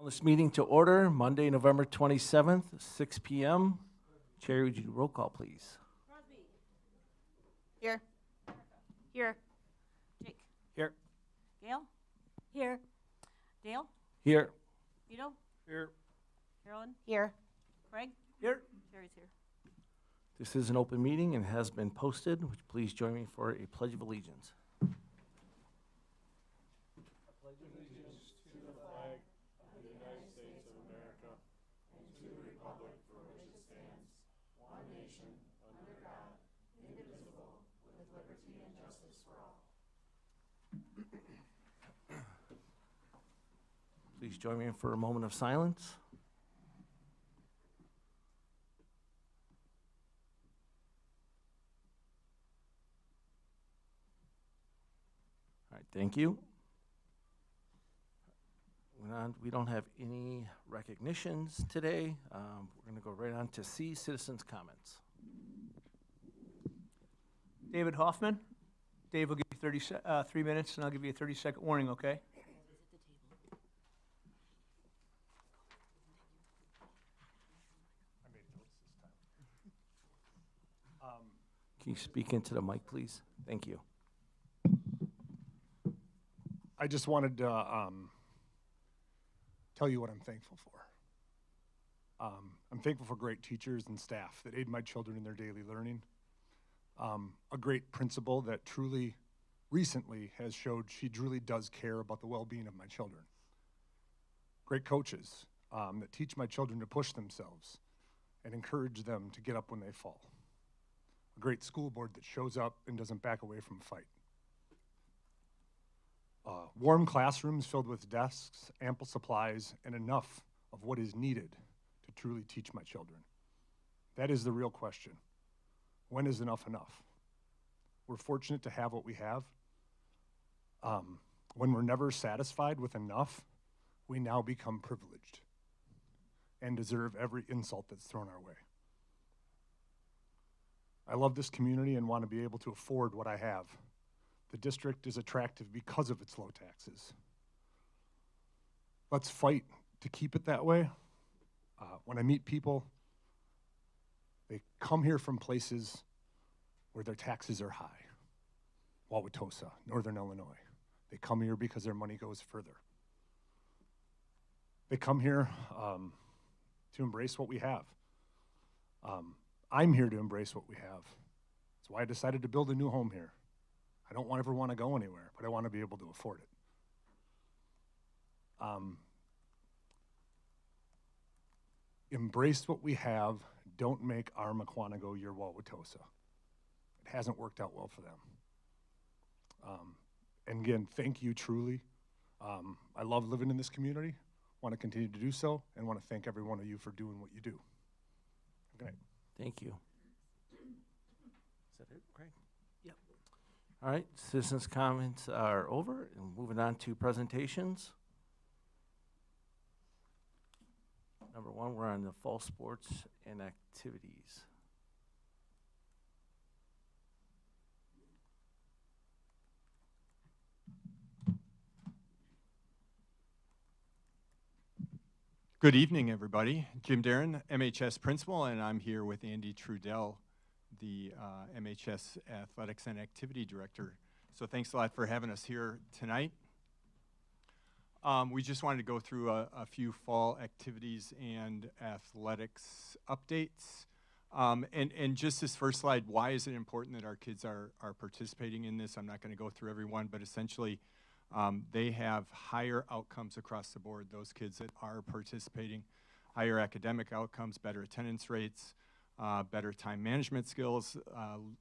Call this meeting to order, Monday, November 27th, 6 p.m. Chair, would you roll call, please? Crosby. Here. Here. Jake. Here. Gail. Here. Dale. Here. Vito. Here. Carolyn. Here. Craig. Here. Terry's here. This is an open meeting and has been posted. Would you please join me for a pledge of allegiance? Please join me for a moment of silence. All right, thank you. We don't have any recognitions today. We're going to go right on to C, citizens' comments. David Hoffman. Dave will give you 3 minutes, and I'll give you a 30-second warning, okay? Can you speak into the mic, please? Thank you. I just wanted to tell you what I'm thankful for. I'm thankful for great teachers and staff that aid my children in their daily learning. A great principal that truly, recently, has showed she truly does care about the well-being of my children. Great coaches that teach my children to push themselves and encourage them to get up when they fall. A great school board that shows up and doesn't back away from a fight. Warm classrooms filled with desks, ample supplies, and enough of what is needed to truly teach my children. That is the real question. When is enough enough? We're fortunate to have what we have. When we're never satisfied with enough, we now become privileged and deserve every insult that's thrown our way. I love this community and want to be able to afford what I have. The district is attractive because of its low taxes. Let's fight to keep it that way. When I meet people, they come here from places where their taxes are high. Wauwatosa, Northern Illinois. They come here because their money goes further. They come here to embrace what we have. I'm here to embrace what we have. That's why I decided to build a new home here. I don't ever want to go anywhere, but I want to be able to afford it. Embrace what we have. Don't make our Mukwonago your Wauwatosa. It hasn't worked out well for them. And again, thank you truly. I love living in this community, want to continue to do so, and want to thank every one of you for doing what you do. Good night. Thank you. Is that it, Craig? Yep. All right, citizens' comments are over, and moving on to presentations. Number one, we're on the fall sports and activities. Good evening, everybody. Jim Darren, MHS Principal, and I'm here with Andy Trudell, the MHS Athletics and Activity Director. So thanks a lot for having us here tonight. We just wanted to go through a few fall activities and athletics updates. And just this first slide, why is it important that our kids are participating in this? I'm not going to go through every one, but essentially they have higher outcomes across the board, those kids that are participating, higher academic outcomes, better attendance rates, better time management skills,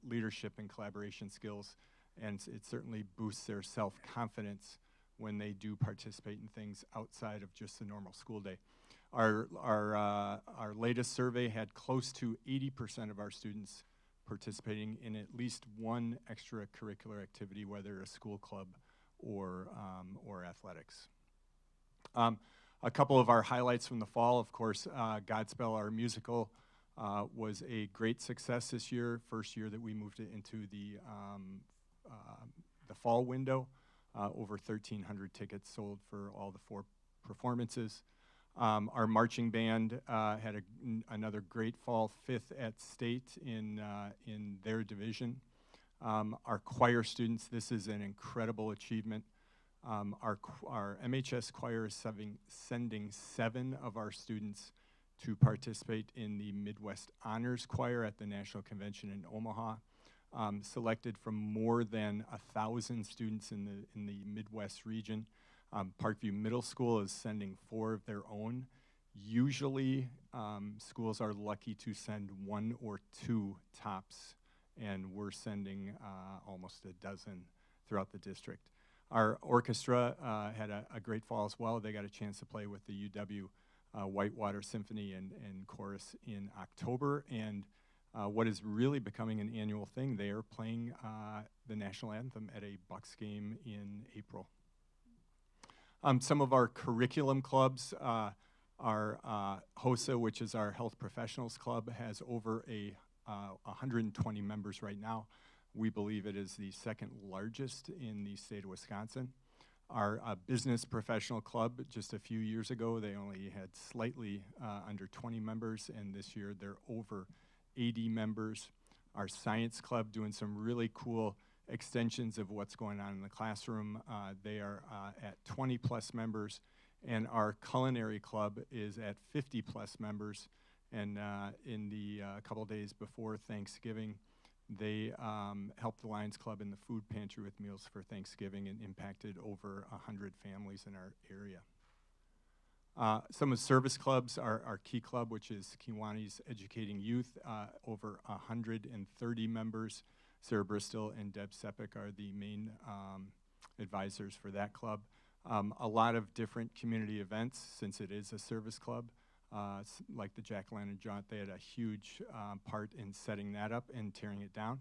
leadership and collaboration skills, and it certainly boosts their self-confidence when they do participate in things outside of just the normal school day. Our latest survey had close to 80% of our students participating in at least one extracurricular activity, whether a school club or athletics. A couple of our highlights from the fall, of course, Godspell, our musical, was a great success this year. First year that we moved it into the fall window. Over 1,300 tickets sold for all the 4 performances. Our marching band had another great fall, 5th at state in their division. Our choir students, this is an incredible achievement. Our MHS choir is sending 7 of our students to participate in the Midwest Honors Choir at the National Convention in Omaha. Selected from more than 1,000 students in the Midwest region. Parkview Middle School is sending 4 of their own. Usually, schools are lucky to send 1 or 2 tops, and we're sending almost a dozen throughout the district. Our orchestra had a great fall as well. They got a chance to play with the UW Whitewater Symphony and Chorus in October, and what is really becoming an annual thing, they are playing the national anthem at a Bucks game in April. Some of our curriculum clubs, our HOSA, which is our Health Professionals Club, has over 120 members right now. We believe it is the 2nd largest in the state of Wisconsin. Our Business Professional Club, just a few years ago, they only had slightly under 20 members, and this year they're over 80 members. Our Science Club doing some really cool extensions of what's going on in the classroom. They are at 20 plus members, and our Culinary Club is at 50 plus members. And in the couple days before Thanksgiving, they helped the Lions Club in the food pantry with meals for Thanksgiving and impacted over 100 families in our area. Some of the service clubs, our Key Club, which is Kiwanis Educating Youth, over 130 members. Sarah Bristol and Deb Sepik are the main advisors for that club. A lot of different community events, since it is a service club, like the Jack-o'-lantern jaunt. They had a huge part in setting that up and tearing it down.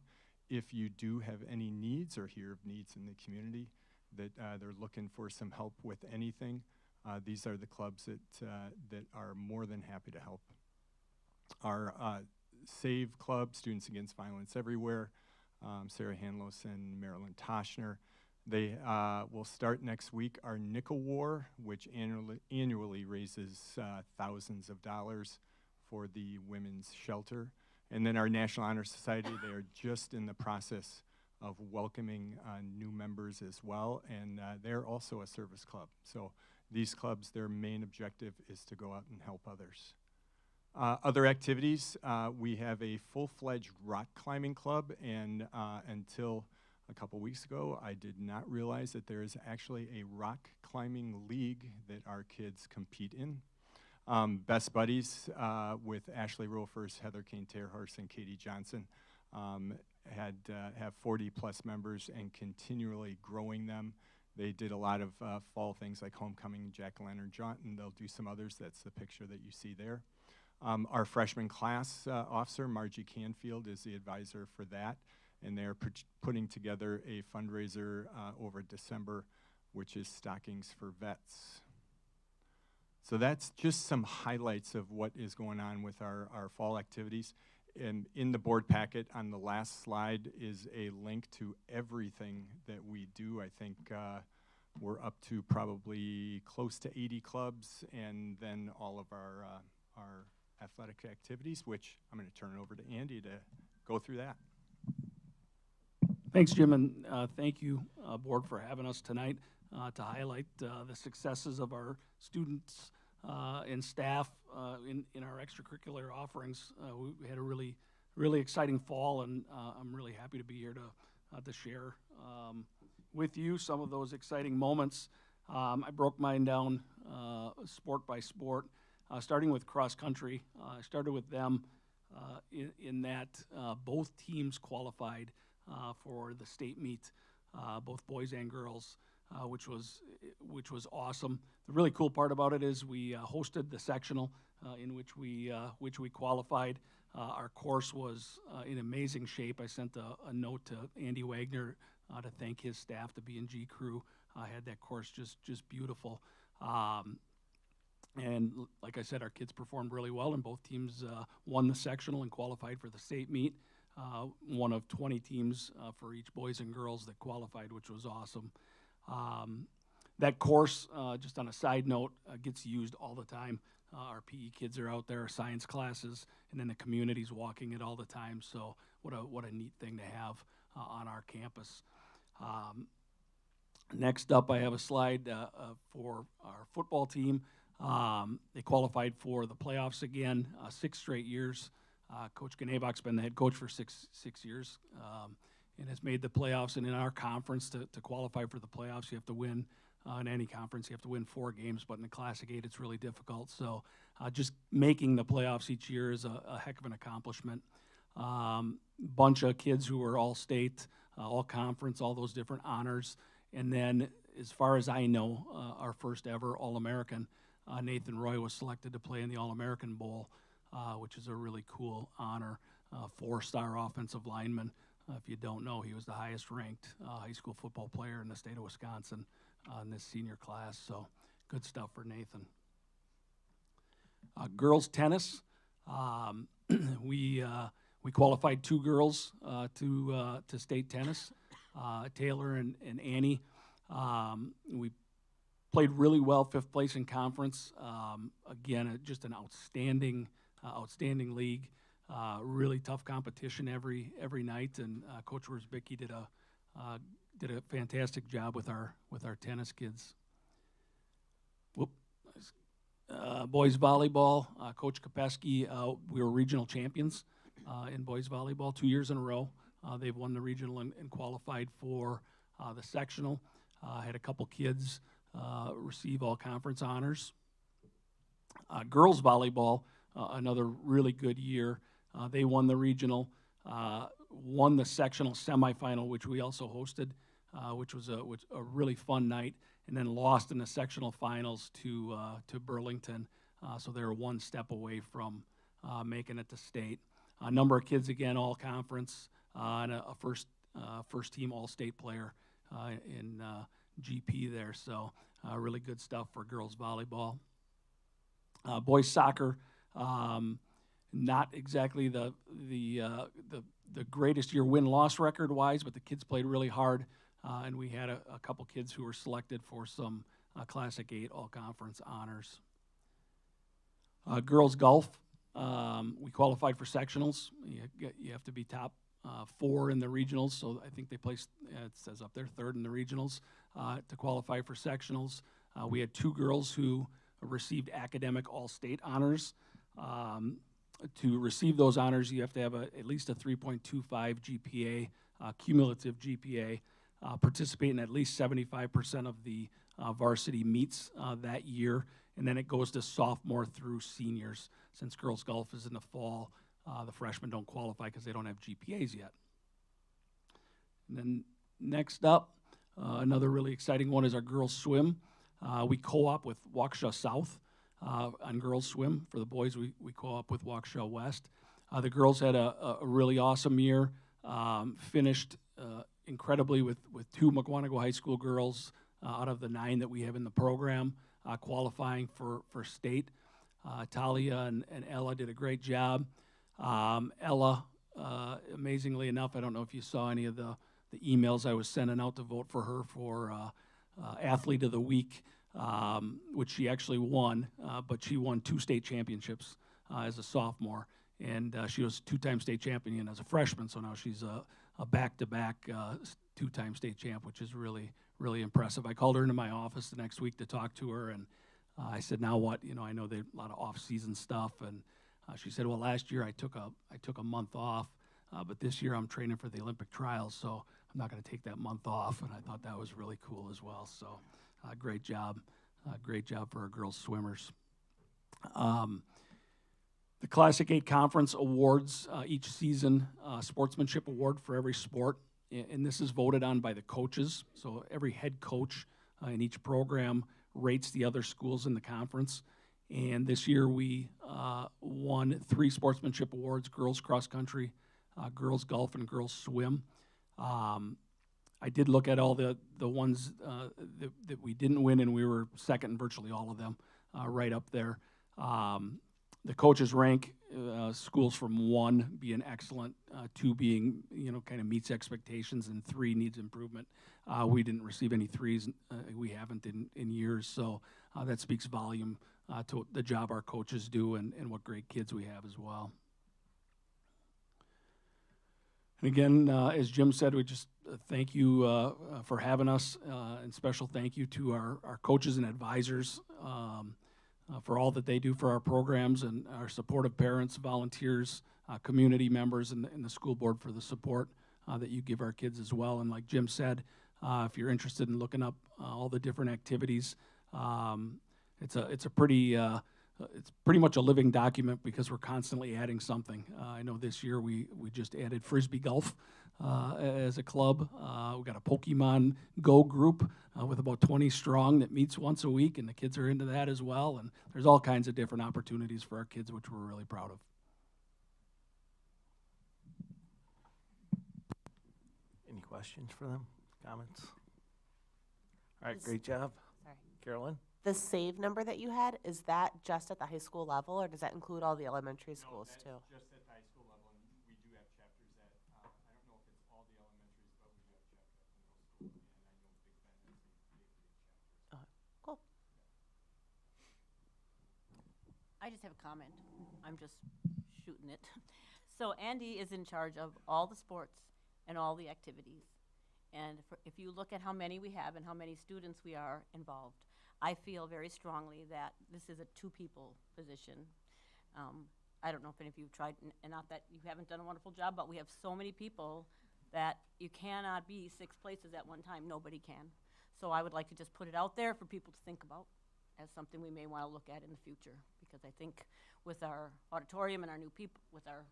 If you do have any needs or hear of needs in the community that they're looking for some help with anything, these are the clubs that are more than happy to help. Our SAVE Club, Students Against Violence Everywhere, Sarah Hanlos and Marilyn Toshner. They will start next week our Nickel War, which annually raises thousands of dollars for the women's shelter. And then our National Honor Society, they are just in the process of welcoming new members as well, and they're also a service club. So these clubs, their main objective is to go out and help others. Other activities, we have a full-fledged rock climbing club, and until a couple weeks ago, I did not realize that there is actually a rock climbing league that our kids compete in. Best Buddies with Ashley Rolfers, Heather Kane-Terhorst, and Katie Johnson have 40 plus members and continually growing them. They did a lot of fall things like homecoming, jack-o'-lantern jaunt, and they'll do some others. That's the picture that you see there. Our freshman class officer, Margie Canfield, is the advisor for that, and they're putting together a fundraiser over December, which is Stockings for Vets. So that's just some highlights of what is going on with our fall activities. And in the board packet on the last slide is a link to everything that we do. I think we're up to probably close to 80 clubs, and then all of our athletic activities, which I'm going to turn it over to Andy to go through that. Thanks, Jim, and thank you, board, for having us tonight to highlight the successes of our students and staff in our extracurricular offerings. We had a really exciting fall, and I'm really happy to be here to share with you some of those exciting moments. I broke mine down sport by sport, starting with cross country. I started with them in that both teams qualified for the state meet, both boys and girls, which was awesome. The really cool part about it is we hosted the sectional in which we qualified. Our course was in amazing shape. I sent a note to Andy Wagner to thank his staff. The B&G crew had that course just beautiful. And like I said, our kids performed really well, and both teams won the sectional and qualified for the state meet. One of 20 teams for each boys and girls that qualified, which was awesome. That course, just on a side note, gets used all the time. Our PE kids are out there, science classes, and then the community's walking it all the time. So what a neat thing to have on our campus. Next up, I have a slide for our football team. They qualified for the playoffs again, 6 straight years. Coach Ganebach's been the head coach for six years and has made the playoffs. And in our conference, to qualify for the playoffs, you have to win. In any conference, you have to win 4 games, but in the Classic 8, it's really difficult. So just making the playoffs each year is a heck of an accomplishment. Bunch of kids who are all state, all conference, all those different honors. And then, as far as I know, our first ever All-American, Nathan Roy, was selected to play in the All-American Bowl, which is a really cool honor. 4-star offensive lineman. If you don't know, he was the highest ranked high school football player in the state of Wisconsin in this senior class. So good stuff for Nathan. Girls tennis. We qualified 2 girls to state tennis, Taylor and Annie. We played really well, 5th place in conference. Again, just an outstanding league. Really tough competition every night, and Coach Worsbicki did a fantastic job with our tennis kids. Boys volleyball, Coach Kopeski, we were regional champions in boys volleyball 2 years in a row. They've won the regional and qualified for the sectional. Had a couple kids receive all conference honors. Girls volleyball, another really good year. They won the regional, won the sectional semifinal, which we also hosted, which was a really fun night, and then lost in the sectional finals to Burlington. So they were 1 step away from making it to state. A number of kids, again, all conference, and a first team all-state player in GP there. So really good stuff for girls volleyball. Boys soccer, not exactly the greatest year win-loss record-wise, but the kids played really hard, and we had a couple kids who were selected for some Classic 8 all-conference honors. Girls golf, we qualified for sectionals. You have to be top 4 in the regionals, so I think they placed, it says up there, 3rd in the regionals to qualify for sectionals. We had 2 girls who received academic all-state honors. To receive those honors, you have to have at least a 3.25 GPA, cumulative GPA, participate in at least 75% of the varsity meets that year, and then it goes to sophomore through seniors. Since girls golf is in the fall, the freshmen don't qualify because they don't have GPAs yet. And then next up, another really exciting one is our girls swim. We co-op with Waukesha South on girls swim. For the boys, we co-op with Waukesha West. The girls had a really awesome year, finished incredibly with 2 Mukwonago High School girls out of the 9 that we have in the program qualifying for state. Talia and Ella did a great job. Ella, amazingly enough, I don't know if you saw any of the emails I was sending out to vote for her for Athlete of the Week, which she actually won, but she won 2 state championships as a sophomore, and she was 2-time state champion as a freshman, so now she's a back-to-back 2-time state champ, which is really, really impressive. I called her into my office the next week to talk to her, and I said, now what? You know, I know there's a lot of off-season stuff, and she said, well, last year I took a month off, but this year I'm training for the Olympic trials, so I'm not going to take that month off, and I thought that was really cool as well. So great job for our girls swimmers. The Classic 8 Conference awards each season sportsmanship award for every sport, and this is voted on by the coaches. So every head coach in each program rates the other schools in the conference. And this year we won 3 sportsmanship awards: girls cross country, girls golf, and girls swim. I did look at all the ones that we didn't win, and we were second in virtually all of them, right up there. The coaches rank schools from 1 being excellent, 2 being, kind of meets expectations, and 3 needs improvement. We didn't receive any 3s. We haven't in years, so that speaks volume to the job our coaches do and what great kids we have as well. And again, as Jim said, we just thank you for having us, and special thank you to our coaches and advisors for all that they do for our programs, and our supportive parents, volunteers, community members, and the school board for the support that you give our kids as well. And like Jim said, if you're interested in looking up all the different activities, it's pretty much a living document because we're constantly adding something. I know this year we just added Frisbee golf as a club. We got a Pokemon Go group with about 20 strong that meets once a week, and the kids are into that as well. And there's all kinds of different opportunities for our kids, which we're really proud of. Any questions for them? Comments? All right, great job. Sorry. Carolyn? The save number that you had, is that just at the high school level, or does that include all the elementary schools too? Just at the high school level, and we do have chapters at, I don't know if it's all the elementaries, but we do have chapters at the middle school, and I know Big Bend has a chapter. Cool. I just have a comment. I'm just shooting it. So Andy is in charge of all the sports and all the activities. And if you look at how many we have and how many students we are involved, I feel very strongly that this is a 2-people position. I don't know if any of you have tried, and not that you haven't done a wonderful job, but we have so many people that you cannot be 6 places at one time. Nobody can. So I would like to just put it out there for people to think about as something we may want to look at in the future, because I think with our auditorium and our new people, with our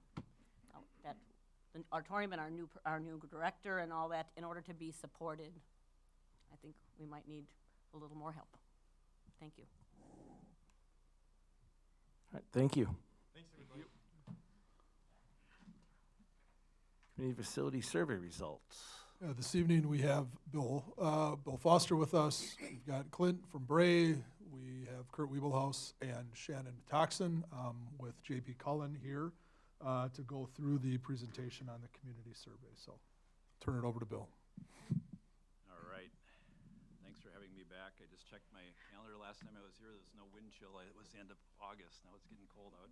the auditorium and our new director and all that, in order to be supported, I think we might need a little more help. Thank you. All right, thank you. Thanks, everybody. Community facility survey results. This evening, we have Bill Foster with us. We've got Clint from Bray. We have Kurt Wiebelhaus and Shannon Toxin with JP Cullen here to go through the presentation on the community survey. So turn it over to Bill. All right. Thanks for having me back. I just checked my calendar last time I was here. There was no wind chill. It was the end of August. Now it's getting cold out.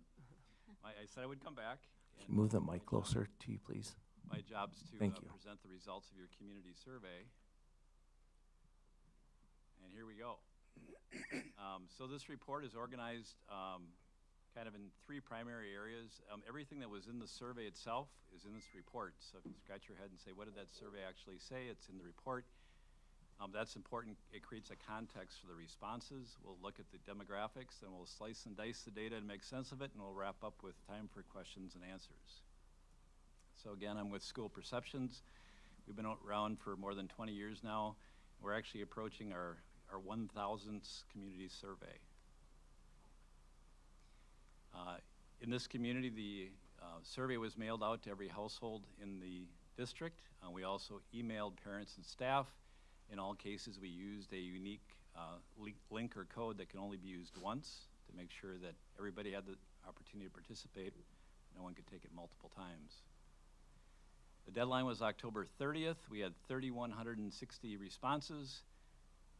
I said I would come back. Can you move the mic closer to you, please? My job's to Thank you. present the results of your community survey. And here we go. So this report is organized kind of in 3 primary areas. Everything that was in the survey itself is in this report. So if you scratch your head and say, what did that survey actually say? It's in the report. That's important. It creates a context for the responses. We'll look at the demographics, and we'll slice and dice the data and make sense of it, and we'll wrap up with time for questions and answers. So again, I'm with School Perceptions. We've been around for more than 20 years now. We're actually approaching our 1,000th community survey. In this community, the survey was mailed out to every household in the district. We also emailed parents and staff. In all cases, we used a unique link or code that can only be used once to make sure that everybody had the opportunity to participate. No one could take it multiple times. The deadline was October 30th. We had 3,160 responses,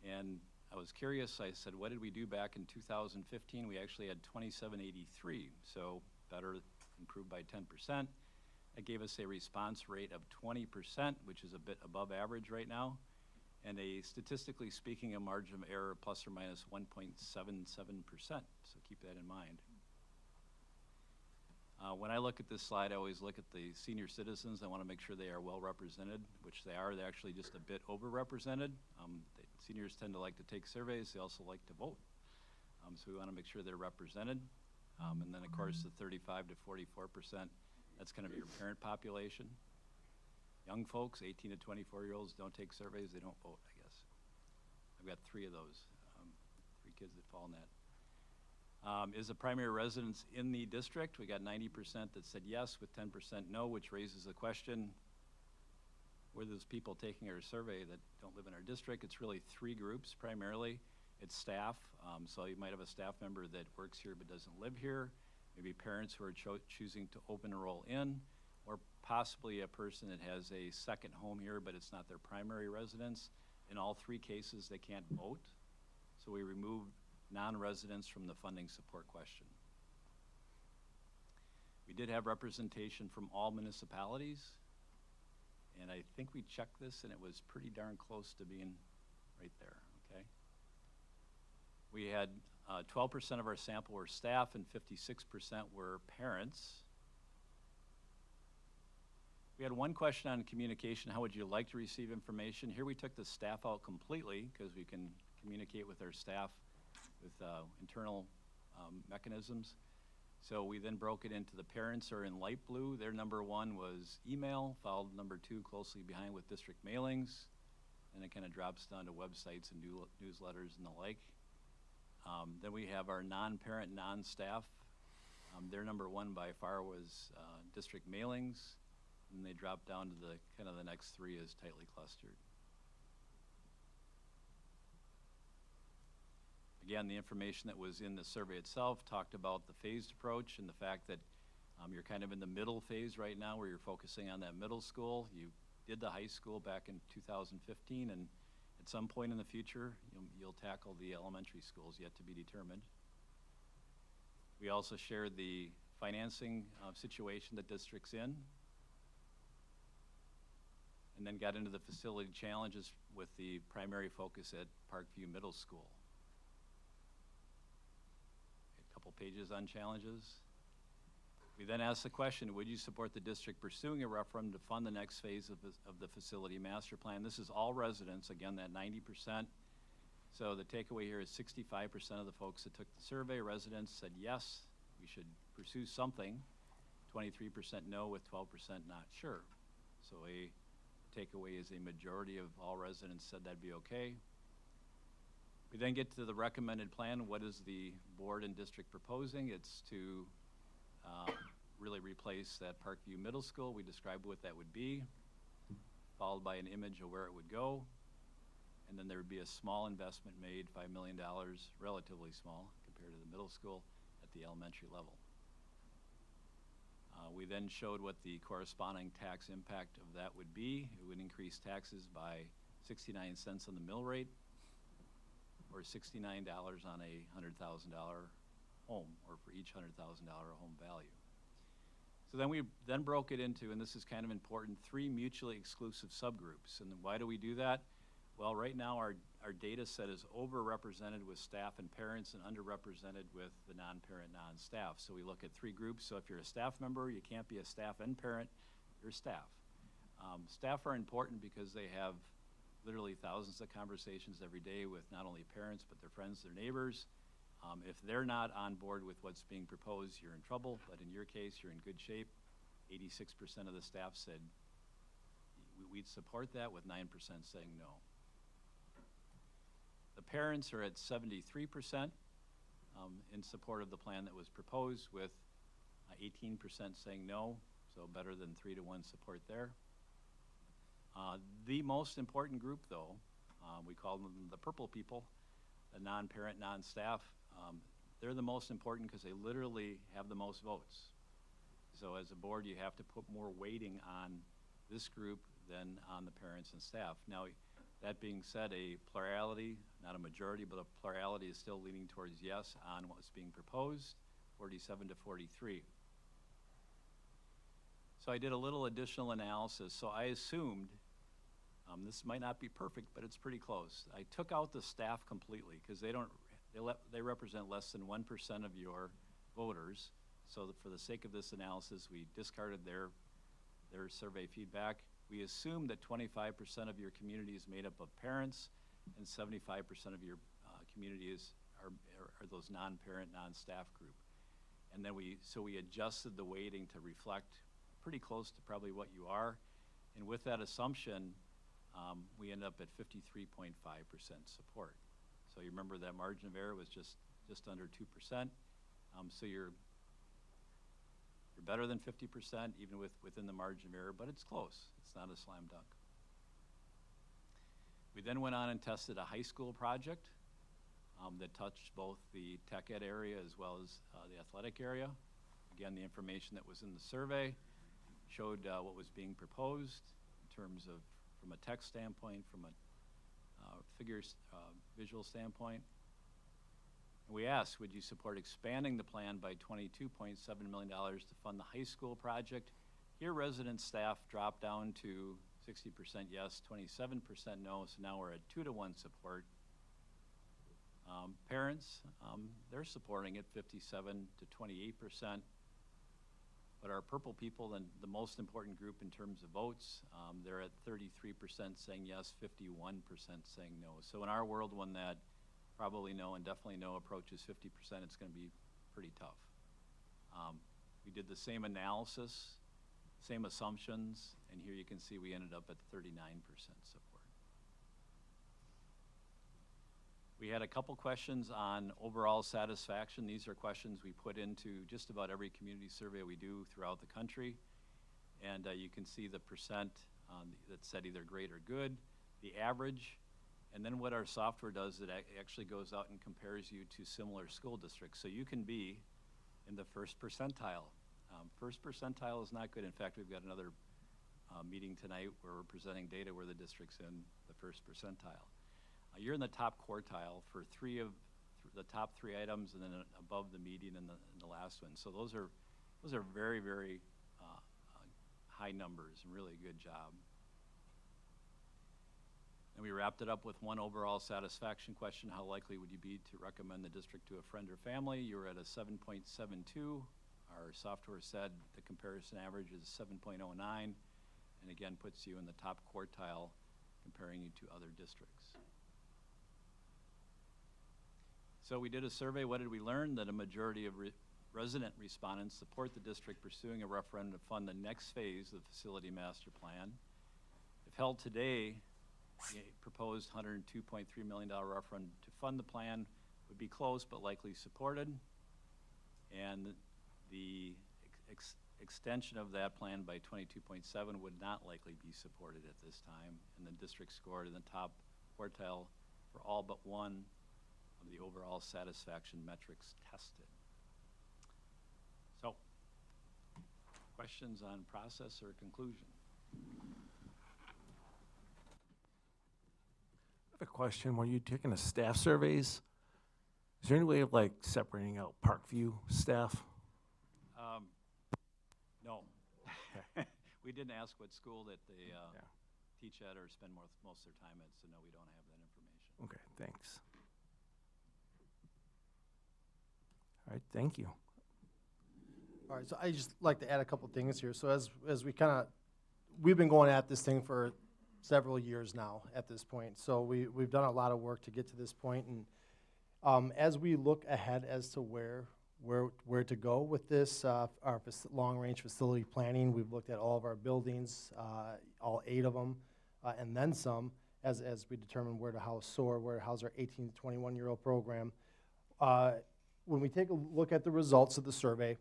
and I was curious. I said, what did we do back in 2015? We actually had 2,783, so better, improved by 10%. That gave us a response rate of 20%, which is a bit above average right now, and a, statistically speaking, a margin of error plus or minus 1.77%, so keep that in mind. When I look at this slide, I always look at the senior citizens. I want to make sure they are well represented, which they are. They're actually just a bit overrepresented. Seniors tend to like to take surveys. They also like to vote. So we want to make sure they're represented. And then, of course, the 35 to 44%, that's kind of your parent population. Young folks, 18 to 24-year-olds, don't take surveys. They don't vote, I guess. I've got 3 of those, 3 kids that fall in that. Is the primary residence in the district? We got 90% that said yes, with 10% no, which raises the question, were those people taking our survey that don't live in our district? It's really 3 groups primarily. It's staff, so you might have a staff member that works here but doesn't live here. maybe parents who are choosing to open enroll in, or possibly a person that has a second home here, but it's not their primary residence. In all three cases, they can't vote. So we remove non-residents from the funding support question. We did have representation from all municipalities, and I think we checked this and it was pretty darn close to being right there, okay? We had 12% of our sample were staff and 56% were parents. We had one question on communication. How would you like to receive information? Here we took the staff out completely because we can communicate with our staff with internal mechanisms. So we then broke it into the parents are in light blue. Their number one was email, followed number two closely behind with district mailings. And it kind of drops down to websites and newsletters and the like. Then we have our non-parent, non-staff. Their number one by far was district mailings. And they drop down to the kind of the next three is tightly clustered. Again, the information that was in the survey itself talked about the phased approach and the fact that you're kind of in the middle phase right now where you're focusing on that middle school. You did the high school back in 2015, and at some point in the future, you'll tackle the elementary schools yet to be determined. We also shared the financing situation that district's in, and then got into the facility challenges with the primary focus at Parkview Middle School. A couple pages on challenges. We then asked the question, would you support the district pursuing a referendum to fund the next phase of the facility master plan? This is all residents, again, that 90%. So the takeaway here is 65% of the folks that took the survey, residents, said yes, we should pursue something. 23% no, with 12% not sure. So a takeaway is a majority of all residents said that'd be okay. We then get to the recommended plan. What is the board and district proposing? It's to really replace that Parkview Middle School. We described what that would be, followed by an image of where it would go. And then there would be a small investment made, $5 million, relatively small compared to the middle school at the elementary level. We then showed what the corresponding tax impact of that would be. It would increase taxes by 69 cents on the mill rate, or $69 on a $100,000 home, or for each $100,000 home value. So then we then broke it into, and this is kind of important, 3 mutually exclusive subgroups. And why do we do that? Well, right now our data set is overrepresented with staff and parents and underrepresented with the non-parent, non-staff. So we look at 3 groups. So if you're a staff member, you can't be a staff and parent, you're staff. Staff are important because they have literally thousands of conversations every day with not only parents, but their friends, their neighbors. If they're not on board with what's being proposed, you're in trouble, but in your case, you're in good shape. 86% of the staff said we'd support that, with 9% saying no. The parents are at 73% in support of the plan that was proposed, with 18% saying no, so better than 3-to-1 support there. The most important group, though, we call them the purple people, the non-parent, non-staff. They're the most important because they literally have the most votes. So as a board, you have to put more weighting on this group than on the parents and staff. Now, that being said, a plurality, not a majority, but a plurality is still leaning towards yes on what's being proposed, 47 to 43. So I did a little additional analysis. So I assumed, this might not be perfect, but it's pretty close. I took out the staff completely because they represent less than 1% of your voters. So for the sake of this analysis, we discarded their survey feedback. We assume that 25% of your community is made up of parents, and 75% of your community are those non-parent, non-staff group. And then we adjusted the weighting to reflect pretty close to probably what you are. And with that assumption, we end up at 53.5% support. So you remember that margin of error was just under 2%. So you're better than 50%, even within the margin of error, but it's close. It's not a slam dunk. We then went on and tested a high school project that touched both the tech ed area as well as the athletic area. Again, the information that was in the survey showed what was being proposed in terms of, from a text standpoint, from a visual standpoint. And we asked, would you support expanding the plan by $22.7 million to fund the high school project? Here, resident staff dropped down to 60% yes, 27% no, so now we're at 2-to-1 support. Parents, they're supporting it 57 to 28%. But our purple people, and the most important group in terms of votes, they're at 33% saying yes, 51% saying no. So in our world, when that probably no and definitely no approaches 50%, it's going to be pretty tough. We did the same analysis, same assumptions, and here you can see we ended up at 39% support. We had a couple questions on overall satisfaction. These are questions we put into just about every community survey we do throughout the country. And you can see the percent that said either great or good, the average, and then what our software does, it actually goes out and compares you to similar school districts. So you can be in the first percentile. First percentile is not good. In fact, we've got another meeting tonight where we're presenting data where the district's in the first percentile. You're in the top quartile for the top three items, and then above the median in the last one. So those are very, very high numbers, and really good job. And we wrapped it up with one overall satisfaction question: how likely would you be to recommend the district to a friend or family? You were at a 7.72. Our software said the comparison average is 7.09, and again puts you in the top quartile, comparing you to other districts. So we did a survey. What did we learn? That a majority of resident respondents support the district pursuing a referendum to fund the next phase of the facility master plan. If held today, the proposed $102.3 million referendum to fund the plan would be close but likely supported. And the extension of that plan by 22.7 would not likely be supported at this time. And the district scored in the top quartile for all but one of the overall satisfaction metrics tested. So, questions on process or conclusion? I have a question. When you're taking the staff surveys, is there any way of like separating out Parkview staff? No. We didn't ask what school that they teach at or spend most of their time at, so no, we don't have that information. Okay, thanks. All right, thank you. All right, so I just like to add a couple things here. So as we've been going at this thing for several years now at this point. So we've done a lot of work to get to this point, and as we look ahead as to where to go with this, our long-range facility planning, we've looked at all of our buildings, all 8 of them, and then some, as we determine where to house SOAR, where to house our 18 to 21-year-old program. When we take a look at the results of the survey,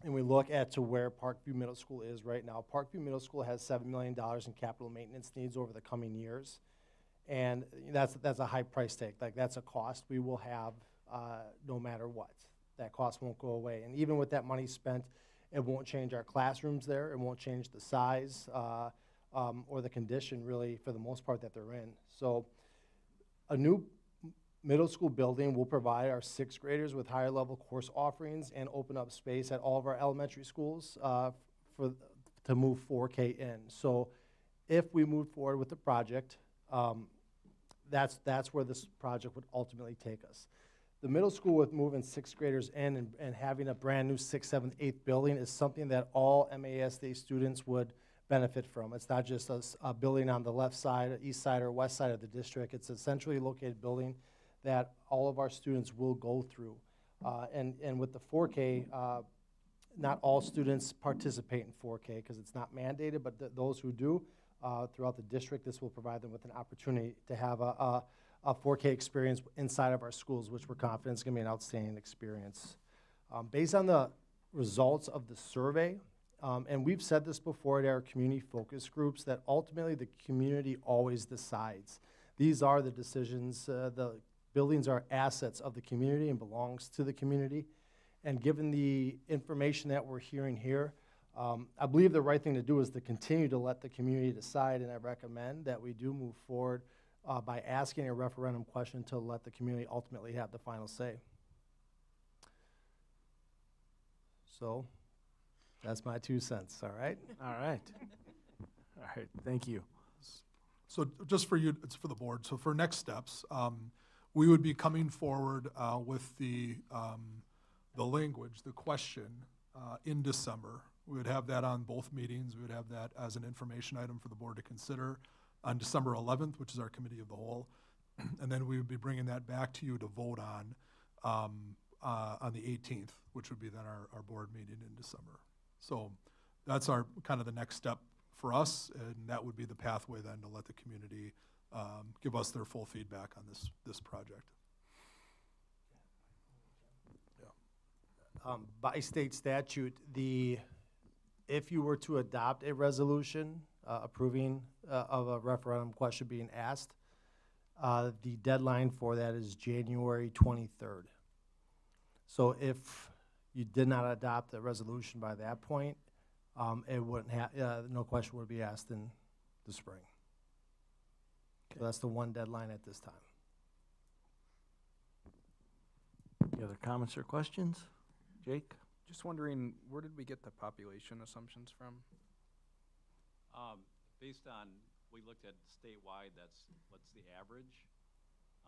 and we look at to where Parkview Middle School is right now, Parkview Middle School has $7 million in capital maintenance needs over the coming years. And that's a high price tag. Like, that's a cost we will have no matter what. That cost won't go away. And even with that money spent, it won't change our classrooms there. It won't change the size or the condition, really, for the most part, that they're in. So a new middle school building will provide our 6th graders with higher level course offerings and open up space at all of our elementary schools to move 4K in. So if we move forward with the project, that's where this project would ultimately take us. The middle school, with moving 6th graders in and having a brand new 6th, 7th, 8th building, is something that all MASD students would benefit from. It's not just a building on the left side, east side, or west side of the district. It's a centrally located building that all of our students will go through. And with the 4K, not all students participate in 4K because it's not mandated, but those who do throughout the district, this will provide them with an opportunity to have a 4K experience inside of our schools, which we're confident is going to be an outstanding experience. Based on the results of the survey, and we've said this before at our community focus groups, that ultimately the community always decides. These are the decisions. The buildings are assets of the community and belongs to the community. And given the information that we're hearing here, I believe the right thing to do is to continue to let the community decide, and I recommend that we do move forward by asking a referendum question to let the community ultimately have the final say. So that's my 2 cents, all right? All right. All right, thank you. So just for you, it's for the board. So for next steps, we would be coming forward with the language, the question, in December. We would have that on both meetings. We would have that as an information item for the board to consider on December 11th, which is our committee of the whole. And then we would be bringing that back to you to vote on the 18th, which would be then our board meeting in December. So that's our kind of the next step for us, and that would be the pathway then to let the community give us their full feedback on this project. By state statute, if you were to adopt a resolution approving of a referendum question being asked, the deadline for that is January 23rd. So if you did not adopt a resolution by that point, it wouldn't no question would be asked in the spring. So that's the one deadline at this time. Any other comments or questions? Jake? Just wondering, where did we get the population assumptions from? Based on, we looked at statewide, what's the average.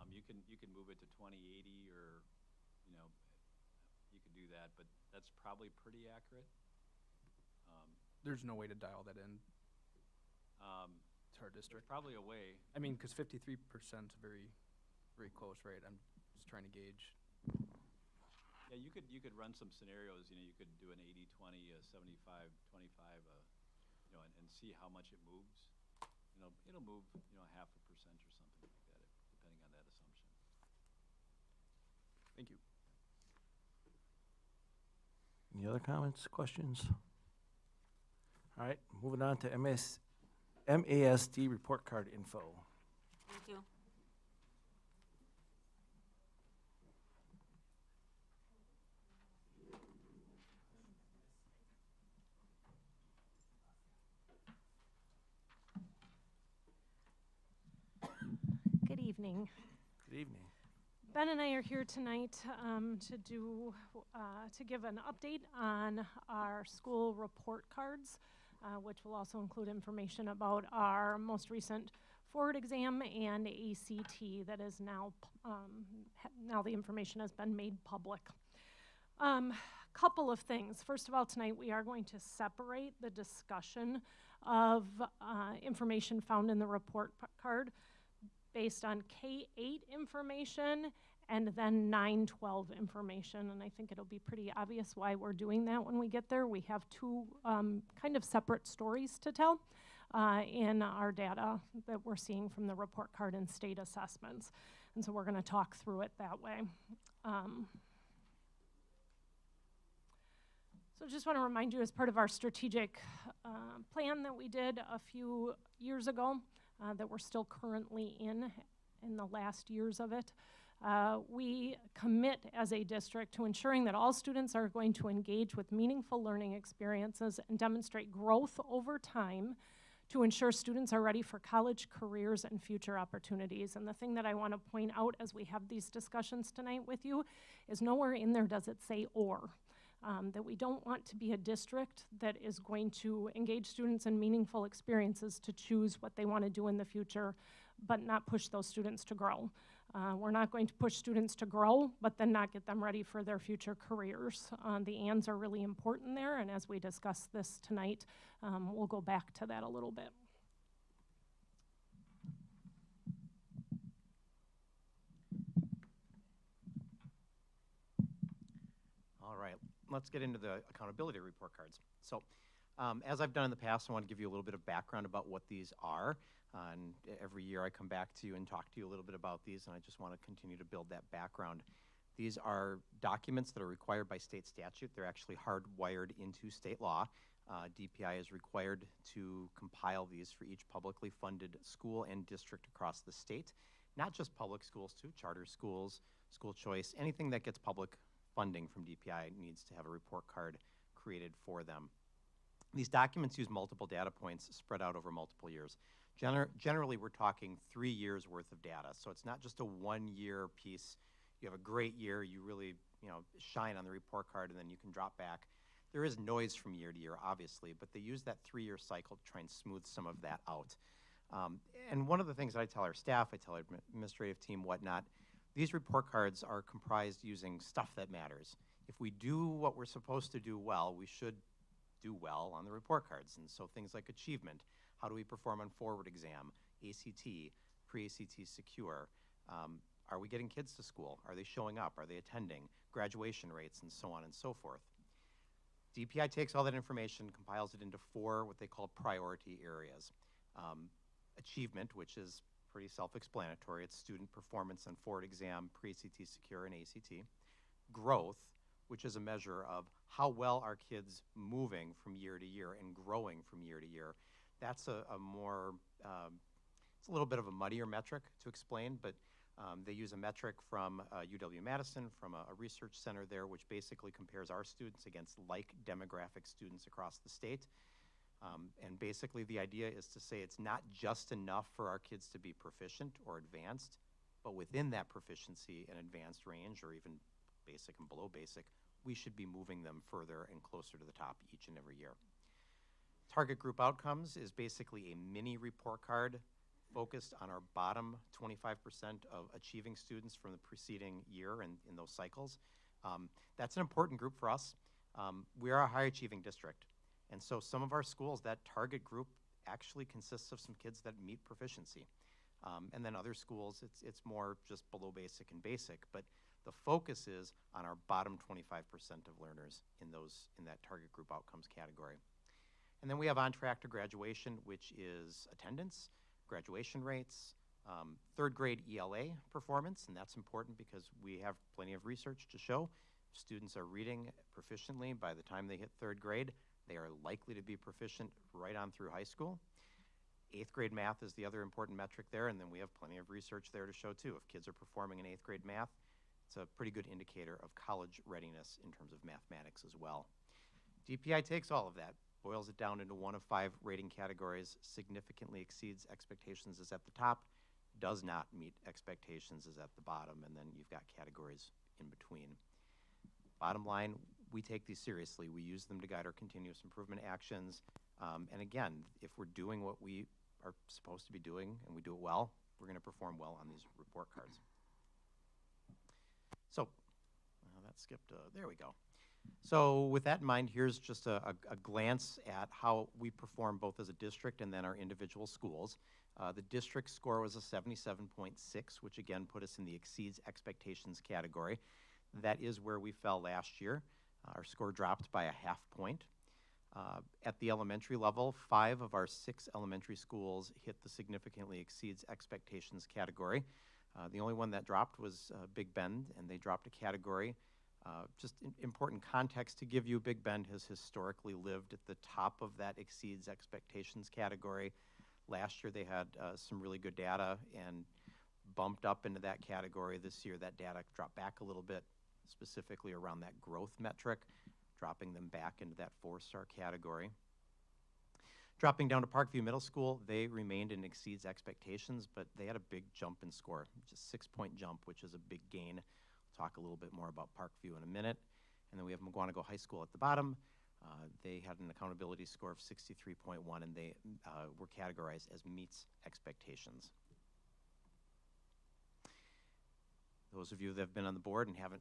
You can move it to 2080 or, you know, you could do that, but that's probably pretty accurate. There's no way to dial that in to our There's district. probably a way. I mean, because 53% is very, very close, right? I'm just trying to gauge. Yeah, you could run some scenarios. You know, you could do an 80-20, a 75-25, you know, and see how much it moves. You know, it'll move, you know, 0.5% or something like that, depending on that assumption. Thank you. Any other comments, questions? All right, moving on to MASD report card info. Thank you. Good evening. Good evening. Ben and I are here tonight to give an update on our school report cards, which will also include information about our most recent forward exam and ACT that is now now the information has been made public. Couple of things. First of all, tonight we are going to separate the discussion of information found in the report card based on K-8 information and then 9-12 information. And I think it'll be pretty obvious why we're doing that when we get there. We have two kind of separate stories to tell in our data that we're seeing from the report card and state assessments. And so we're gonna talk through it that way. So just want to remind you, as part of our strategic plan that we did a few years ago, that we're still currently in the last years of it, we commit as a district to ensuring that all students are going to engage with meaningful learning experiences and demonstrate growth over time to ensure students are ready for college, careers, and future opportunities. And the thing that I want to point out as we have these discussions tonight with you is nowhere in there does it say or. That we don't want to be a district that is going to engage students in meaningful experiences to choose what they want to do in the future, but not push those students to grow. We're not going to push students to grow, but then not get them ready for their future careers. The ands are really important there, and as we discuss this tonight, we'll go back to that a little bit. All right, let's get into the accountability report cards. So, as I've done in the past, I want to give you a little bit of background about what these are. And every year I come back to you and talk to you a little bit about these, and I just want to continue to build that background. These are documents that are required by state statute. They're actually hardwired into state law. DPI is required to compile these for each publicly funded school and district across the state. Not just public schools too, charter schools, school choice, anything that gets public funding from DPI needs to have a report card created for them. These documents use multiple data points spread out over multiple years. Generally, we're talking 3 years worth of data. So it's not just a 1-year piece. You have a great year, you really shine on the report card, and then you can drop back. There is noise from year to year, obviously, but they use that 3-year cycle to try and smooth some of that out. And one of the things that I tell our staff, I tell our administrative team, whatnot, these report cards are comprised using stuff that matters. If we do what we're supposed to do well, we should do well on the report cards. And so things like achievement, how do we perform on forward exam, ACT, pre-ACT secure, are we getting kids to school? Are they showing up? Are they attending? Graduation rates, and so on and so forth. DPI takes all that information, compiles it into 4 what they call priority areas. Achievement, which is pretty self-explanatory. It's student performance on forward exam, pre-ACT secure, and ACT. Growth, which is a measure of how well are kids moving from year to year and growing from year to year. That's a more, it's a little bit of a muddier metric to explain, but they use a metric from UW-Madison, from a research center there, which basically compares our students against like demographic students across the state. And basically the idea is to say it's not just enough for our kids to be proficient or advanced, but within that proficiency and advanced range, or even basic and below basic, we should be moving them further and closer to the top each and every year. Target group outcomes is basically a mini report card focused on our bottom 25% of achieving students from the preceding year and in those cycles. That's an important group for us. We are a high achieving district. And so some of our schools, that target group actually consists of some kids that meet proficiency. And then other schools, it's more just below basic and basic. But the focus is on our bottom 25% of learners in that target group outcomes category. And then we have on track to graduation, which is attendance, graduation rates, 3rd grade ELA performance, and that's important because we have plenty of research to show students are reading proficiently by the time they hit 3rd grade. They are likely to be proficient right on through high school. 8th grade math is the other important metric there, and then we have plenty of research there to show too. If kids are performing in 8th grade math, it's a pretty good indicator of college readiness in terms of mathematics as well. DPI takes all of that, boils it down into 1 of 5 rating categories, significantly exceeds expectations is at the top, does not meet expectations is at the bottom, and then you've got categories in between. Bottom line, we take these seriously. We use them to guide our continuous improvement actions. And again, if we're doing what we are supposed to be doing and we do it well, we're going to perform well on these report cards. So, that skipped, there we go. So with that in mind, here's just a glance at how we perform both as a district and then our individual schools. The district score was a 77.6, which again put us in the exceeds expectations category. That is where we fell last year. Our score dropped by a ½ point. At the elementary level, 5 of our 6 elementary schools hit the significantly exceeds expectations category. The only one that dropped was Big Bend, and they dropped a category. Just important context to give you, Big Bend has historically lived at the top of that exceeds expectations category. Last year they had some really good data and bumped up into that category. This year that data dropped back a little bit, specifically around that growth metric, dropping them back into that 4-star category. Dropping down to Parkview Middle School, they remained in exceeds expectations, but they had a big jump in score, just 6-point jump, which is a big gain. We'll talk a little bit more about Parkview in a minute. And then we have Mukwonago High School at the bottom. They had an accountability score of 63.1, and they were categorized as meets expectations. Those of you that have been on the board and have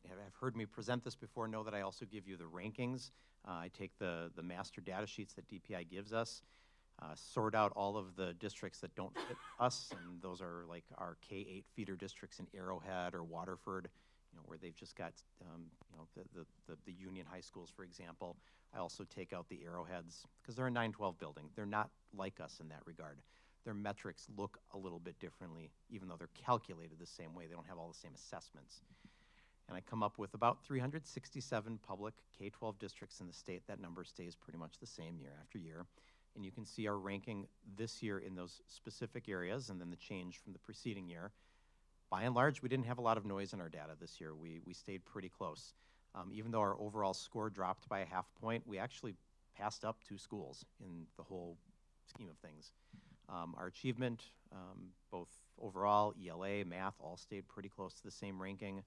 heard me present this before know that I also give you the rankings. I take the master data sheets that DPI gives us, sort out all of the districts that don't fit us, and those are like our K-8 feeder districts in Arrowhead or Waterford, where they've just got the Union High Schools, for example. I also take out the Arrowheads because they're a 912 building. They're not like us in that regard. Their metrics look a little bit differently, even though they're calculated the same way. They don't have all the same assessments. And I come up with about 367 public K-12 districts in the state. That number stays pretty much the same year after year. And you can see our ranking this year in those specific areas and then the change from the preceding year. By and large, we didn't have a lot of noise in our data this year. We stayed pretty close. Even though our overall score dropped by a half point, we actually passed up 2 schools in the whole scheme of things. Our achievement, both overall, ELA, math, all stayed pretty close to the same ranking.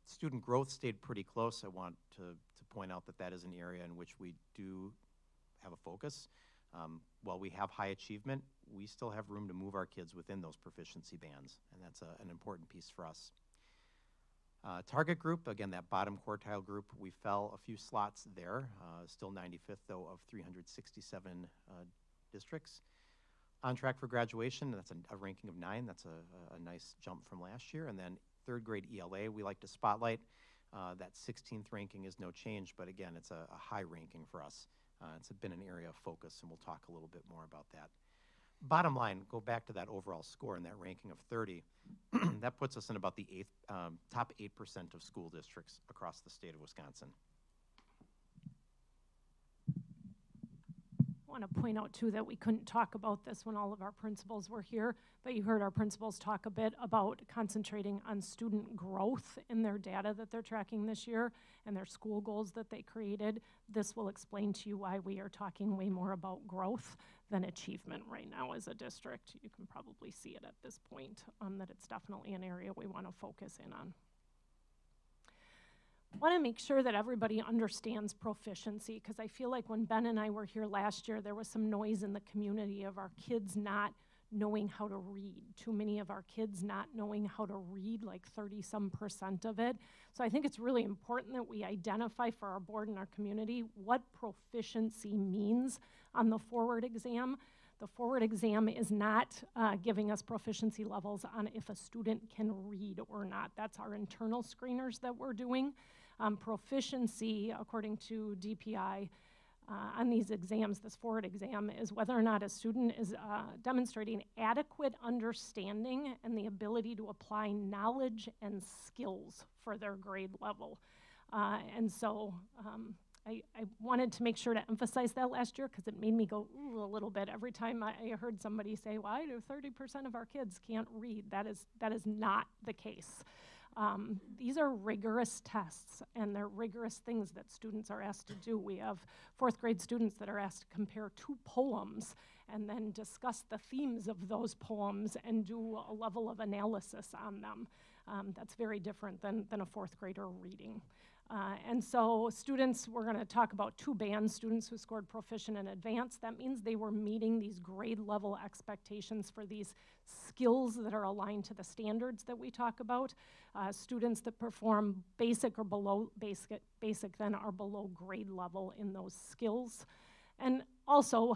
Student growth stayed pretty close. I want to point out that that is an area in which we do have a focus. While we have high achievement, we still have room to move our kids within those proficiency bands, and that's an important piece for us. Target group, again, that bottom quartile group, we fell a few slots there, still 95th, though, of 367 districts. On track for graduation, that's a ranking of 9. That's a nice jump from last year. And then 3rd grade ELA, we like to spotlight. That 16th ranking is no change, but again, it's a high ranking for us. It's been an area of focus, and we'll talk a little bit more about that. Bottom line, go back to that overall score and that ranking of 30. That puts us in about the top 8% of school districts across the state of Wisconsin. I want to point out too that we couldn't talk about this when all of our principals were here, but you heard our principals talk a bit about concentrating on student growth in their data that they're tracking this year and their school goals that they created. This will explain to you why we are talking way more about growth than achievement right now as a district. You can probably see it at this point, that it's definitely an area we want to focus in on. I want to make sure that everybody understands proficiency, because I feel like when Ben and I were here last year, there was some noise in the community of our kids not knowing how to read. Too many of our kids not knowing how to read, like 30-some% of it. So I think it's really important that we identify for our board and our community what proficiency means on the forward exam. The forward exam is not giving us proficiency levels on if a student can read or not. That's our internal screeners that we're doing. Proficiency, according to DPI, on these exams, this forward exam, is whether or not a student is demonstrating adequate understanding and the ability to apply knowledge and skills for their grade level. And so I wanted to make sure to emphasize that last year because it made me go ooh a little bit every time I heard somebody say, why do 30% of our kids can't read? That is not the case. These are rigorous tests, and they're rigorous things that students are asked to do. We have 4th grade students that are asked to compare 2 poems and then discuss the themes of those poems and do a level of analysis on them. That's very different than a 4th grader reading. And so students, we're going to talk about 2 bands, students who scored proficient and advanced. That means they were meeting these grade level expectations for these skills that are aligned to the standards that we talk about. Students that perform basic or below basic then are below grade level in those skills. And also,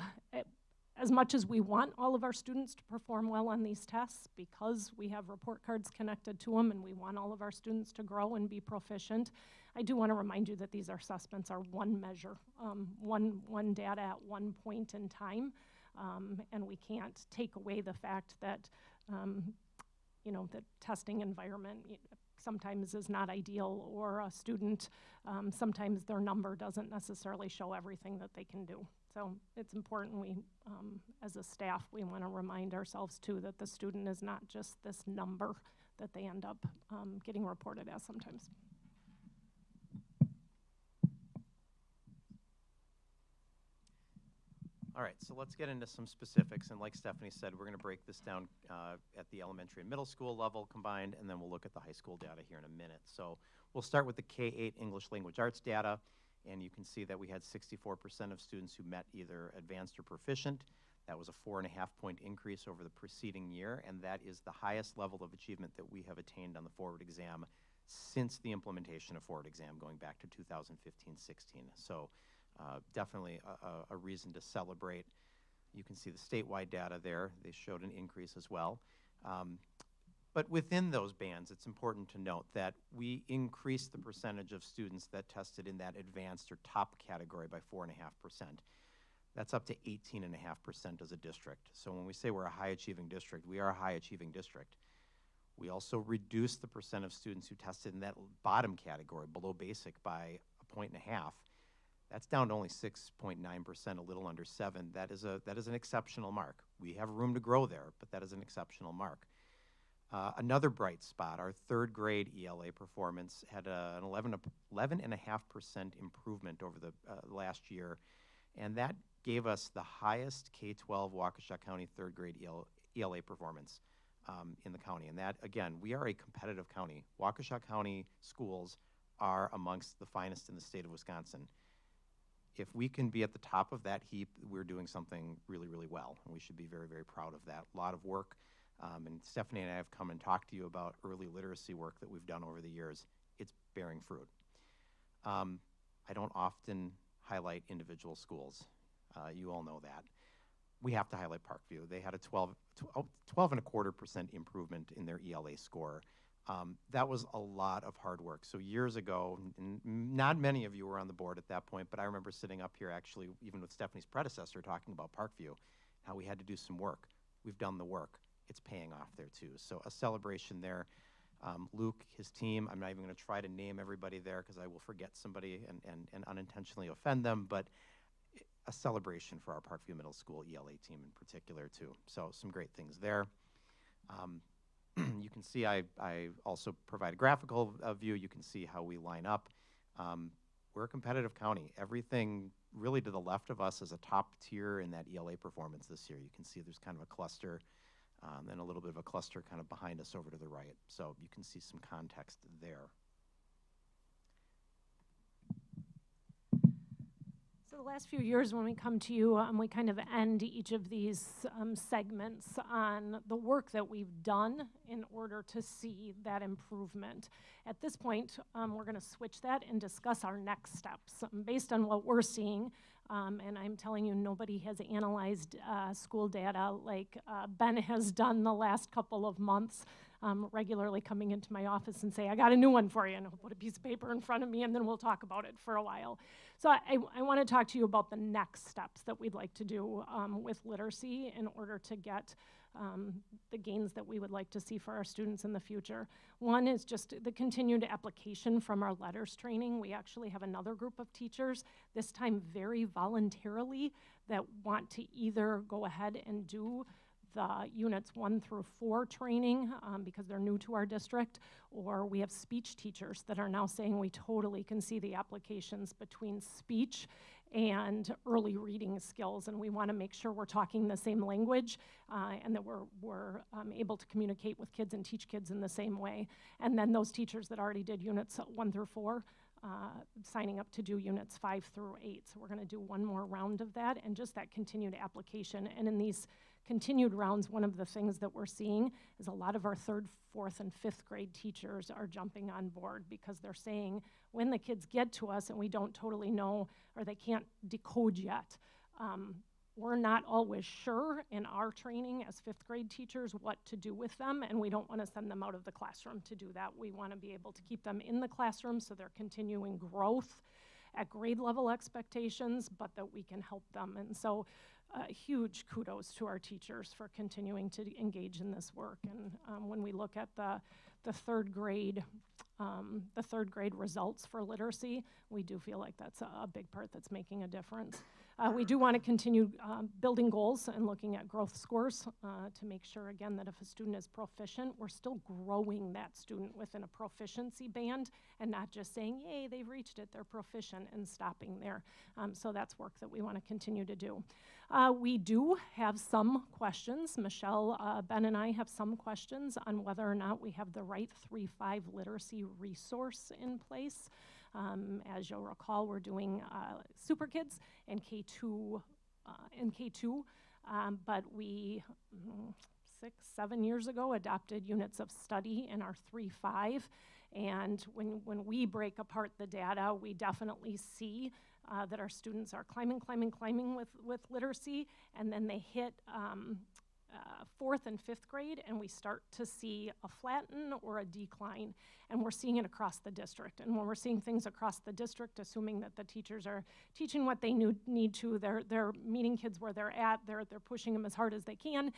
as much as we want all of our students to perform well on these tests, because we have report cards connected to them and we want all of our students to grow and be proficient, I do want to remind you that these assessments are one measure, one data at one point in time, and we can't take away the fact that the testing environment sometimes is not ideal, or a student, sometimes their number doesn't necessarily show everything that they can do. So it's important we, as a staff, we want to remind ourselves too that the student is not just this number that they end up getting reported as sometimes. All right, so let's get into some specifics, and like Stephanie said, we're going to break this down at the elementary and middle school level combined, and then we'll look at the high school data here in a minute. So we'll start with the K-8 English Language Arts data, and you can see that we had 64% of students who met either advanced or proficient. That was a 4.5-point increase over the preceding year, and that is the highest level of achievement that we have attained on the forward exam since the implementation of forward exam going back to 2015-16. So definitely a reason to celebrate. You can see the statewide data there. They showed an increase as well. But within those bands, it's important to note that we increased the percentage of students that tested in that advanced or top category by 4.5%. That's up to 18.5% as a district. So when we say we're a high-achieving district, we are a high-achieving district. We also reduced the percent of students who tested in that bottom category, below basic, by 1.5 points. That's down to only 6.9%, a little under 7. That is an exceptional mark. We have room to grow there, but that is an exceptional mark. Another bright spot, our third grade ELA performance had an 11.5% improvement over the last year, and that gave us the highest K-12 Waukesha County third grade ELA performance in the county. And that, again, we are a competitive county. Waukesha County schools are amongst the finest in the state of Wisconsin. If we can be at the top of that heap, we're doing something really, really well, and we should be very, very proud of that. A lot of work. And Stephanie and I have come and talked to you about early literacy work that we've done over the years. It's bearing fruit. I don't often highlight individual schools. You all know that. We have to highlight Parkview. They had a 12.25% improvement in their ELA score. That was a lot of hard work. So years ago, and not many of you were on the board at that point, but I remember sitting up here actually, even with Stephanie's predecessor, talking about Parkview, how we had to do some work. We've done the work. It's paying off there too. So a celebration there. Luke, his team, I'm not even going to try to name everybody there because I will forget somebody and unintentionally offend them, but a celebration for our Parkview Middle School ELA team in particular too. So some great things there. You can see I also provide a graphical view. You can see how we line up. We're a competitive county. Everything really to the left of us is a top tier in that ELA performance this year. You can see there's kind of a cluster. And a little bit of a cluster kind of behind us over to the right. So you can see some context there. So the last few years when we come to you, we kind of end each of these segments on the work that we've done in order to see that improvement. At this point, we're going to switch that and discuss our next steps. Based on what we're seeing, and I'm telling you, nobody has analyzed school data like Ben has done the last couple of months, regularly coming into my office and say, I got a new one for you, and he'll put a piece of paper in front of me, and then we'll talk about it for a while. So I want to talk to you about the next steps that we'd like to do with literacy in order to get the gains that we would like to see for our students in the future. One is just the continued application from our letters training. We actually have another group of teachers, this time very voluntarily, that want to either go ahead and do the units 1 through 4 training because they're new to our district, or we have speech teachers that are now saying we totally can see the applications between speech and early reading skills, and we want to make sure we're talking the same language and that we're able to communicate with kids and teach kids in the same way. And then those teachers that already did units 1 through 4, signing up to do units 5 through 8. So we're going to do one more round of that and just that continued application. And in these continued rounds, one of the things that we're seeing is a lot of our 3rd, 4th, and 5th grade teachers are jumping on board because they're saying when the kids get to us and we don't totally know or they can't decode yet, we're not always sure in our training as 5th grade teachers what to do with them, and we don't want to send them out of the classroom to do that. We want to be able to keep them in the classroom so they're continuing growth at grade level expectations, but that we can help them. And so huge kudos to our teachers for continuing to engage in this work. And when we look at the 3rd grade results for literacy, we do feel like that's a big part that's making a difference. We do want to continue building goals and looking at growth scores to make sure, again, that if a student is proficient, we're still growing that student within a proficiency band and not just saying, yay, they've reached it, they're proficient, and stopping there. So that's work that we want to continue to do. We do have some questions. Michelle, Ben, and I have some questions on whether or not we have the right 3-5 literacy resource in place. As you'll recall, we're doing Super Kids in K2, but we 6-7 years ago adopted units of study in our 3-5, and when we break apart the data, we definitely see that our students are climbing with literacy, and then they hit 4th and 5th grade, and we start to see a flatten or a decline, and we're seeing it across the district. And when we're seeing things across the district, assuming that the teachers are teaching what they need to, they're meeting kids where they're at, they're pushing them as hard as they can,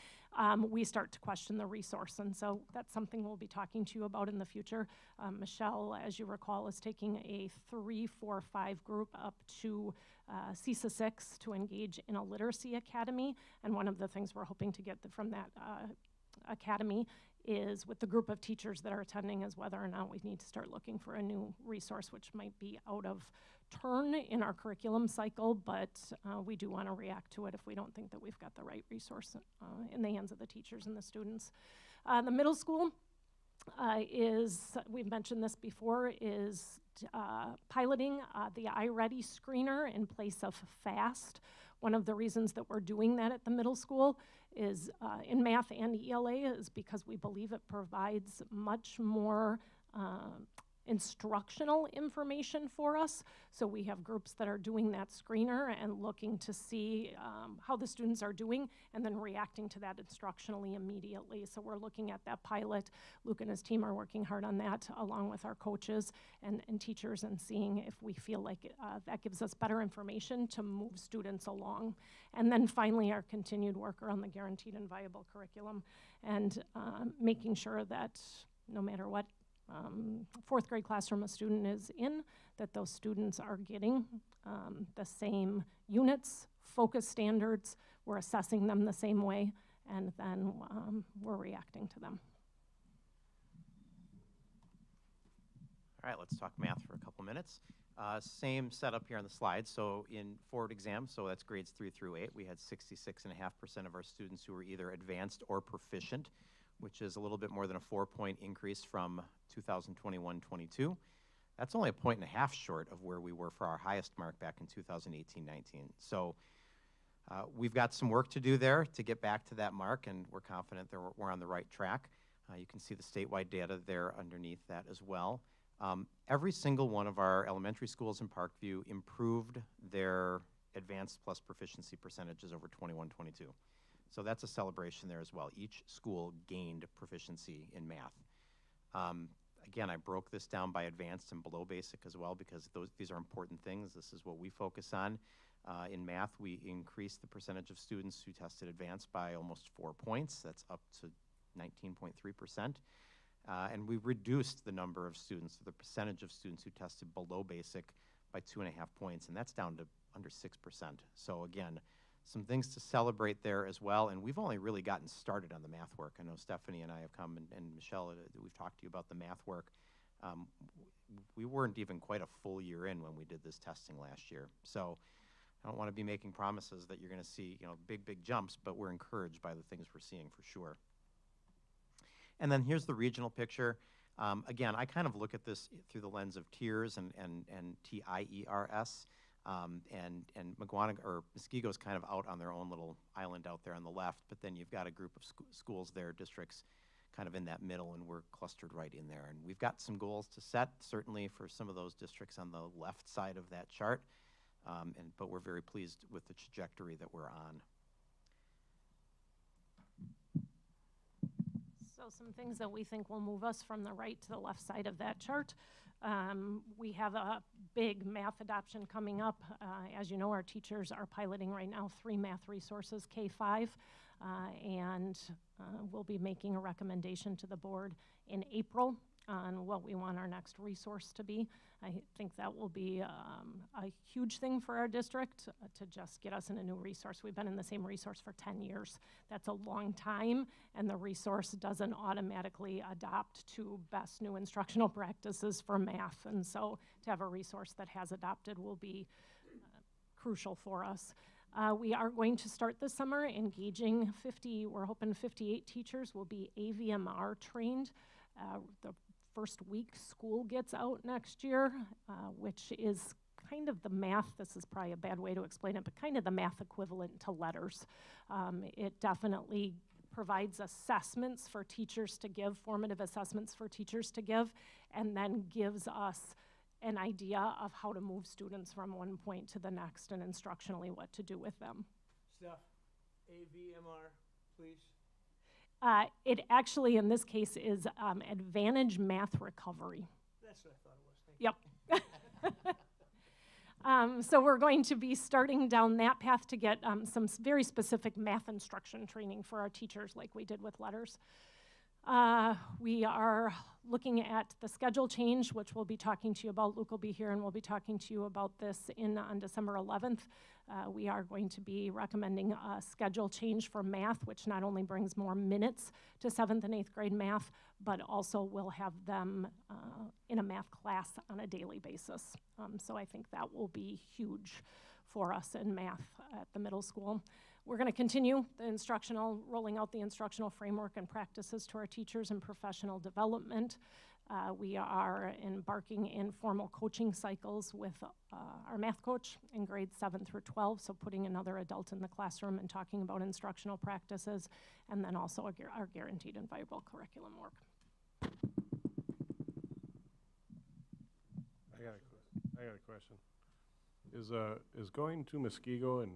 we start to question the resource. And so that's something we'll be talking to you about in the future. Michelle, as you recall, is taking a 3-4-5 group up to CISA 6 to engage in a literacy academy, and one of the things we're hoping to get from that academy is with the group of teachers that are attending is whether or not we need to start looking for a new resource, which might be out of turn in our curriculum cycle, but we do want to react to it if we don't think that we've got the right resource in the hands of the teachers and the students. The middle school is, we've mentioned this before, is piloting the iReady screener in place of FAST. One of the reasons that we're doing that at the middle school is in math and ELA is because we believe it provides much more instructional information for us. So we have groups that are doing that screener and looking to see how the students are doing and then reacting to that instructionally immediately. So we're looking at that pilot. Luke and his team are working hard on that along with our coaches and teachers and seeing if we feel like that gives us better information to move students along. And then finally, our continued work around the guaranteed and viable curriculum and making sure that no matter what fourth grade classroom a student is in, that those students are getting the same units, focus standards, we're assessing them the same way, and then we're reacting to them. All right, let's talk math for a couple minutes. Same setup here on the slide. So in forward exams, so that's grades 3 through 8, we had 66.5% of our students who were either advanced or proficient, which is a little bit more than a 4-point increase from 2021-22. That's only a 1.5 short of where we were for our highest mark back in 2018-19. So we've got some work to do there to get back to that mark, and we're confident that we're on the right track. You can see the statewide data there underneath that as well. Every single one of our elementary schools in Parkview improved their advanced plus proficiency percentages over 21-22. So that's a celebration there as well. Each school gained proficiency in math. Again, I broke this down by advanced and below basic as well because these are important things. This is what we focus on. In math, we increased the percentage of students who tested advanced by almost 4 points. That's up to 19.3%. And we reduced the number of students, the percentage of students who tested below basic by 2.5 points, and that's down to under 6%. So again, some things to celebrate there as well, and we've only really gotten started on the math work. I know Stephanie and I have come, and Michelle, we've talked to you about the math work. We weren't even quite a full year in when we did this testing last year. So I don't want to be making promises that you're going to see, big jumps, but we're encouraged by the things we're seeing for sure. And then here's the regional picture. Again, I kind of look at this through the lens of tiers and TIERS. And Mukwonago or Muskego's kind of out on their own little island out there on the left, but then you've got a group of schools there, districts kind of in that middle, and we're clustered right in there. And we've got some goals to set, certainly for some of those districts on the left side of that chart, but we're very pleased with the trajectory that we're on. So some things that we think will move us from the right to the left side of that chart. We have a big math adoption coming up. As you know, our teachers are piloting right now 3 math resources, K-5, and we'll be making a recommendation to the board in April on what we want our next resource to be. I think that will be a huge thing for our district to just get us in a new resource. We've been in the same resource for 10 years. That's a long time, and the resource doesn't automatically adopt to best new instructional practices for math. And so to have a resource that has adopted will be crucial for us. We are going to start this summer engaging we're hoping 58 teachers will be AVMR trained. The first week school gets out next year, which is kind of the math, this is probably a bad way to explain it, but kind of the math equivalent to letters. It definitely provides assessments for teachers to give, formative assessments for teachers to give, and then gives us an idea of how to move students from one point to the next and instructionally what to do with them. Steph, AVMR, please. It actually, in this case, is Advantage Math Recovery. That's what I thought it was. Yep. So we're going to be starting down that path to get some very specific math instruction training for our teachers like we did with letters. We are looking at the schedule change, which we'll be talking to you about. Luke will be here and we'll be talking to you about this on December 11th. We are going to be recommending a schedule change for math, which not only brings more minutes to 7th and 8th grade math, but also will have them in a math class on a daily basis. So I think that will be huge for us in math at the middle school. We're going to continue rolling out the instructional framework and practices to our teachers and professional development. We are embarking in formal coaching cycles with our math coach in grades 7 through 12, so putting another adult in the classroom and talking about instructional practices, and then also our guaranteed and viable curriculum work. I got a question. Is going to Muskego and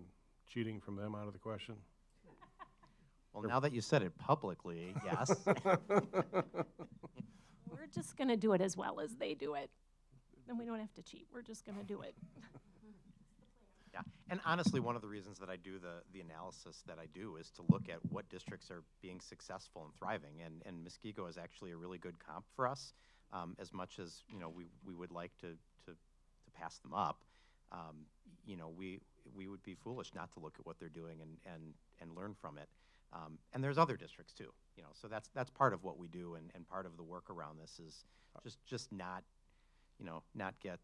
cheating from them out of the question? Well, now that you said it publicly, yes. We're just going to do it as well as they do it. Then we don't have to cheat. We're just going to do it. Yeah, and honestly, one of the reasons that I do the analysis that I do is to look at what districts are being successful and thriving, and Muskego is actually a really good comp for us. As much as we would like to pass them up, we would be foolish not to look at what they're doing and learn from it. And there's other districts too, so that's part of what we do, and part of the work around this is just not get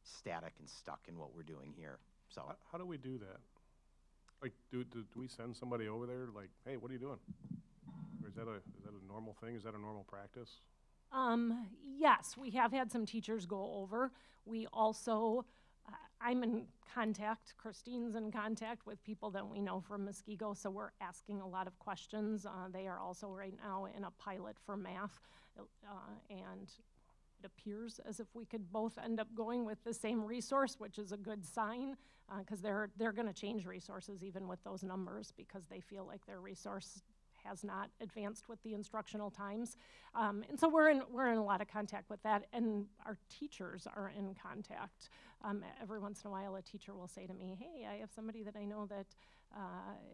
static and stuck in what we're doing here. So how do we do that? Like, do we send somebody over there? Like, hey, what are you doing? Or is that a normal thing? Is that a normal practice? Yes, we have had some teachers go over. We also, I'm in contact, Christine's in contact with people that we know from Muskego, so we're asking a lot of questions. They are also right now in a pilot for math, and it appears as if we could both end up going with the same resource, which is a good sign, because they're going to change resources even with those numbers, because they feel like their resource has not advanced with the instructional times. And so we're in a lot of contact with that, and our teachers are in contact. Every once in a while, a teacher will say to me, hey, I have somebody that I know that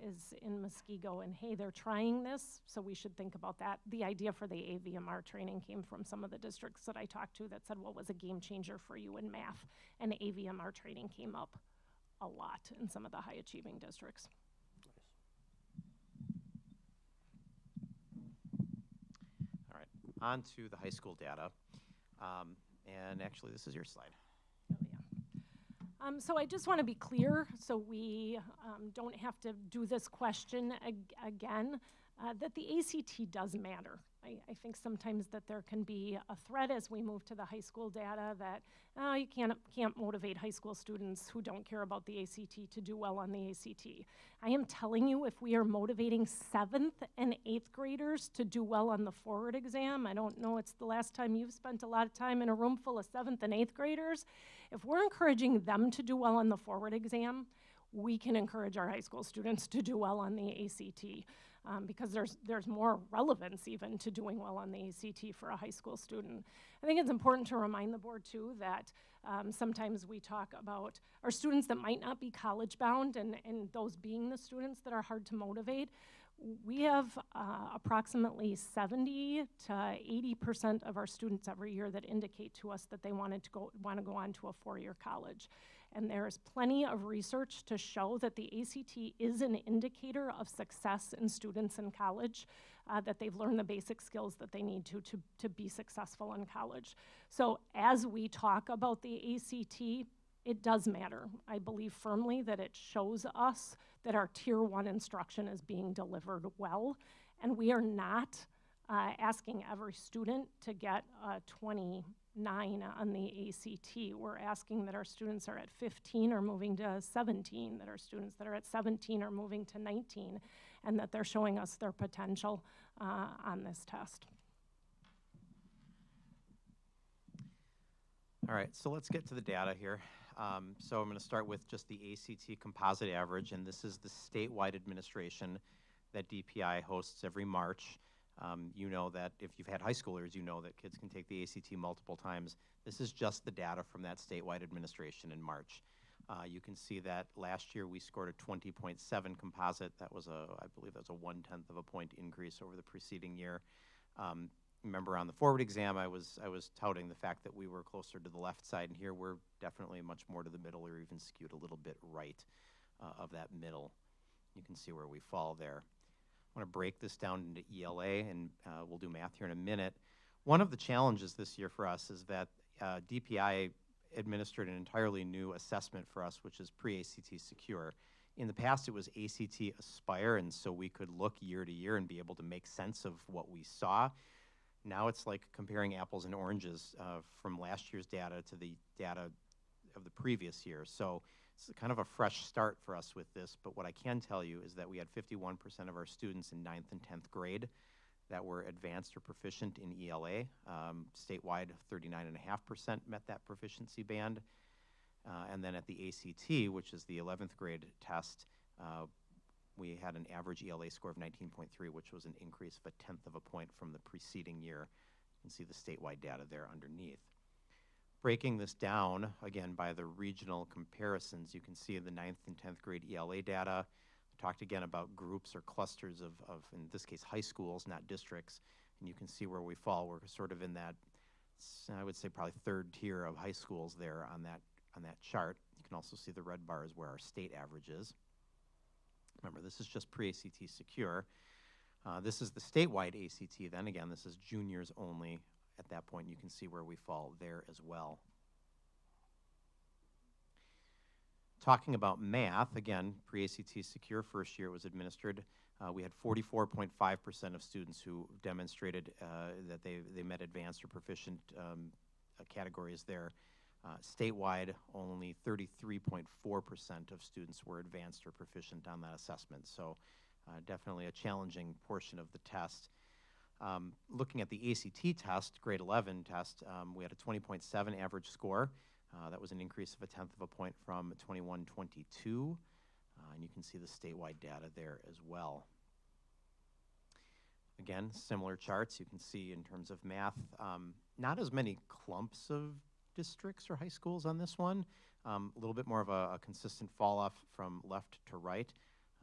is in Muskego, and hey, they're trying this, so we should think about that. The idea for the AVMR training came from some of the districts that I talked to that said, what was a game changer for you in math? And AVMR training came up a lot in some of the high achieving districts. On to the high school data. And actually, this is your slide. Oh, yeah. So I just want to be clear, so we don't have to do this question again, that the ACT does matter. I think sometimes that there can be a threat as we move to the high school data that you can't motivate high school students who don't care about the ACT to do well on the ACT. I am telling you, if we are motivating 7th and 8th graders to do well on the forward exam, I don't know, it's the last time you've spent a lot of time in a room full of 7th and 8th graders. If we're encouraging them to do well on the forward exam, we can encourage our high school students to do well on the ACT. Because there's more relevance even to doing well on the ACT for a high school student. I think it's important to remind the board too that sometimes we talk about our students that might not be college bound, and those being the students that are hard to motivate. We have approximately 70 to 80% of our students every year that indicate to us that they want to go on to a 4-year college. And there's plenty of research to show that the ACT is an indicator of success in students in college, that they've learned the basic skills that they need to be successful in college. So as we talk about the ACT, it does matter. I believe firmly that it shows us that our Tier 1 instruction is being delivered well, and we are not asking every student to get a 29 on the ACT. We're asking that our students are at 15 or moving to 17, that our students that are at 17 are moving to 19, and that they're showing us their potential on this test. All right, so let's get to the data here. So I'm going to start with just the ACT composite average, and this is the statewide administration that DPI hosts every March. You know that if you've had high schoolers, you know that kids can take the ACT multiple times. This is just the data from that statewide administration in March. You can see that last year we scored a 20.7 composite. That was I believe that was a 1/10 of a point increase over the preceding year. Remember on the forward exam, I was touting the fact that we were closer to the left side, and here we're definitely much more to the middle, or even skewed a little bit right of that middle. You can see where we fall there. I want to break this down into ELA, and we'll do math here in a minute. One of the challenges this year for us is that DPI administered an entirely new assessment for us, which is pre-ACT Secure. In the past, it was ACT Aspire, and so we could look year to year and be able to make sense of what we saw. Now it's like comparing apples and oranges from last year's data to the data of the previous year. So it's kind of a fresh start for us with this, but what I can tell you is that we had 51% of our students in 9th and 10th grade that were advanced or proficient in ELA. Statewide, 39.5% met that proficiency band. And then at the ACT, which is the 11th grade test, we had an average ELA score of 19.3, which was an increase of 1/10 of a point from the preceding year. You can see the statewide data there underneath. Breaking this down, again, by the regional comparisons, you can see in the 9th and 10th grade ELA data. I talked again about groups or clusters of, in this case, high schools, not districts. And you can see where we fall. We're sort of in that, I would say, probably third tier of high schools there on that chart. You can also see the red bar is where our state average is. Remember, this is just pre-ACT Secure. This is the statewide ACT then. Again, this is juniors only. At that point, you can see where we fall there as well. Talking about math, again, pre-ACT Secure, first year it was administered. We had 44.5% of students who demonstrated that they met advanced or proficient categories there. Statewide, only 33.4% of students were advanced or proficient on that assessment. So definitely a challenging portion of the test. Looking at the ACT test, grade 11 test, we had a 20.7 average score. That was an increase of 1/10 of a point from 21.22. And you can see the statewide data there as well. Again, similar charts. You can see in terms of math, not as many clumps of districts or high schools on this one. A little bit more of a consistent fall off from left to right.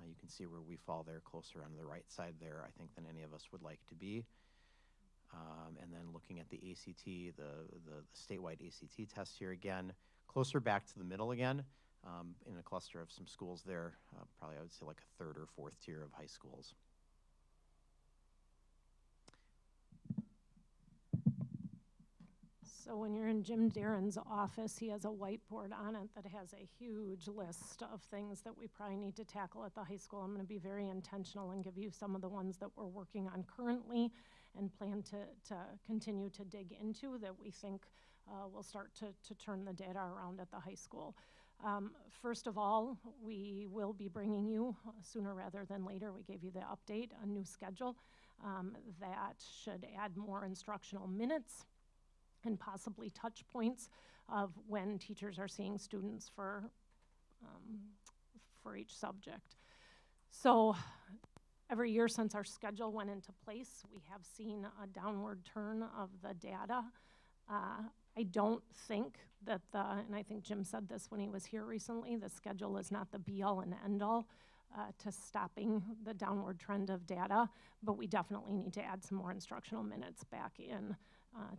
You can see where we fall there, closer on the right side there, I think, than any of us would like to be. And then looking at the ACT, the statewide ACT test here again, closer back to the middle again, in a cluster of some schools there, probably I would say like a third or fourth tier of high schools. So when you're in Jim Darren's office, he has a whiteboard on it that has a huge list of things that we probably need to tackle at the high school. I'm going to be very intentional and give you some of the ones that we're working on currently and plan to continue to dig into that we think will start to turn the data around at the high school. First of all, we will be bringing you, sooner rather than later, we gave you the update, a new schedule that should add more instructional minutes and possibly touch points of when teachers are seeing students for each subject. So every year since our schedule went into place, we have seen a downward turn of the data. I don't think that and I think Jim said this when he was here recently, the schedule is not the be-all and end-all to stopping the downward trend of data, but we definitely need to add some more instructional minutes back in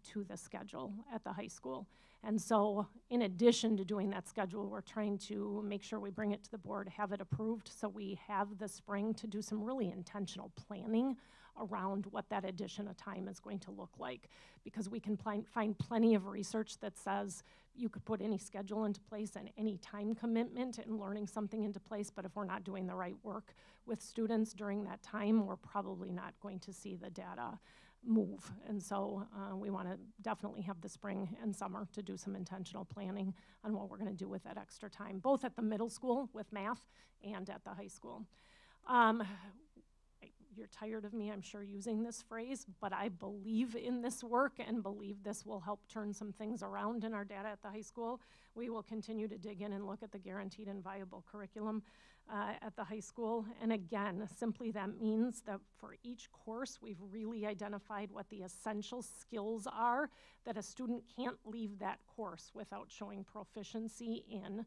to the schedule at the high school. And so in addition to doing that schedule, we're trying to make sure we bring it to the board, have it approved, so we have the spring to do some really intentional planning around what that addition of time is going to look like. Because we can find plenty of research that says you could put any schedule into place and any time commitment in learning something into place, but if we're not doing the right work with students during that time, we're probably not going to see the data move. And so we want to definitely have the spring and summer to do some intentional planning on what we're going to do with that extra time, both at the middle school with math and at the high school. You're tired of me, I'm sure, using this phrase, but I believe in this work and believe this will help turn some things around in our data at the high school. We will continue to dig in and look at the guaranteed and viable curriculum at the high school. And again, simply that means that for each course, we've really identified what the essential skills are that a student can't leave that course without showing proficiency in.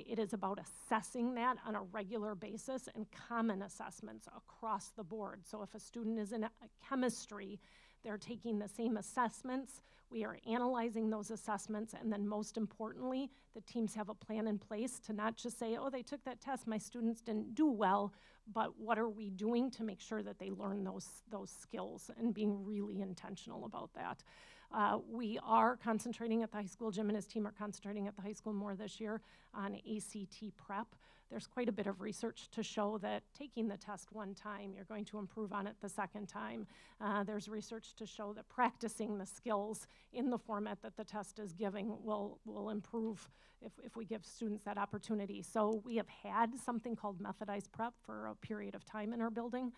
It is about assessing that on a regular basis and common assessments across the board. So if a student is in chemistry, They're taking the same assessments. We are analyzing those assessments, and then most importantly, the teams have a plan in place to not just say, oh, they took that test, my students didn't do well, but what are we doing to make sure that they learn those skills, and being really intentional about that. We are concentrating at the high school. Jim and his team are concentrating at the high school more this year on ACT prep. There's quite a bit of research to show that taking the test one time, you're going to improve on it the second time. There's research to show that practicing the skills in the format that the test is giving will improve if we give students that opportunity. So we have had something called methodized prep for a period of time in our building.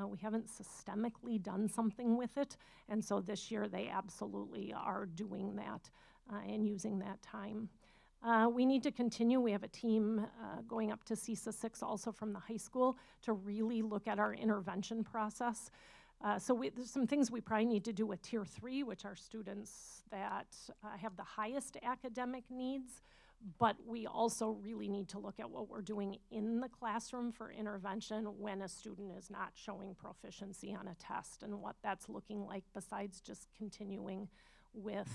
We haven't systemically done something with it, and so this year they absolutely are doing that and using that time. We need to continue. We have a team going up to CESA 6 also from the high school to really look at our intervention process. So there's some things we probably need to do with Tier 3, which are students that have the highest academic needs, but we also really need to look at what we're doing in the classroom for intervention when a student is not showing proficiency on a test, and what that's looking like besides just continuing with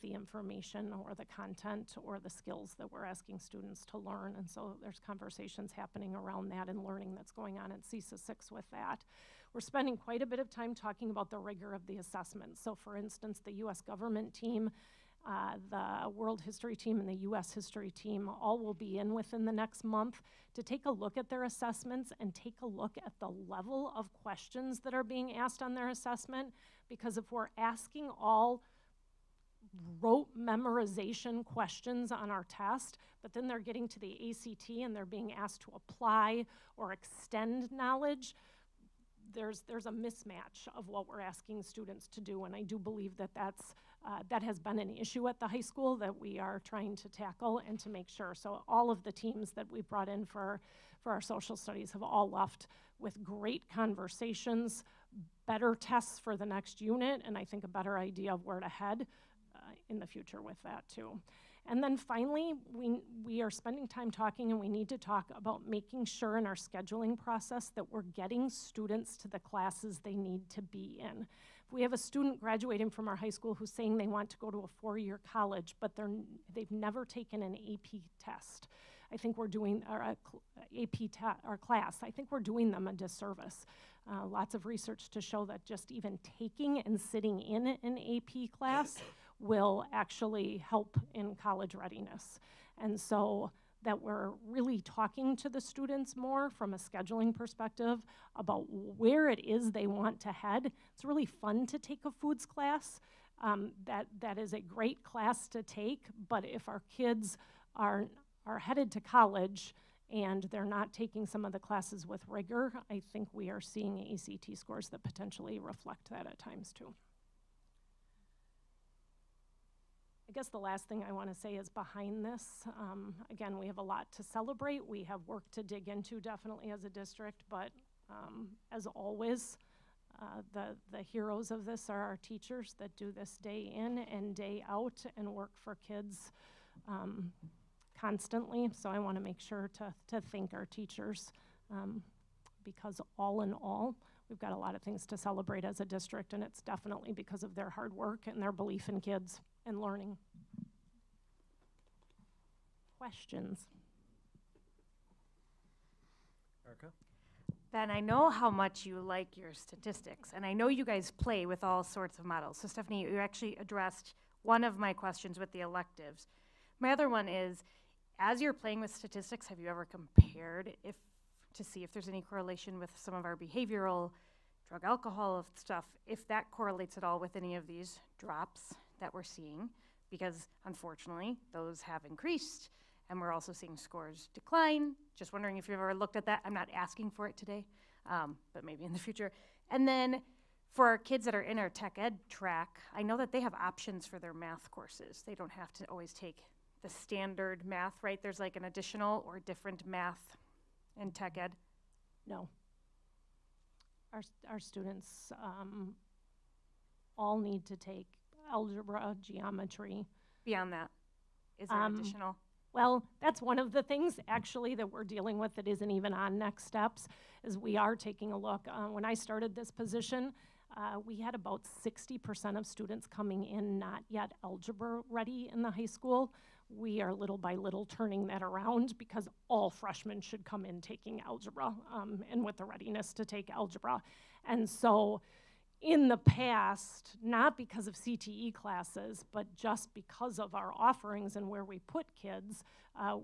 the information or the content or the skills that we're asking students to learn. And so there's conversations happening around that and learning that's going on at CESA 6 with that. We're spending quite a bit of time talking about the rigor of the assessment. So for instance, the US government team, the world history team, and the US history team all will be in within the next month to take a look at their assessments and take a look at the level of questions that are being asked on their assessment. Because if we're asking all rote memorization questions on our test, but then they're getting to the ACT and they're being asked to apply or extend knowledge, there's a mismatch of what we're asking students to do, and I do believe that that has been an issue at the high school that we are trying to tackle and to make sure. So all of the teams that we've brought in for our social studies have all left with great conversations, better tests for the next unit, and I think a better idea of where to head in the future with that too. And then finally, we are spending time talking, and we need to talk about making sure in our scheduling process that we're getting students to the classes they need to be in. If we have a student graduating from our high school who's saying they want to go to a 4-year college, but they've never taken an AP test, I think we're doing our class. I think we're doing them a disservice. Lots of research to show that just even taking and sitting in an AP class will actually help in college readiness. And so that we're really talking to the students more from a scheduling perspective about where it is they want to head. It's really fun to take a foods class. That is a great class to take, but if our kids are headed to college and they're not taking some of the classes with rigor, I think we are seeing ACT scores that potentially reflect that at times too. I guess the last thing I want to say is behind this, again, we have a lot to celebrate. We have work to dig into definitely as a district, but as always, the heroes of this are our teachers that do this day in and day out and work for kids constantly. So I want to make sure to thank our teachers because all in all, we've got a lot of things to celebrate as a district, and it's definitely because of their hard work and their belief in kids and learning. Questions? Erica? Ben, I know how much you like your statistics, and I know you guys play with all sorts of models. So Stephanie, you actually addressed one of my questions with the electives. My other one is, as you're playing with statistics, have you ever compared to see if there's any correlation with some of our behavioral, drug, alcohol stuff, if that correlates at all with any of these drops that we're seeing? Because unfortunately, those have increased, and we're also seeing scores decline. Just wondering if you've ever looked at that. I'm not asking for it today, but maybe in the future. And then for our kids that are in our tech ed track, I know that they have options for their math courses. They don't have to always take the standard math, right? There's like an additional or different math in tech ed. No. Our students all need to take algebra, geometry. Beyond that, is there additional? Well, that's one of the things actually that we're dealing with that isn't even on next steps, is we are taking a look. When I started this position, we had about 60% of students coming in not yet algebra ready in the high school. We are little by little turning that around because all freshmen should come in taking algebra and with the readiness to take algebra. And so in the past, not because of CTE classes, but just because of our offerings and where we put kids,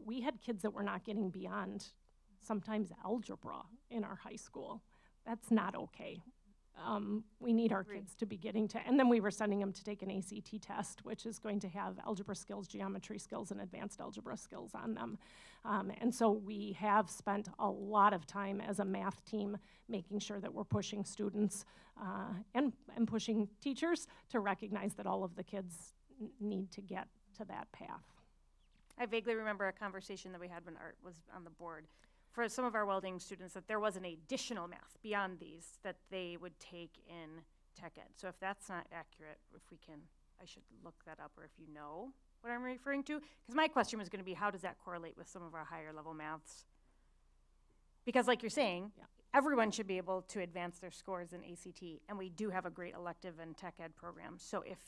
we had kids that were not getting beyond sometimes algebra in our high school. That's not okay. We need our kids to be getting to, and then we were sending them to take an ACT test, which is going to have algebra skills, geometry skills, and advanced algebra skills on them. And so we have spent a lot of time as a math team making sure that we're pushing students and pushing teachers to recognize that all of the kids need to get to that path. I vaguely remember a conversation that we had when Art was on the board for some of our welding students, that there was an additional math beyond these that they would take in tech ed. So if that's not accurate, if we can, I should look that up, or if you know what I'm referring to. Because my question was going to be, how does that correlate with some of our higher level maths? Because like you're saying, everyone should be able to advance their scores in ACT, and we do have a great elective and tech ed program. So if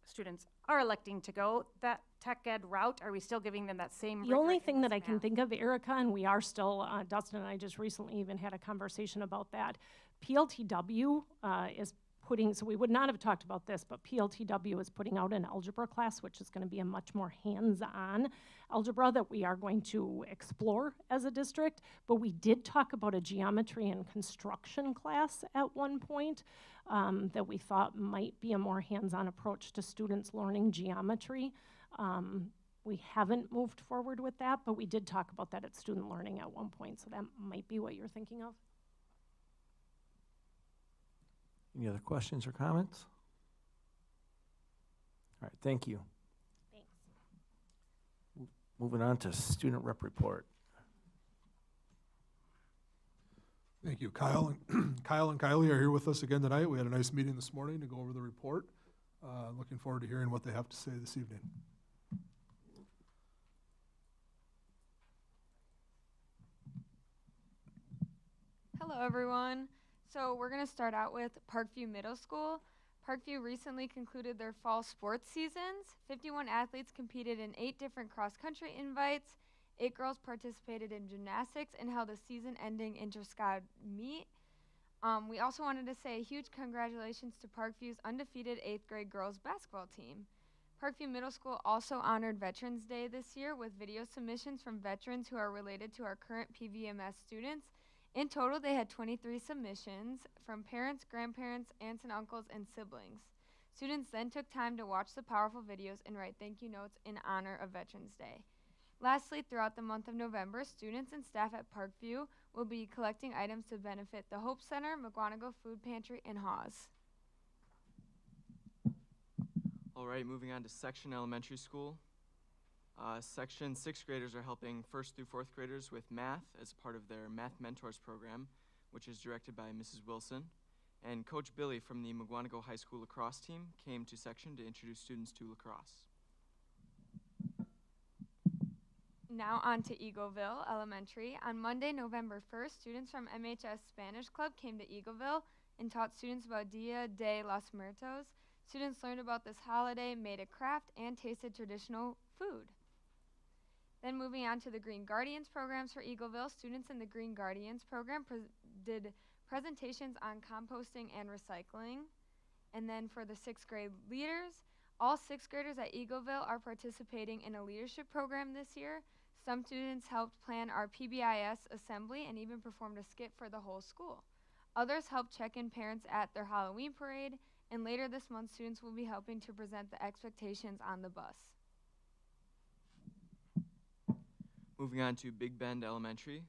students are electing to go that tech ed route, are we still giving them that same? The only thing that I can think of, Erica, and we are still, Dustin and I just recently even had a conversation about that. PLTW is putting, so we would not have talked about this, but PLTW is putting out an algebra class, which is going to be a much more hands-on algebra that we are going to explore as a district. But we did talk about a geometry and construction class at one point that we thought might be a more hands-on approach to students learning geometry. We haven't moved forward with that, but we did talk about that at student learning at one point, so that might be what you're thinking of. Any other questions or comments? All right, thank you. Thanks. Moving on to student rep report. Thank you. Kyle and Kylie are here with us again tonight. We had a nice meeting this morning to go over the report. Looking forward to hearing what they have to say this evening. Hello, everyone. So we're going to start out with Parkview Middle School. Parkview recently concluded their fall sports seasons. 51 athletes competed in 8 different cross-country invites. 8 girls participated in gymnastics and held a season-ending inter-squad meet. We also wanted to say a huge congratulations to Parkview's undefeated 8th grade girls basketball team. Parkview Middle School also honored Veterans Day this year with video submissions from veterans who are related to our current PVMS students. In total, they had 23 submissions from parents, grandparents, aunts and uncles, and siblings. Students then took time to watch the powerful videos and write thank you notes in honor of Veterans Day. Lastly, throughout the month of November, students and staff at Parkview will be collecting items to benefit the Hope Center, Mukwonago Food Pantry, and Haws. All right, moving on to Section Elementary School. Section 6th graders are helping 1st through 4th graders with math as part of their Math Mentors program, which is directed by Mrs. Wilson. And Coach Billy from the Mukwonago High School lacrosse team came to section to introduce students to lacrosse. Now on to Eagleville Elementary. On Monday, November 1st, students from MHS Spanish Club came to Eagleville and taught students about Dia de los Muertos. Students learned about this holiday, made a craft, and tasted traditional food. Then moving on to the Green Guardians programs for Eagleville, students in the Green Guardians program did presentations on composting and recycling. And then for the 6th grade leaders, all 6th graders at Eagleville are participating in a leadership program this year. Some students helped plan our PBIS assembly and even performed a skit for the whole school. Others helped check in parents at their Halloween parade, and later this month, students will be helping to present the expectations on the bus. Moving on to Big Bend Elementary.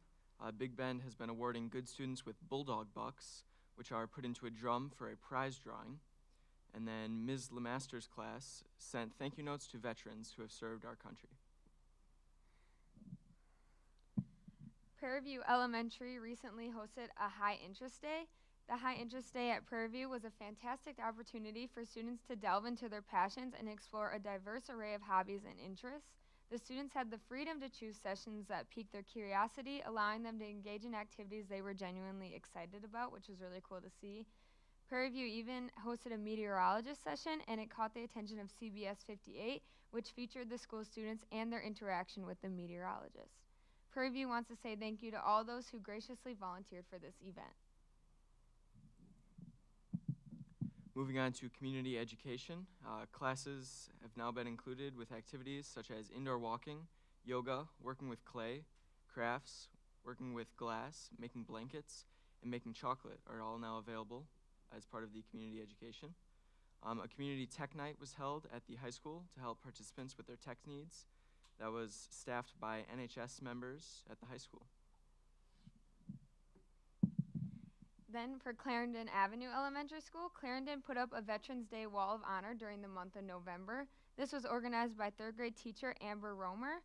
Big Bend has been awarding good students with Bulldog Bucks, which are put into a drum for a prize drawing. And then Ms. Lemaster's class sent thank you notes to veterans who have served our country. Prairie View Elementary recently hosted a High Interest Day. The High Interest Day at Prairie View was a fantastic opportunity for students to delve into their passions and explore a diverse array of hobbies and interests. The students had the freedom to choose sessions that piqued their curiosity, allowing them to engage in activities they were genuinely excited about, which was really cool to see. Prairie View even hosted a meteorologist session, and it caught the attention of CBS 58, which featured the school students and their interaction with the meteorologist. Prairie View wants to say thank you to all those who graciously volunteered for this event. Moving on to community education, classes have now been included with activities such as indoor walking, yoga, working with clay, crafts, working with glass, making blankets, and making chocolate are all now available as part of the community education. A community tech night was held at the high school to help participants with their tech needs. That was staffed by NHS members at the high school. Then for Clarendon Avenue Elementary School, Clarendon put up a Veterans Day Wall of Honor during the month of November. This was organized by third grade teacher Amber Romer.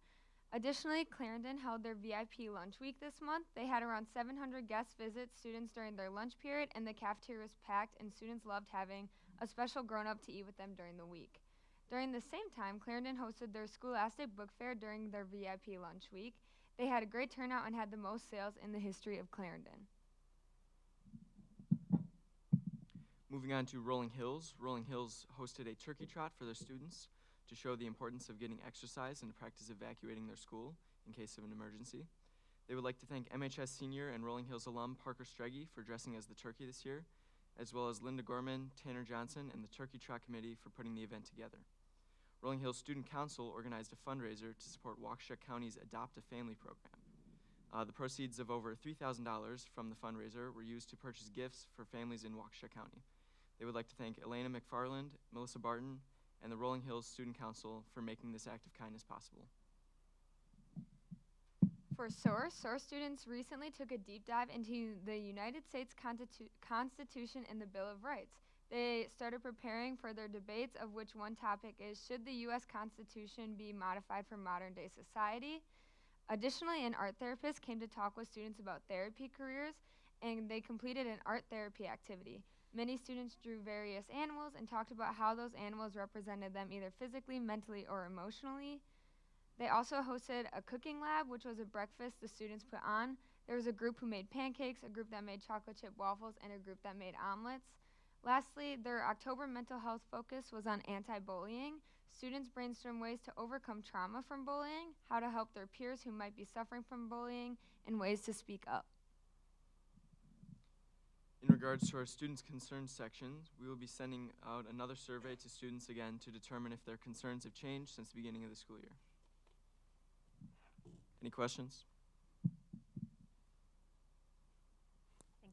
Additionally, Clarendon held their VIP lunch week this month. They had around 700 guests visit students during their lunch period, and the cafeteria was packed, and students loved having a special grown-up to eat with them during the week. During the same time, Clarendon hosted their Scholastic Book Fair during their VIP lunch week. They had a great turnout and had the most sales in the history of Clarendon. Moving on to Rolling Hills. Rolling Hills hosted a turkey trot for their students to show the importance of getting exercise and to practice evacuating their school in case of an emergency. They would like to thank MHS senior and Rolling Hills alum Parker Streggy for dressing as the turkey this year, as well as Linda Gorman, Tanner Johnson, and the Turkey Trot Committee for putting the event together. Rolling Hills Student Council organized a fundraiser to support Waukesha County's Adopt a Family program. The proceeds of over $3,000 from the fundraiser were used to purchase gifts for families in Waukesha County. They would like to thank Elena McFarland, Melissa Barton, and the Rolling Hills Student Council for making this act of kindness possible. For SOAR students recently took a deep dive into the United States Constitution and the Bill of Rights. They started preparing for their debates, of which one topic is, should the U.S. Constitution be modified for modern-day society? Additionally, an art therapist came to talk with students about therapy careers, and they completed an art therapy activity. Many students drew various animals and talked about how those animals represented them either physically, mentally, or emotionally. They also hosted a cooking lab, which was a breakfast the students put on. There was a group who made pancakes, a group that made chocolate chip waffles, and a group that made omelets. Lastly, their October mental health focus was on anti-bullying. Students brainstormed ways to overcome trauma from bullying, how to help their peers who might be suffering from bullying, and ways to speak up. In regards to our students' concerns section, we will be sending out another survey to students again to determine if their concerns have changed since the beginning of the school year. Any questions?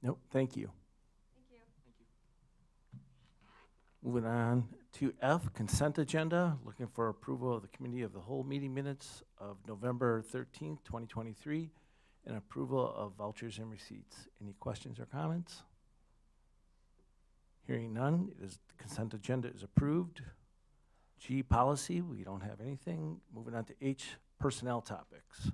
Nope, thank you. Thank you. Thank you. Moving on to F, consent agenda, looking for approval of the committee of the whole meeting minutes of November 13th, 2023, and approval of vouchers and receipts. Any questions or comments? Hearing none, the consent agenda is approved. G, policy, we don't have anything. Moving on to H, personnel topics.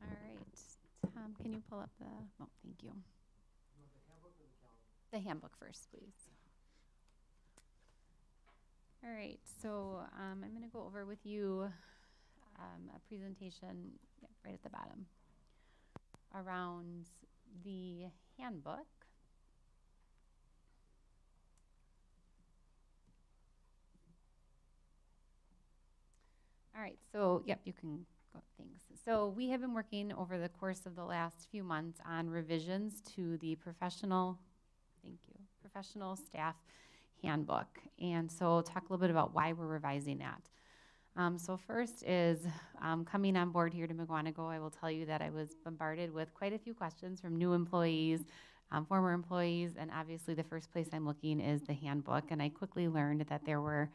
All right, Tom, can you pull up the, oh, thank you. You want the handbook or the calendar? The handbook first, please. All right, so I'm going to go over with you a presentation right at the bottom around the handbook. All right, so yep, you can go, thanks. So we have been working over the course of the last few months on revisions to the professional staff handbook. And so I'll talk a little bit about why we're revising that. So first is coming on board here to Mukwonago, I will tell you that I was bombarded with quite a few questions from new employees, former employees, and obviously the first place I'm looking is the handbook. And I quickly learned that there were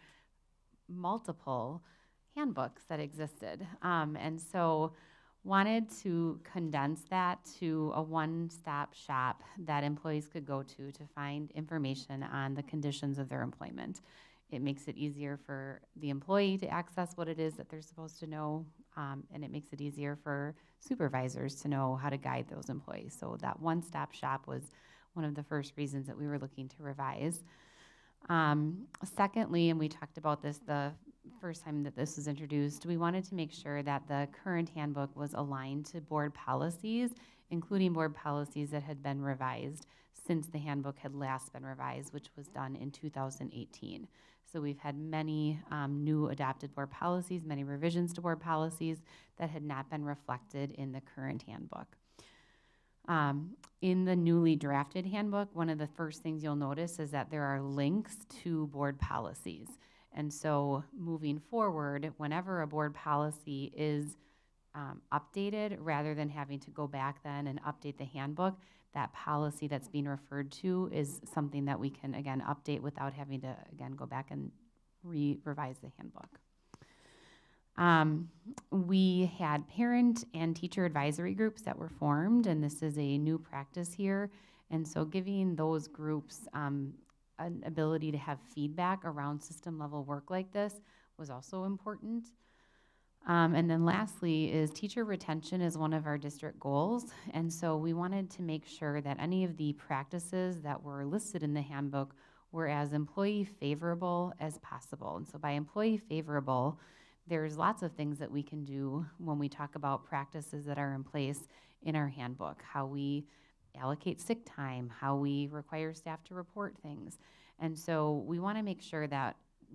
multiple handbooks that existed. And so wanted to condense that to a one-stop shop that employees could go to find information on the conditions of their employment. It makes it easier for the employee to access what it is that they're supposed to know, and it makes it easier for supervisors to know how to guide those employees. So that one-stop shop was one of the first reasons that we were looking to revise. Secondly, and we talked about this, the first time that this was introduced, we wanted to make sure that the current handbook was aligned to board policies, including board policies that had been revised since the handbook had last been revised, which was done in 2018. So we've had many new adopted board policies, many revisions to board policies that had not been reflected in the current handbook. In the newly drafted handbook, one of the first things you'll notice is that there are links to board policies. And so moving forward, whenever a board policy is updated, rather than having to go back then and update the handbook, that policy that's being referred to is something that we can, again, update without having to, again, go back and revise the handbook. We had parent and teacher advisory groups that were formed, and this is a new practice here. And so giving those groups an ability to have feedback around system level work like this was also important. And then lastly is teacher retention is one of our district goals. And so we wanted to make sure that any of the practices that were listed in the handbook were as employee favorable as possible. And so by employee favorable, there's lots of things that we can do when we talk about practices that are in place in our handbook, how we allocate sick time, how we require staff to report things. And so we want to make sure that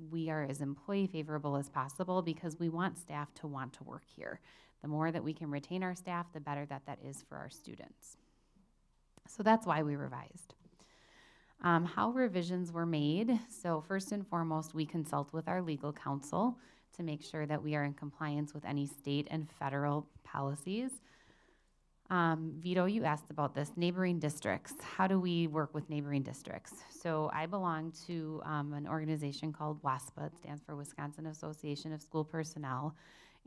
we are as employee favorable as possible because we want staff to want to work here. The more that we can retain our staff, the better that that is for our students. So that's why we revised. How revisions were made. So first and foremost, we consult with our legal counsel to make sure that we are in compliance with any state and federal policies. Vito, you asked about this, neighboring districts. How do we work with neighboring districts? So I belong to an organization called WASPA, it stands for Wisconsin Association of School Personnel.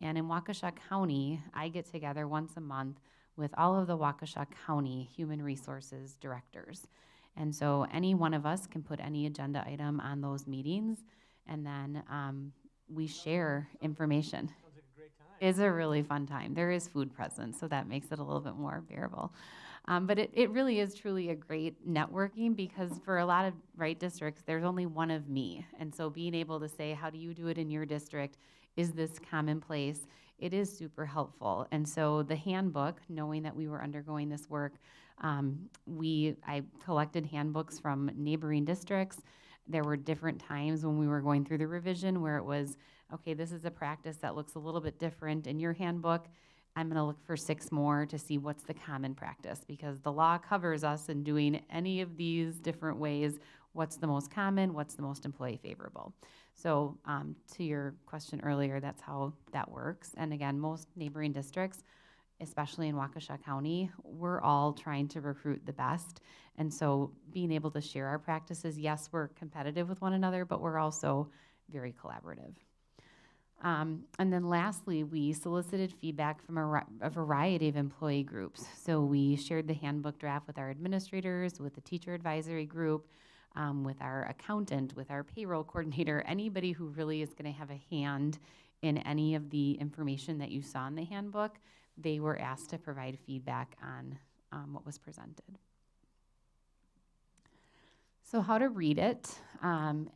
And in Waukesha County, I get together once a month with all of the Waukesha County Human Resources directors. And so any one of us can put any agenda item on those meetings, and then we share information. It's a really fun time. There is food present, so that makes it a little bit more bearable. But it really is truly a great networking because for a lot of districts, there's only one of me. And so being able to say, how do you do it in your district? Is this commonplace? It is super helpful. And so the handbook, knowing that we were undergoing this work, I collected handbooks from neighboring districts. There were different times when we were going through the revision where it was, okay, this is a practice that looks a little bit different in your handbook. I'm going to look for 6 more to see what's the common practice because the law covers us in doing any of these different ways. What's the most common? What's the most employee favorable? So to your question earlier, that's how that works. And again, most neighboring districts, especially in Waukesha County, we're all trying to recruit the best. And so being able to share our practices, yes, we're competitive with one another, but we're also very collaborative. And then lastly, we solicited feedback from a variety of employee groups. So we shared the handbook draft with our administrators, with the teacher advisory group, with our accountant, with our payroll coordinator, anybody who really is going to have a hand in any of the information that you saw in the handbook. They were asked to provide feedback on what was presented. So how to read it.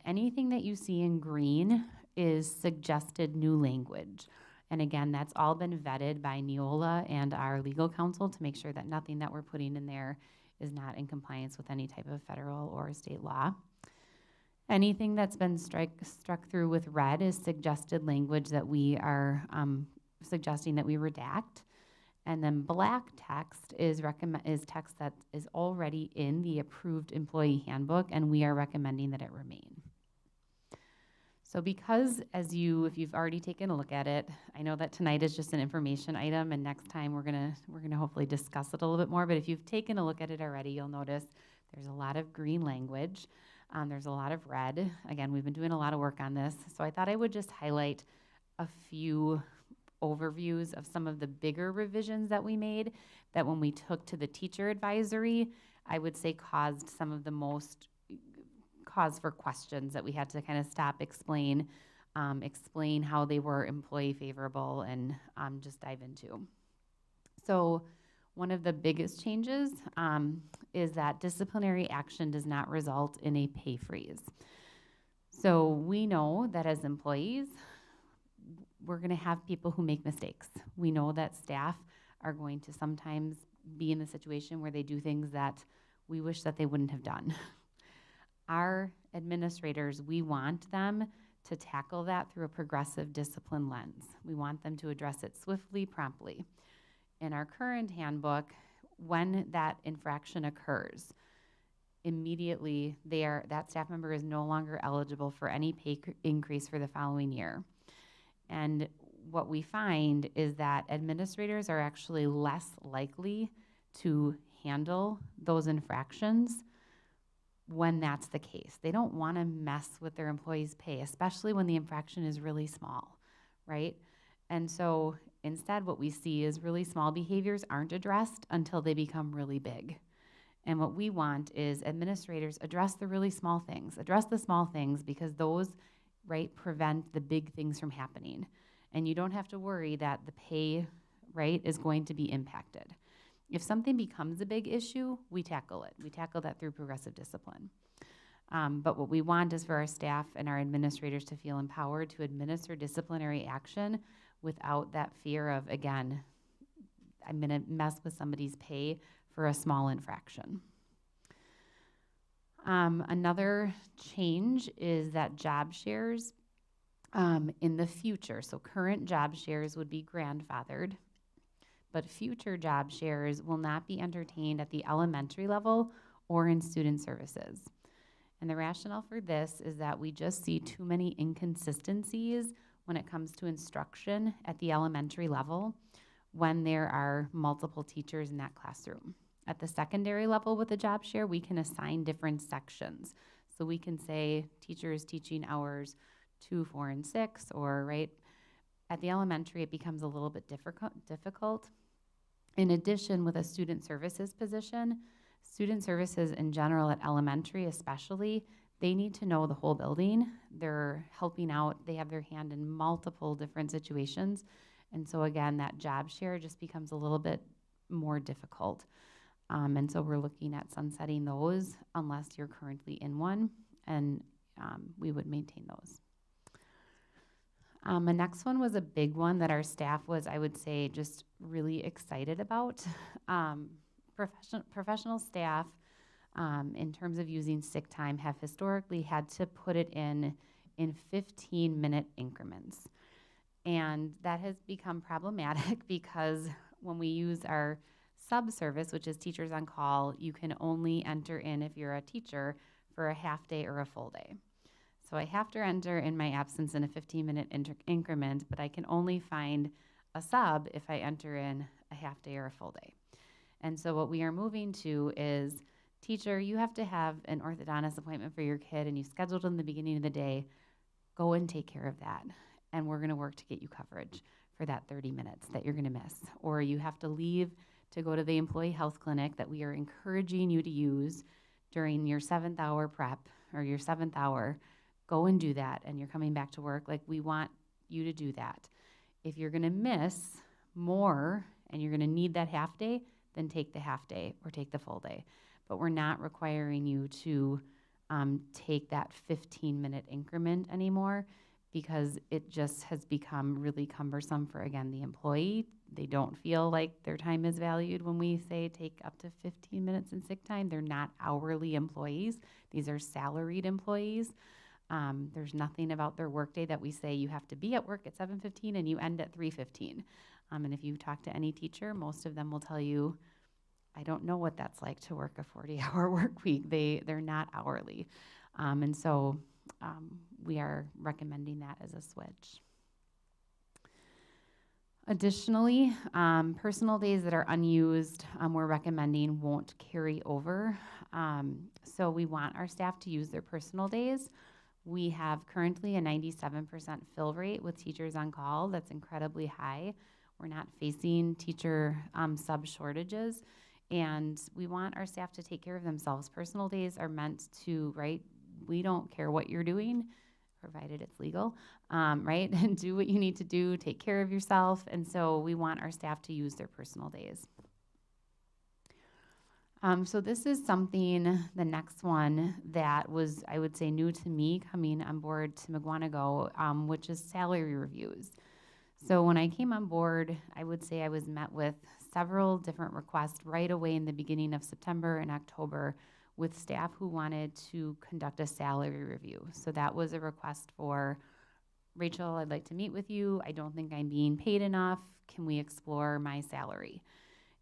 Anything that you see in green is suggested new language. And again, that's all been vetted by Neola and our legal counsel to make sure that nothing that we're putting in there is not in compliance with any type of federal or state law. Anything that's been struck through with red is suggested language that we are suggesting that we redact. And then black text is text that is already in the approved employee handbook, and we are recommending that it remain. So because if you've already taken a look at it, I know that tonight is just an information item, and next time we're gonna hopefully discuss it a little bit more. But if you've taken a look at it already, you'll notice there's a lot of green language. There's a lot of red. Again, we've been doing a lot of work on this, so I thought I would just highlight a few overviews of some of the bigger revisions that we made that when we took to the teacher advisory, I would say caused some of the most cause for questions that we had to kind of stop, explain how they were employee favorable and just dive into. So one of the biggest changes is that disciplinary action does not result in a pay freeze. So we know that as employees, we're going to have people who make mistakes. We know that staff are going to sometimes be in the situation where they do things that we wish that they wouldn't have done. Our administrators, we want them to tackle that through a progressive discipline lens. We want them to address it swiftly, promptly. In our current handbook, when that infraction occurs, immediately that staff member is no longer eligible for any pay increase for the following year. And what we find is that administrators are actually less likely to handle those infractions when that's the case. They don't want to mess with their employees' pay, especially when the infraction is really small, right? And so instead what we see is really small behaviors aren't addressed until they become really big. And what we want is administrators address the really small things, address the small things, because those, right, prevent the big things from happening. And you don't have to worry that the pay, right, is going to be impacted. If something becomes a big issue, we tackle it. We tackle that through progressive discipline. But what we want is for our staff and our administrators to feel empowered to administer disciplinary action without that fear of, again, I'm going to mess with somebody's pay for a small infraction. Another change is that job shares in the future, so current job shares would be grandfathered, but future job shares will not be entertained at the elementary level or in student services. And the rationale for this is that we just see too many inconsistencies when it comes to instruction at the elementary level when there are multiple teachers in that classroom. At the secondary level with a job share, we can assign different sections. So we can say teachers teaching hours 2, 4, and 6, or right, at the elementary it becomes a little bit difficult. In addition, with a student services position, student services in general at elementary especially, they need to know the whole building. They're helping out, they have their hand in multiple different situations. And so again, that job share just becomes a little bit more difficult. And so we're looking at sunsetting those unless you're currently in one, and we would maintain those. The next one was a big one that our staff was, I would say, just really excited about. Professional staff, in terms of using sick time, have historically had to put it in 15-minute increments. And that has become problematic because when we use our sub-service, which is teachers on call, you can only enter in, if you're a teacher, for a half day or a full day. So I have to enter in my absence in a 15-minute increment, but I can only find a sub if I enter in a half day or a full day. And so what we are moving to is, teacher, you have to have an orthodontist appointment for your kid and you scheduled in the beginning of the day, go and take care of that. And we're gonna work to get you coverage for that 30 minutes that you're gonna miss. Or you have to leave to go to the employee health clinic that we are encouraging you to use during your 7th hour prep or your 7th hour. Go and do that, and you're coming back to work. Like, we want you to do that. If you're gonna miss more and you're gonna need that half day, then take the half day or take the full day. But we're not requiring you to take that 15-minute increment anymore, because it just has become really cumbersome for, again, the employee. They don't feel like their time is valued when we say take up to 15 minutes in sick time. They're not hourly employees. These are salaried employees. There's nothing about their workday that we say you have to be at work at 7:15 and you end at 3:15. And if you talk to any teacher, most of them will tell you, I don't know what that's like to work a 40-hour work week. They're not hourly. And so we are recommending that as a switch. Additionally, personal days that are unused, we're recommending won't carry over. So we want our staff to use their personal days. We have currently a 97% fill rate with teachers on call. That's incredibly high. We're not facing teacher sub shortages, and we want our staff to take care of themselves. Personal days are meant to, right? We don't care what you're doing, provided it's legal, right? And do what you need to do, take care of yourself. And so we want our staff to use their personal days. So this is something, the next one, that was, I would say, new to me coming on board to Mukwonago, which is salary reviews. So when I came on board, I would say I was met with several different requests right away in the beginning of September and October with staff who wanted to conduct a salary review. So that was a request for, Rachel, I'd like to meet with you. I don't think I'm being paid enough. Can we explore my salary?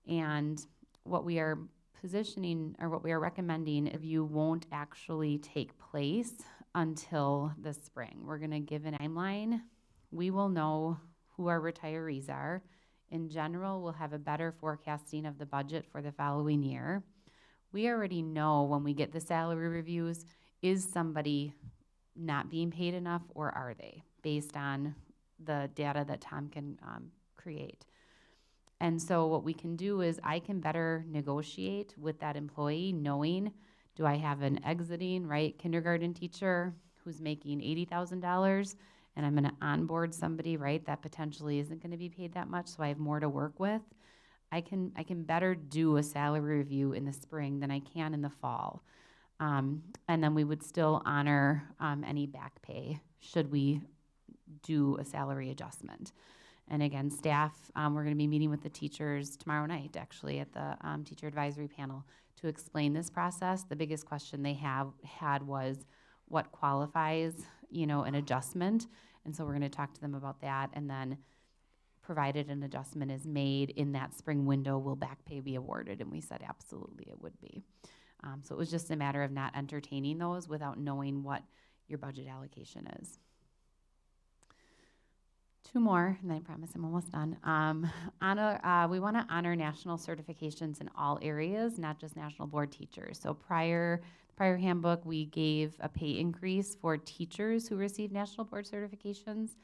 And what we are positioning, or what we are recommending, if you won't actually take place until the spring. We're gonna give a timeline. We will know who our retirees are. In general, we'll have a better forecasting of the budget for the following year. We already know when we get the salary reviews, is somebody not being paid enough, or are they, based on the data that Tom can create. And so what we can do is I can better negotiate with that employee, knowing, do I have an exiting, right, kindergarten teacher who's making $80,000, and I'm gonna onboard somebody, right, that potentially isn't gonna be paid that much, so I have more to work with. I can better do a salary review in the spring than I can in the fall. And then we would still honor any back pay should we do a salary adjustment. And again, staff, we're going to be meeting with the teachers tomorrow night, actually, at the teacher advisory panel to explain this process. The biggest question they had was what qualifies, an adjustment. And so we're going to talk to them about that. And then provided an adjustment is made in that spring window, will back pay be awarded? And we said absolutely it would be. So it was just a matter of not entertaining those without knowing what your budget allocation is. Two more, and I promise I'm almost done. We want to honor national certifications in all areas, not just national board teachers. So prior handbook, we gave a pay increase for teachers who receive national board certifications.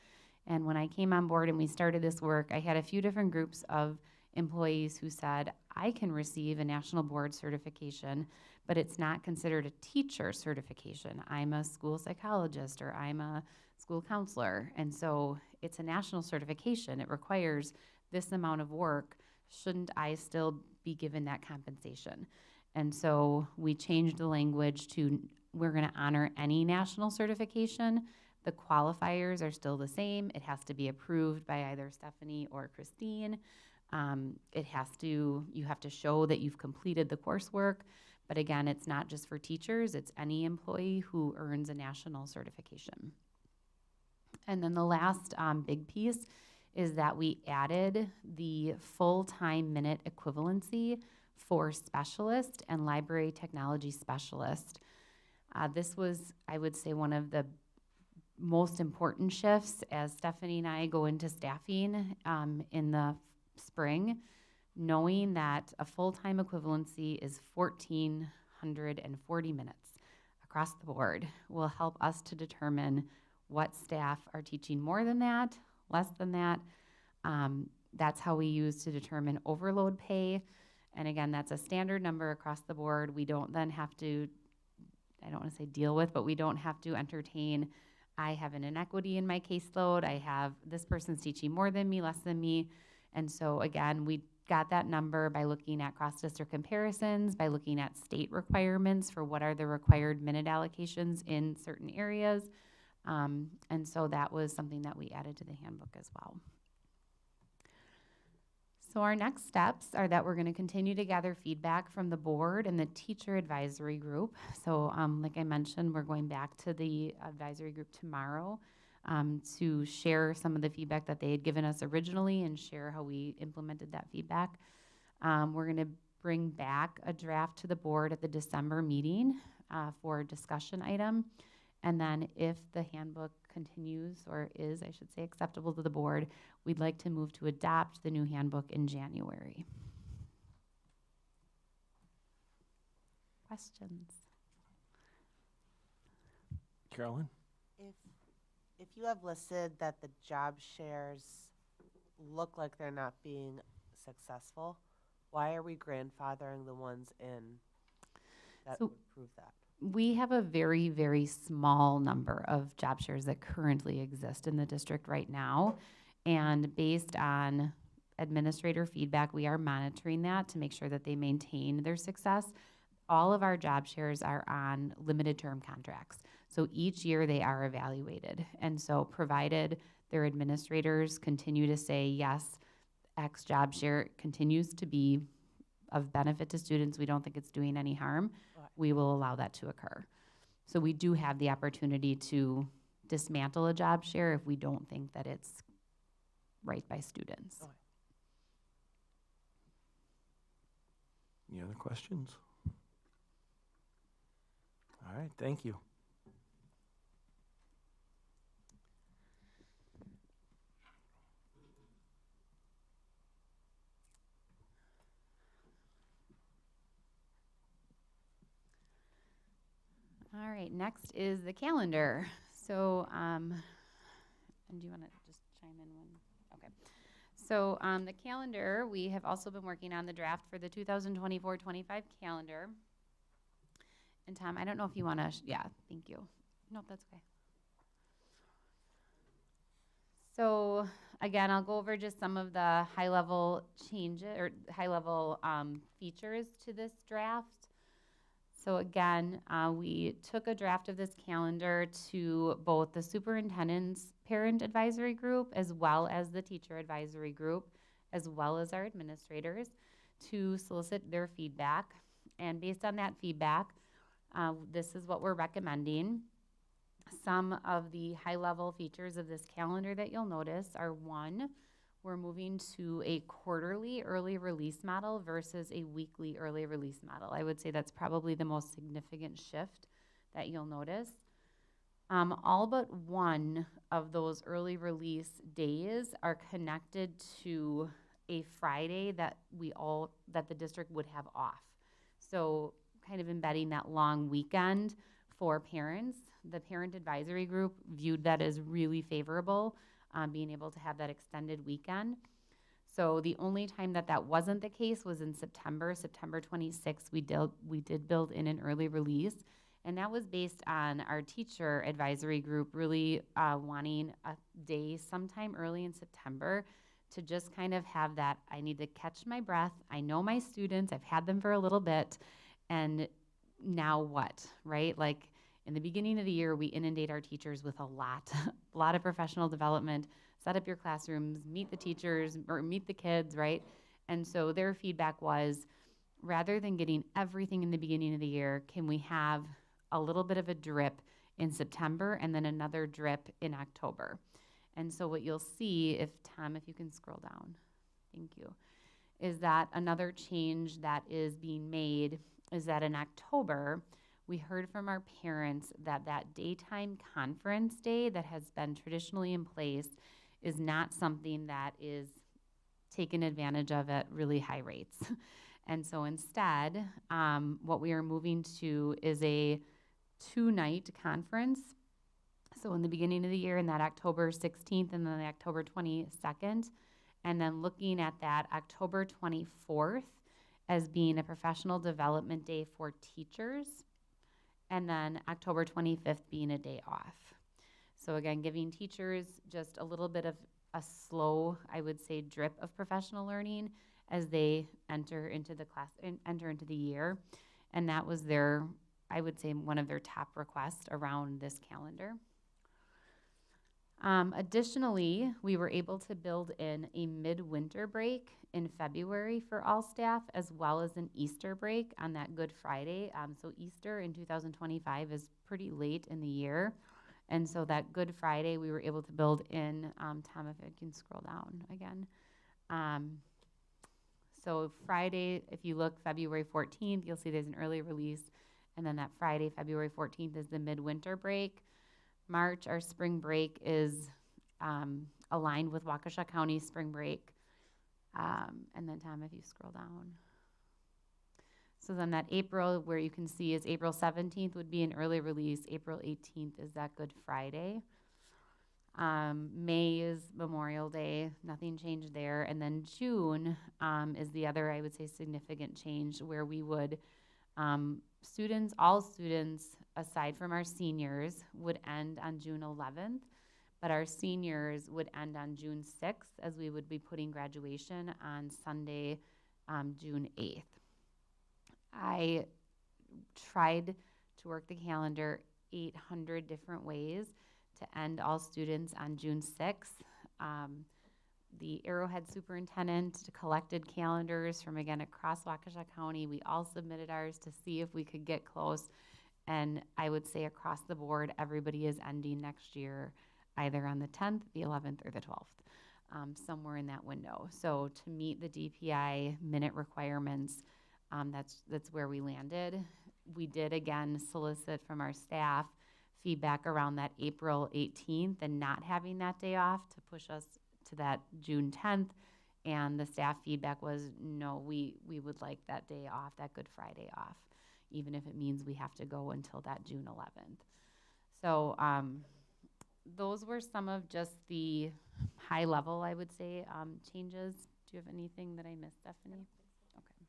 And when I came on board and we started this work, I had a few different groups of employees who said, I can receive a national board certification, but it's not considered a teacher certification. I'm a school psychologist, or I'm a school counselor. And so it's a national certification. It requires this amount of work. Shouldn't I still be given that compensation? And so we changed the language to, we're going to honor any national certification. The qualifiers are still the same. It has to be approved by either Stephanie or Christine. You have to show that you've completed the coursework. But again, it's not just for teachers, it's any employee who earns a national certification. And then the last big piece is that we added the full-time minute equivalency for specialist and library technology specialist. This was, I would say, one of the most important shifts as Stephanie and I go into staffing in the spring, knowing that a full-time equivalency is 1,440 minutes across the board will help us to determine what staff are teaching more than that, less than that. That's how we use to determine overload pay. And again, that's a standard number across the board. We don't then have to, I don't want to say deal with, but we don't have to entertain, I have an inequity in my caseload. I have this person's teaching more than me, less than me. And so again, we got that number by looking at cross-district comparisons, by looking at state requirements for what are the required minute allocations in certain areas. And so that was something that we added to the handbook as well. So our next steps are that we're going to continue to gather feedback from the board and the teacher advisory group. So like I mentioned, we're going back to the advisory group tomorrow to share some of the feedback that they had given us originally and share how we implemented that feedback. We're going to bring back a draft to the board at the December meeting for a discussion item. And then if the handbook continues, or is, I should say, acceptable to the board, we'd like to move to adopt the new handbook in January. Questions? Carolyn? If you have listed that the job shares look like they're not being successful, why are we grandfathering the ones in that would prove that? We have a very, very small number of job shares that currently exist in the district right now. And based on administrator feedback, we are monitoring that to make sure that they maintain their success. All of our job shares are on limited term contracts. So each year they are evaluated. And so provided their administrators continue to say, yes, X job share continues to be of benefit to students, we don't think it's doing any harm, we will allow that to occur. So we do have the opportunity to dismantle a job share if we don't think that it's right by students. Any other questions? All right, thank you. All right, next is the calendar. So, and do you want to just chime in when? Okay. So, the calendar, we have also been working on the draft for the 2024-25 calendar. And Tom, I don't know if you want to, yeah, thank you. No, that's okay. So, again, I'll go over just some of the high-level changes or high-level features to this draft. So again, we took a draft of this calendar to both the superintendent's parent advisory group as well as the teacher advisory group, as well as our administrators, to solicit their feedback. And based on that feedback, this is what we're recommending. Some of the high-level features of this calendar that you'll notice are: one, we're moving to a quarterly early release model versus a weekly early release model. I would say that's probably the most significant shift that you'll notice. All but one of those early release days are connected to a Friday that the district would have off. So kind of embedding that long weekend for parents. The parent advisory group viewed that as really favorable, being able to have that extended weekend. So the only time that wasn't the case was in September 26th. We did build in an early release, and that was based on our teacher advisory group really wanting a day sometime early in September to just kind of have that, I need to catch my breath. I know my students, I've had them for a little bit, and now what, right? Like, in the beginning of the year, we inundate our teachers with a lot of professional development, set up your classrooms, meet the teachers, or meet the kids, right? And so their feedback was, rather than getting everything in the beginning of the year, can we have a little bit of a drip in September and then another drip in October? And so what you'll see, Tom, if you can scroll down, thank you, is that another change that is being made is that in October, we heard from our parents that that daytime conference day that has been traditionally in place is not something that is taken advantage of at really high rates. And so instead, what we are moving to is a 2-night conference. So in the beginning of the year, in that October 16th and then the October 22nd, and then looking at that October 24th as being a professional development day for teachers, and then October 25th being a day off. So again, giving teachers just a little bit of a slow, I would say, drip of professional learning as they enter into the class, enter into the year. And that was their, I would say, one of their top requests around this calendar. Additionally, we were able to build in a midwinter break in February for all staff, as well as an Easter break on that Good Friday. So Easter in 2025 is pretty late in the year. And so that Good Friday, we were able to build in, Tom, if I can scroll down again. So Friday, if you look February 14th, you'll see there's an early release. And then that Friday, February 14th, is the midwinter break. March, our spring break is aligned with Waukesha County spring break. And then Tom, if you scroll down. So then that April, where you can see is April 17th would be an early release. April 18th is that Good Friday. May is Memorial Day, nothing changed there. And then June is the other, I would say, significant change where we would, all students, aside from our seniors, would end on June 11th, but our seniors would end on June 6th, as we would be putting graduation on Sunday, June 8th. I tried to work the calendar 800 different ways to end all students on June 6th. The Arrowhead superintendent collected calendars from, again, across Waukesha County. We all submitted ours to see if we could get close. And I would say across the board, everybody is ending next year either on the 10th, the 11th, or the 12th, somewhere in that window. So to meet the DPI minute requirements, that's where we landed. We did, again, solicit from our staff feedback around that April 18th and not having that day off to push us to that June 10th, and the staff feedback was, no, we would like that day off, that Good Friday off, even if it means we have to go until that June 11th. So those were some of just the high level, I would say, changes. Do you have anything that I missed, Stephanie? Okay.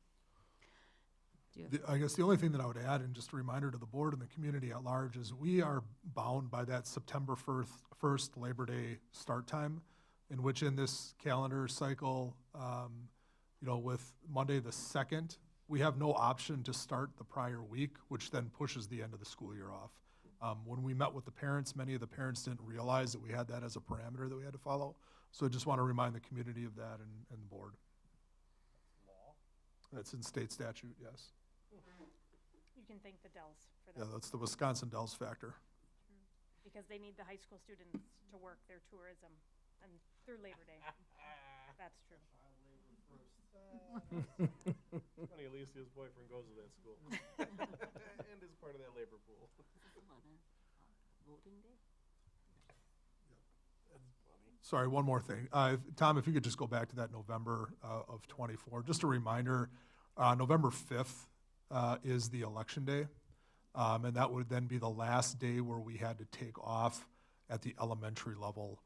Do you have I guess the only thing that I would add, and just a reminder to the board and the community at large, is we are bound by that September 1st Labor Day start time, in which in this calendar cycle, with Monday the 2nd, we have no option to start the prior week, which then pushes the end of the school year off. When we met with the parents, many of the parents didn't realize that we had that as a parameter that we had to follow. So I just want to remind the community of that and the board. That's in state statute, yes. You can thank the Dells for that. Yeah, that's the Wisconsin Dells factor. Because they need the high school students to work their tourism and through Labor Day. That's true. Funny, Alicia's boyfriend goes to that school. And is part of that labor pool. Voting day? Sorry, one more thing. Tom, if you could just go back to that November of 24. Just a reminder, November 5th is the election day. And that would then be the last day where we had to take off at the elementary level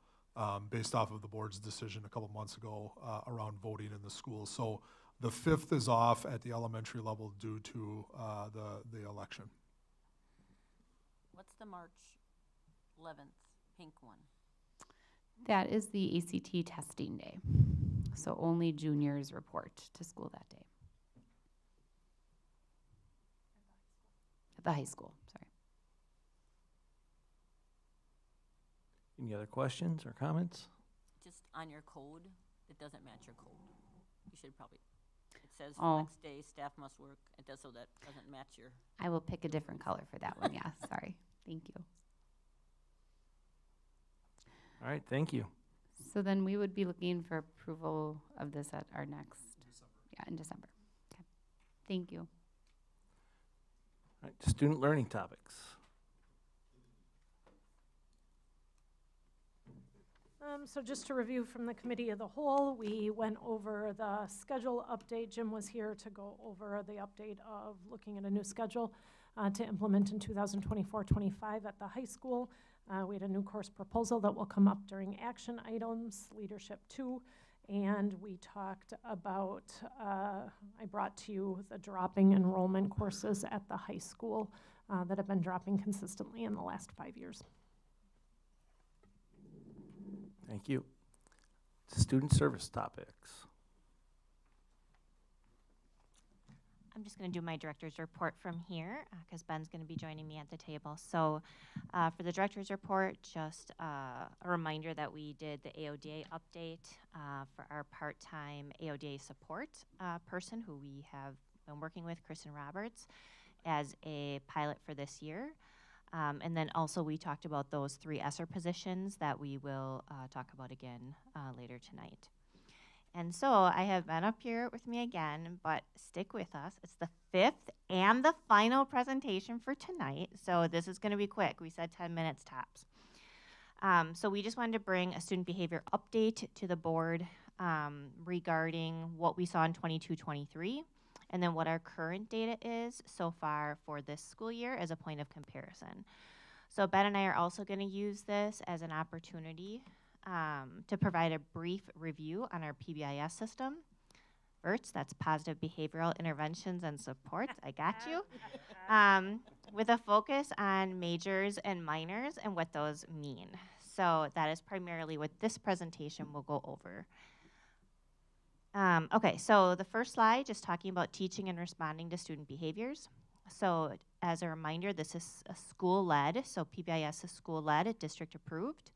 based off of the board's decision a couple months ago around voting in the schools. So the 5th is off at the elementary level due to the election. What's the March 11th pink one? That is the ACT testing day. So only juniors report to school that day. At the high school, sorry. Any other questions or comments? Just on your code, it doesn't match your code. You should probably, it says Oh. next day staff must work. It does, so that doesn't match your. I will pick a different color for that one, yeah, sorry. Thank you. All right, thank you. So then we would be looking for approval of this at our next, in December. Okay, thank you. All right, student learning topics. So just to review from the committee of the whole, we went over the schedule update. Jim was here to go over the update of looking at a new schedule to implement in 2024-25 at the high school. We had a new course proposal that will come up during action items, Leadership 2, and we talked about, I brought to you the dropping enrollment courses at the high school that have been dropping consistently in the last 5 years. Thank you. Student service topics. I'm just going to do my director's report from here because Ben's going to be joining me at the table. So for the director's report, just a reminder that we did the AODA update for our part-time AODA support person who we have been working with, Kristen Roberts, as a pilot for this year. And then also we talked about those 3 ESSER positions that we will talk about again later tonight. And so I have Ben up here with me again, but stick with us. It's the 5th and the final presentation for tonight. So this is going to be quick. We said 10 minutes tops. So we just wanted to bring a student behavior update to the board regarding what we saw in 22-23. And then what our current data is so far for this school year as a point of comparison. So Ben and I are also going to use this as an opportunity to provide a brief review on our PBIS system. VERTS, that's Positive Behavioral Interventions and Supports, I got you. With a focus on majors and minors and what those mean. So that is primarily what this presentation will go over. Okay, so the first slide, just talking about teaching and responding to student behaviors. So as a reminder, this is a school-led, so PBIS is school-led, district approved.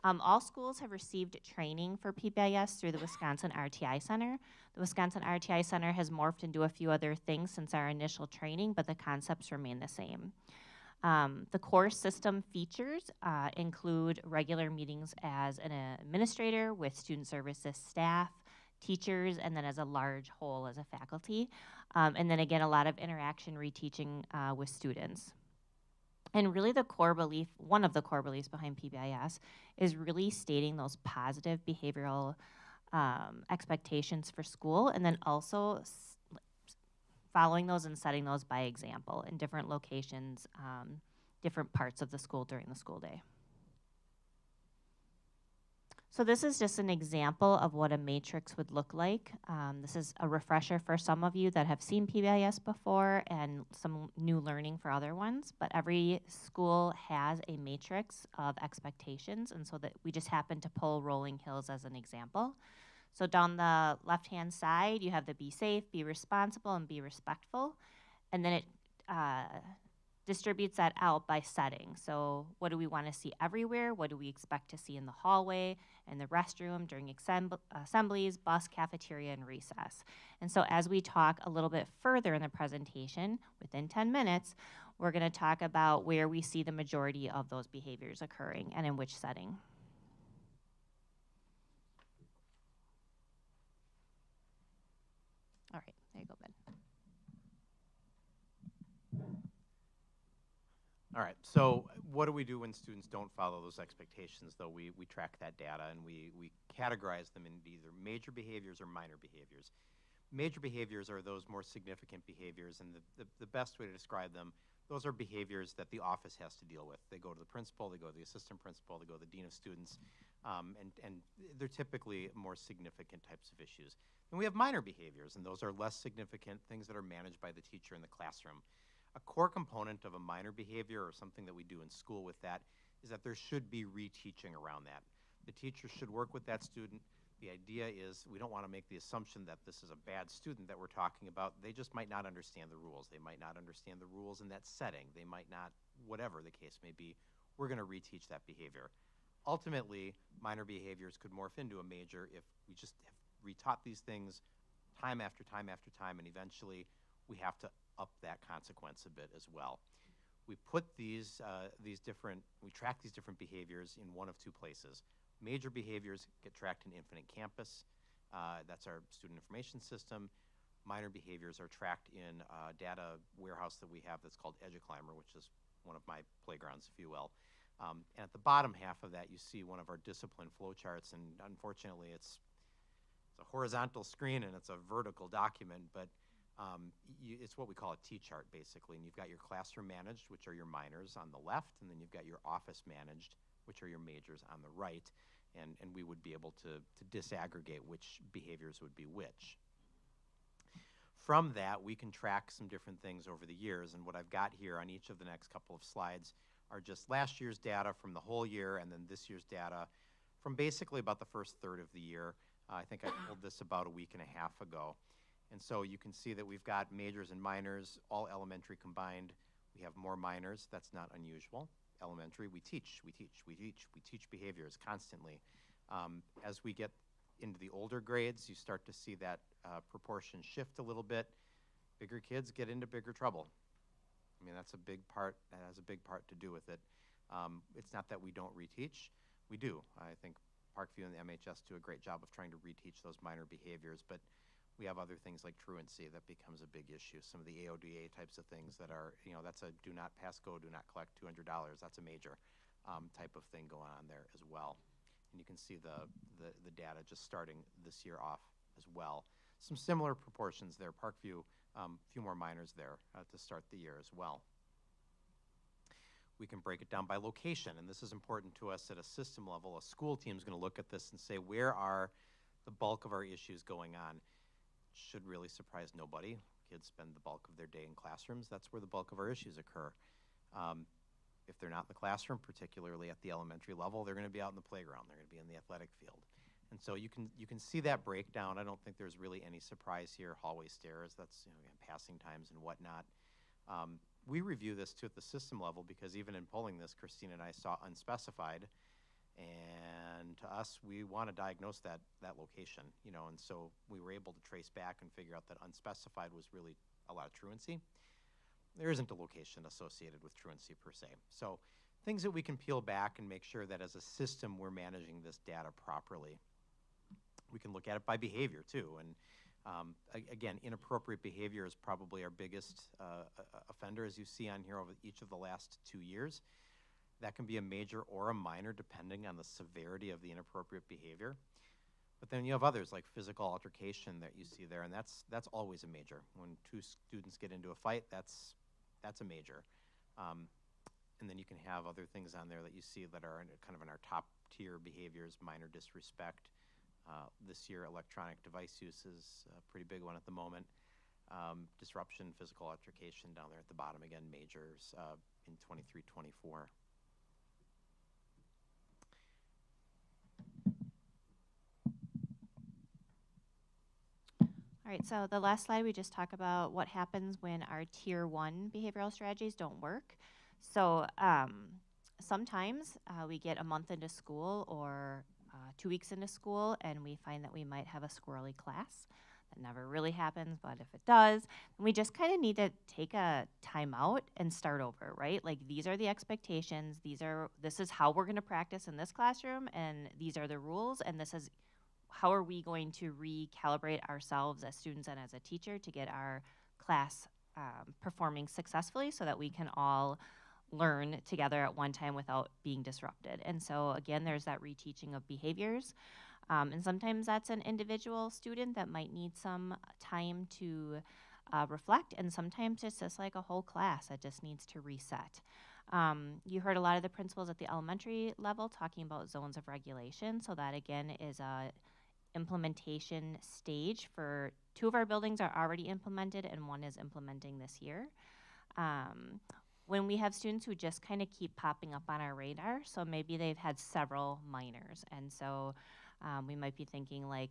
All schools have received training for PBIS through the Wisconsin RTI Center. The Wisconsin RTI Center has morphed into a few other things since our initial training, but the concepts remain the same. The core system features include regular meetings as an administrator with student services staff, teachers, and then as a large whole as a faculty. And then again, a lot of interaction reteaching with students. And really the core belief, one of the core beliefs behind PBIS is really stating those positive behavioral expectations for school, and then also following those and setting those by example in different locations, different parts of the school during the school day. So this is just an example of what a matrix would look like. This is a refresher for some of you that have seen PBIS before and some new learning for other ones, but every school has a matrix of expectations, and so that we just happen to pull Rolling Hills as an example. So down the left-hand side, you have the be safe, be responsible, and be respectful, and then it distributes that out by setting. So what do we want to see everywhere? What do we expect to see in the hallway, in the restroom, during assemblies, bus, cafeteria, and recess? And so as we talk a little bit further in the presentation, within 10 minutes, we're going to talk about where we see the majority of those behaviors occurring and in which setting. All right, there you go, Ben. All right, so what do we do when students don't follow those expectations, though? We track that data and we categorize them into either major behaviors or minor behaviors. Major behaviors are those more significant behaviors, and the best way to describe them, those are behaviors that the office has to deal with. They go to the principal, they go to the assistant principal, they go to the dean of students, and they're typically more significant types of issues. And we have minor behaviors, and those are less significant things that are managed by the teacher in the classroom. A core component of a minor behavior, or something that we do in school with that, is that there should be reteaching around that. The teacher should work with that student. The idea is we don't want to make the assumption that this is a bad student that we're talking about. They just might not understand the rules. They might not understand the rules in that setting. They might not, whatever the case may be, we're going to reteach that behavior. Ultimately, minor behaviors could morph into a major if we just have retaught these things time after time after time, and eventually we have to up that consequence a bit as well. We put we track these different behaviors in one of two places. Major behaviors get tracked in Infinite Campus. That's our student information system. Minor behaviors are tracked in a data warehouse that we have that's called EduClimber, which is one of my playgrounds, if you will. And at the bottom half of that, you see one of our discipline flowcharts, and unfortunately, it's a horizontal screen and it's a vertical document, but it's what we call a T-chart, basically. And you've got your classroom managed, which are your minors, on the left, and then you've got your office managed, which are your majors, on the right. And we would be able to disaggregate which behaviors would be which. From that, we can track some different things over the years. And what I've got here on each of the next couple of slides are just last year's data from the whole year, and then this year's data from basically about the first third of the year. I think I pulled this about a week and a half ago. And so you can see that we've got majors and minors, all elementary combined. We have more minors. That's not unusual. Elementary, we teach behaviors constantly. As we get into the older grades, you start to see that proportion shift a little bit. Bigger kids get into bigger trouble. I mean, that's a big part. That has a big part to do with it. It's not that we don't reteach. We do. I think Parkview and the MHS do a great job of trying to reteach those minor behaviors, but we have other things like truancy that becomes a big issue. Some of the AODA types of things that are, that's a do not pass go, do not collect $200. That's a major type of thing going on there as well. And you can see the data just starting this year off as well. Some similar proportions there. Parkview, a few more minors there to start the year as well. We can break it down by location, and this is important to us at a system level. A school team is going to look at this and say, where are the bulk of our issues going on? Should really surprise nobody. Kids spend the bulk of their day in classrooms. That's where the bulk of our issues occur. If they're not in the classroom, particularly at the elementary level, they're going to be out in the playground. They're going to be in the athletic field. And so you can see that breakdown. I don't think there's really any surprise here. Hallway stairs, that's passing times and whatnot. We review this too at the system level because even in polling this, Christine and I saw unspecified. And to us, we want to diagnose that location, you know, and so we were able to trace back and figure out that unspecified was really a lot of truancy. There isn't a location associated with truancy per se. So things that we can peel back and make sure that as a system we're managing this data properly. We can look at it by behavior too. And again, inappropriate behavior is probably our biggest offender, as you see on here over each of the last 2 years. That can be a major or a minor depending on the severity of the inappropriate behavior. But then you have others like physical altercation that you see there, and that's always a major. When two students get into a fight, that's a major. And then you can have other things on there that you see that are kind of in our top tier behaviors, minor disrespect. This year, electronic device use is a pretty big one at the moment. Disruption, physical altercation down there at the bottom, again, majors in 23-24. All right, so the last slide, we just talk about what happens when our tier 1 behavioral strategies don't work. So sometimes we get a month into school or 2 weeks into school and we find that we might have a squirrely class. That never really happens, but if it does, then we just kind of need to take a time out and start over, right? Like these are the expectations, this is how we're gonna practice in this classroom, and these are the rules, and this is how are we going to recalibrate ourselves as students and as a teacher to get our class performing successfully so that we can all learn together at one time without being disrupted. And so again, there's that reteaching of behaviors. And sometimes that's an individual student that might need some time to reflect, and sometimes it's just like a whole class that just needs to reset. You heard a lot of the principals at the elementary level talking about zones of regulation, so that again is a implementation stage for 2 of our buildings are already implemented and 1 is implementing this year. When we have students who just kind of keep popping up on our radar, so maybe they've had several minors, and so we might be thinking like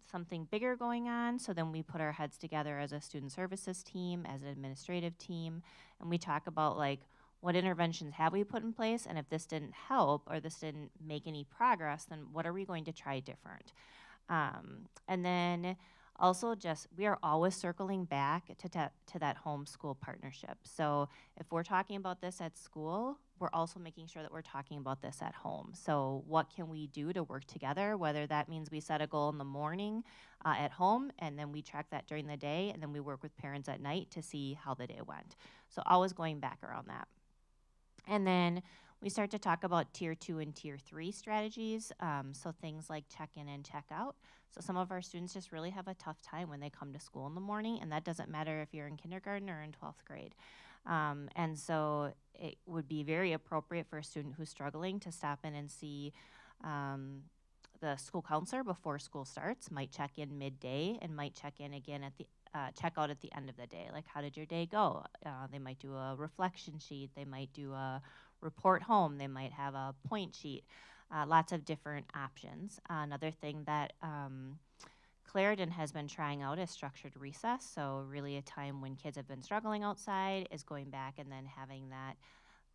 something bigger going on, so then we put our heads together as a student services team, as an administrative team, and we talk about like what interventions have we put in place, and if this didn't help or this didn't make any progress, then what are we going to try different? And then also just, we are always circling back to that homeschool partnership. So if we're talking about this at school, we're also making sure that we're talking about this at home. So what can we do to work together, whether that means we set a goal in the morning at home, and then we track that during the day, and then we work with parents at night to see how the day went. So always going back around that. And then we start to talk about tier 2 and tier 3 strategies, so things like check in and check out. So some of our students just really have a tough time when they come to school in the morning, and that doesn't matter if you're in kindergarten or in 12th grade. And so it would be very appropriate for a student who's struggling to stop in and see the school counselor before school starts, might check in midday, and might check in again at the check out at the end of the day. Like, how did your day go? They might do a reflection sheet, they might do a report home, they might have a point sheet, lots of different options. Another thing that Clarendon has been trying out is structured recess, so really a time when kids have been struggling outside is going back and then having that,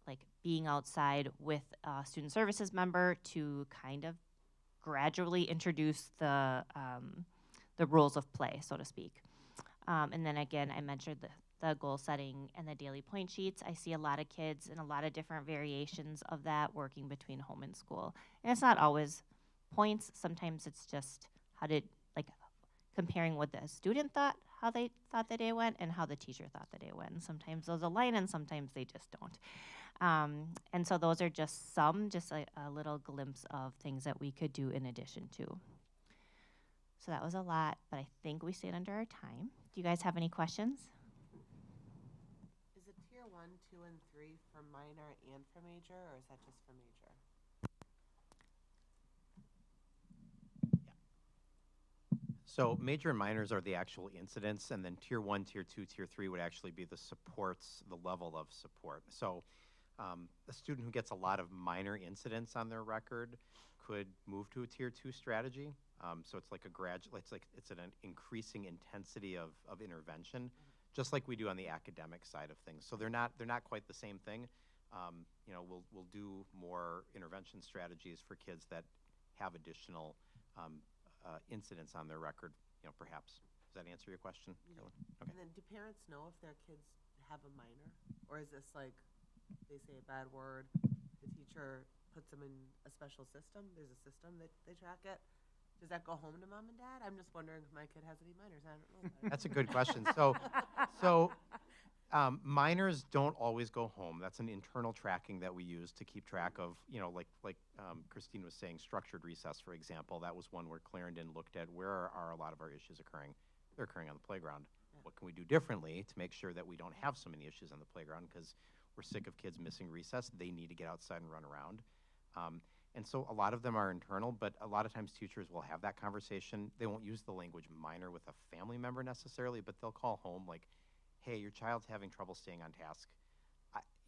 like being outside with a student services member to kind of gradually introduce the rules of play, so to speak. And then again, I mentioned the goal setting and the daily point sheets. I see a lot of kids and a lot of different variations of that working between home and school. And it's not always points. Sometimes it's just like comparing what the student thought, how they thought the day went, and how the teacher thought the day went. And sometimes those align and sometimes they just don't. And so those are just a little glimpse of things that we could do in addition to. So that was a lot, but I think we stayed under our time. Do you guys have any questions? Is it tier 1, 2, and 3 for minor and for major, or is that just for major? So major and minors are the actual incidents, and then tier 1, tier 2, tier 3 would actually be the supports, the level of support. So a student who gets a lot of minor incidents on their record could move to a tier 2 strategy. So it's like it's an increasing intensity of intervention just like we do on the academic side of things. So they're not quite the same thing. You know, we'll do more intervention strategies for kids that have additional incidents on their record, you know, perhaps. Does that answer your question, Carolyn? Okay. And then do parents know if their kids have a minor? Or is this like, they say a bad word, the teacher puts them in a special system? There's a system that they track it? Does that go home to mom and dad? I'm just wondering if my kid has any minors. I don't know about it. That's a good question. Minors don't always go home. That's an internal tracking that we use to keep track of, you know, like Christine was saying, structured recess, for example. That was one where Clarendon looked at where are a lot of our issues occurring. They're occurring on the playground. Yeah. What can we do differently to make sure that we don't have so many issues on the playground? Because we're sick of kids missing recess. They need to get outside and run around. And so a lot of them are internal, but a lot of times teachers will have that conversation. They won't use the language minor with a family member necessarily, but they'll call home like, hey, your child's having trouble staying on task.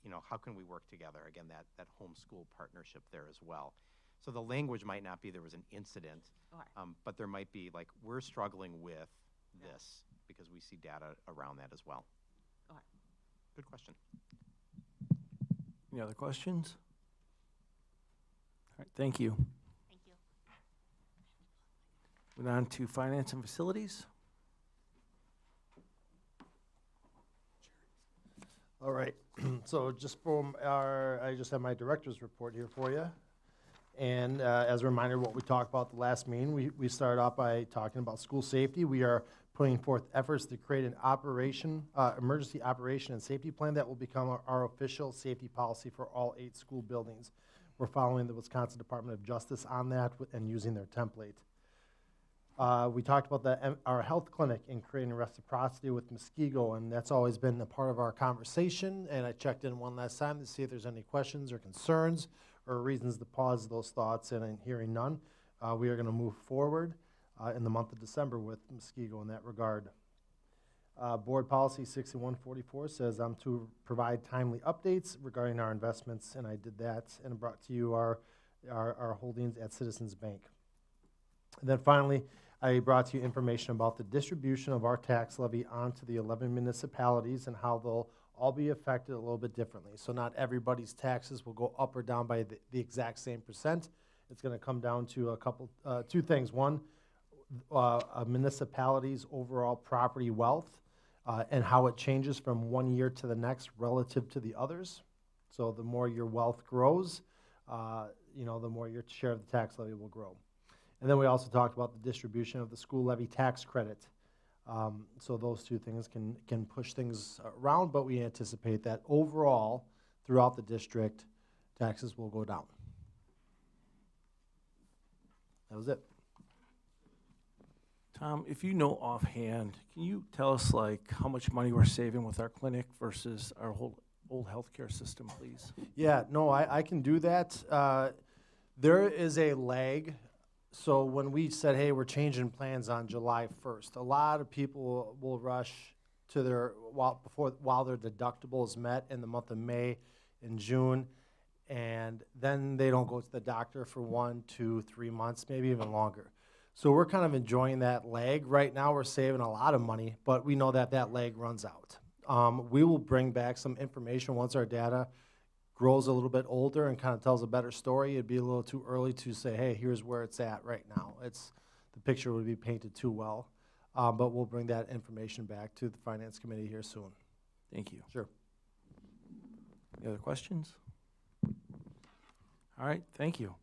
You know, how can we work together? Again, that homeschool partnership there as well. So the language might not be there was an incident, but there might be like, we're struggling with this because we see data around that as well. Okay. Good question. Any other questions? All right, thank you. Thank you. Moving on to finance and facilities. All right, so just I just have my director's report here for you. And as a reminder, what we talked about the last meeting, we started off by talking about school safety. We are putting forth efforts to create an emergency operation and safety plan that will become our official safety policy for all 8 school buildings. We're following the Wisconsin Department of Justice on that and using their template. We talked about our health clinic and creating reciprocity with Mukwonago, and that's always been a part of our conversation. And I checked in one last time to see if there's any questions or concerns or reasons to pause those thoughts, and I'm hearing none. We are going to move forward in the month of December with Mukwonago in that regard. Board Policy 6144 says I'm to provide timely updates regarding our investments, and I did that and brought to you our holdings at Citizens Bank. And then finally, I brought to you information about the distribution of our tax levy onto the 11 municipalities and how they'll all be affected a little bit differently. So not everybody's taxes will go up or down by the exact same percent. It's going to come down to two things. One, a municipality's overall property wealth and how it changes from one year to the next relative to the others. So the more your wealth grows, the more your share of the tax levy will grow. And then we also talked about the distribution of the school levy tax credit. So those two things can push things around, but we anticipate that overall, throughout the district, taxes will go down. That was it. Tom, if you know offhand, can you tell us like how much money we're saving with our clinic versus our whole old healthcare system, please? Yeah, no, I can do that. There is a lag. So when we said, hey, we're changing plans on July 1st, a lot of people will rush to while their deductible is met in the month of May and June, and then they don't go to the doctor for 1, 2, 3 months, maybe even longer. So we're kind of enjoying that lag. Right now we're saving a lot of money, but we know that lag runs out. We will bring back some information once our data grows a little bit older and kind of tells a better story. It'd be a little too early to say, hey, here's where it's at right now. The picture would be painted too well, but we'll bring that information back to the Finance Committee here soon. Thank you. Sure. Any other questions? All right, thank you.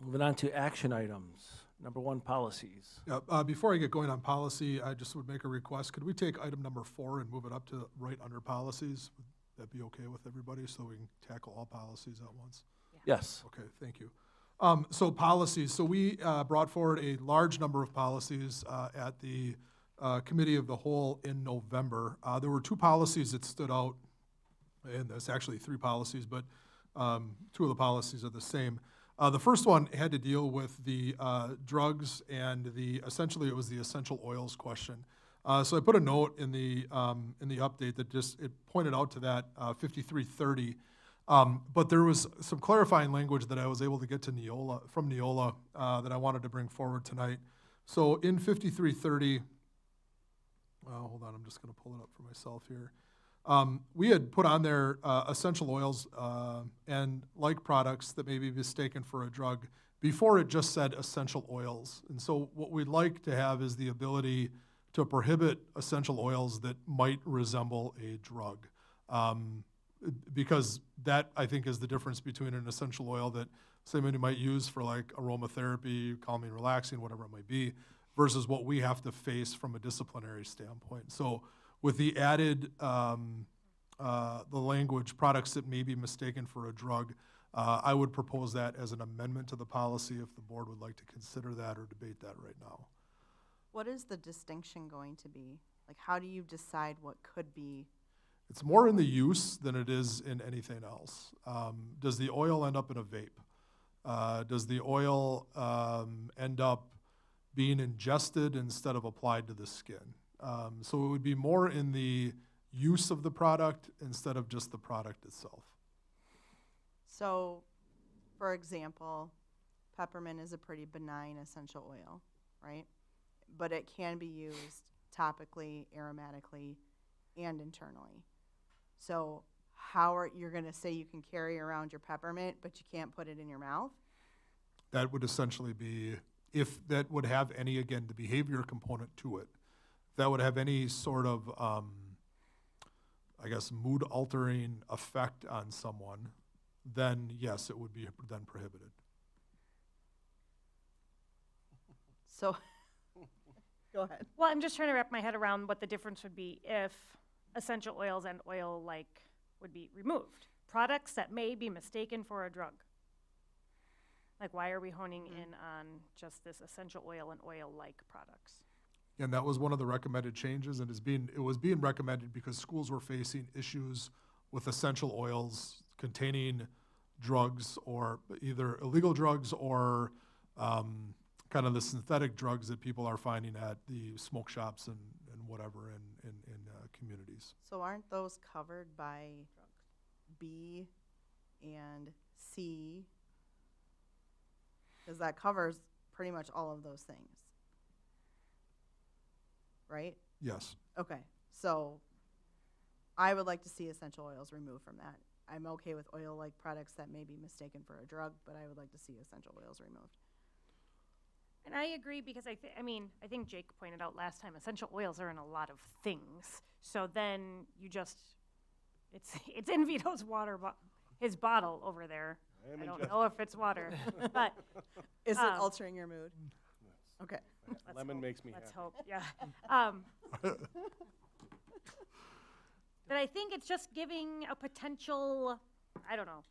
Moving on to action items. Number 1, policies. Yeah, before I get going on policy, I just would make a request. Could we take item number 4 and move it up to right under policies? Would that be okay with everybody so we can tackle all policies at once? Yeah. Yes. Okay, thank you. So policies. So we brought forward a large number of policies at the Committee of the Whole in November. There were 2 policies that stood out, and there's actually 3 policies, but 2 of the policies are the same. The first one had to deal with the drugs and essentially it was the essential oils question. So I put a note in the update that it pointed out to that 5330. But there was some clarifying language that I was able to get to from Neola that I wanted to bring forward tonight. So in 5330, hold on, I'm just gonna pull it up for myself here. We had put on there essential oils and like products that may be mistaken for a drug. Before it just said essential oils. And so what we'd like to have is the ability to prohibit essential oils that might resemble a drug. Because that, I think, is the difference between an essential oil that somebody might use for like aromatherapy, calming, relaxing, whatever it might be, versus what we have to face from a disciplinary standpoint. So with the added, the language, products that may be mistaken for a drug, I would propose that as an amendment to the policy if the board would like to consider that or debate that right now. What is the distinction going to be? Like, how do you decide what could be? It's more in the use than it is in anything else. Does the oil end up in a vape? Does the oil end up being ingested instead of applied to the skin? So it would be more in the use of the product instead of just the product itself. So, for example, peppermint is a pretty benign essential oil, right? But it can be used topically, aromatically, and internally. So how are you going to say you can carry around your peppermint, but you can't put it in your mouth? That would essentially be, if that would have any, again, the behavior component to it, that would have any sort of, I guess, mood-altering effect on someone, then yes, it would be then prohibited. So, go ahead. Well, I'm just trying to wrap my head around what the difference would be if essential oils and oil-like would be removed. Products that may be mistaken for a drug. Like, why are we honing in on just this essential oil and oil-like products? And that was one of the recommended changes, and it was being recommended because schools were facing issues with essential oils containing drugs, or either illegal drugs or kind of the synthetic drugs that people are finding at the smoke shops and whatever in communities. So aren't those covered by B and C? Because that covers pretty much all of those things. Right? Yes. Okay, so I would like to see essential oils removed from that. I'm okay with oil-like products that may be mistaken for a drug, but I would like to see essential oils removed. And I agree because I think Jake pointed out last time, essential oils are in a lot of things. So then you just, it's in Vito's his bottle over there. I don't know if it's water, but. Is it altering your mood? Okay. Lemon makes me Let's happy. hope, yeah. But I think it's just giving a potential, I don't know,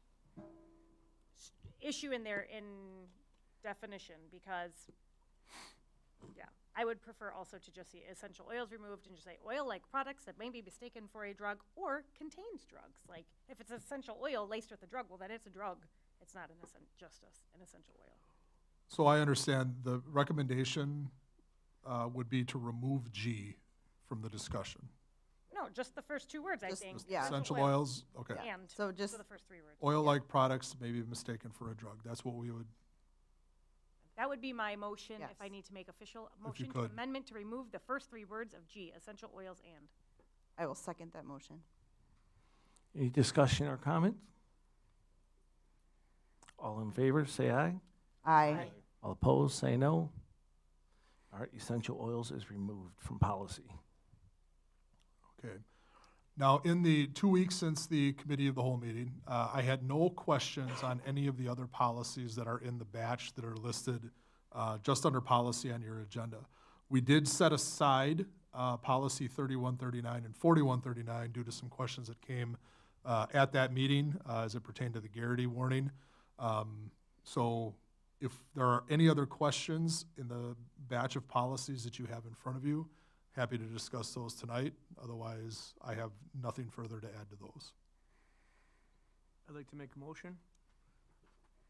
issue in there in definition because, yeah, I would prefer also to just see essential oils removed and just say oil-like products that may be mistaken for a drug or contains drugs. Like, if it's essential oil laced with a drug, well, then it's a drug. It's not just an essential oil. So I understand the recommendation would be to remove G from the discussion. No, just the first two words, I think. Yeah. Essential oils, okay. Yeah. And So just the first three words. Oil-like products may be mistaken for a drug. That's what we would, That would be my motion Yes. if I need to make official you motion to could. amendment to remove the first three words of G, essential oils and. I will second that motion. Any discussion or comments? All in favor, say aye. Aye. All opposed, say no. All right, essential oils is removed from policy. okay. Now, in the 2 weeks since the committee of the whole meeting, I had no questions on any of the other policies that are in the batch that are listed just under policy on your agenda. We did set aside policy 3139 and 4139 due to some questions that came at that meeting as it pertained to the Garrity warning. So if there are any other questions in the batch of policies that you have in front of you, happy to discuss those tonight. Otherwise, I have nothing further to add to those. I'd like to make a motion.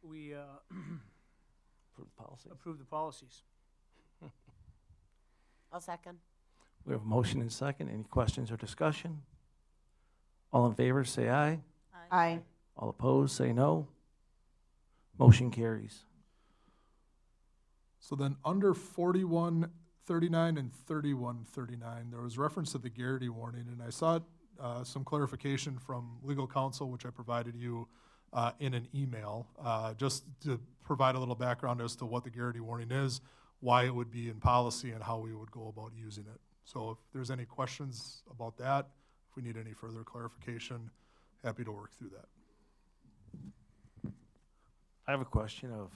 We Approve the policy. approve the policies. I'll second. We have a motion and second. Any questions or discussion? All in favor, say aye. Aye. All opposed, say no. Motion carries. So then under 39 and 3139, there was reference to the Garrity warning, and I saw some clarification from legal counsel, which I provided you in an email, just to provide a little background as to what the Garrity warning is, why it would be in policy, and how we would go about using it. So if there's any questions about that, if we need any further clarification, happy to work through that. I have a question of,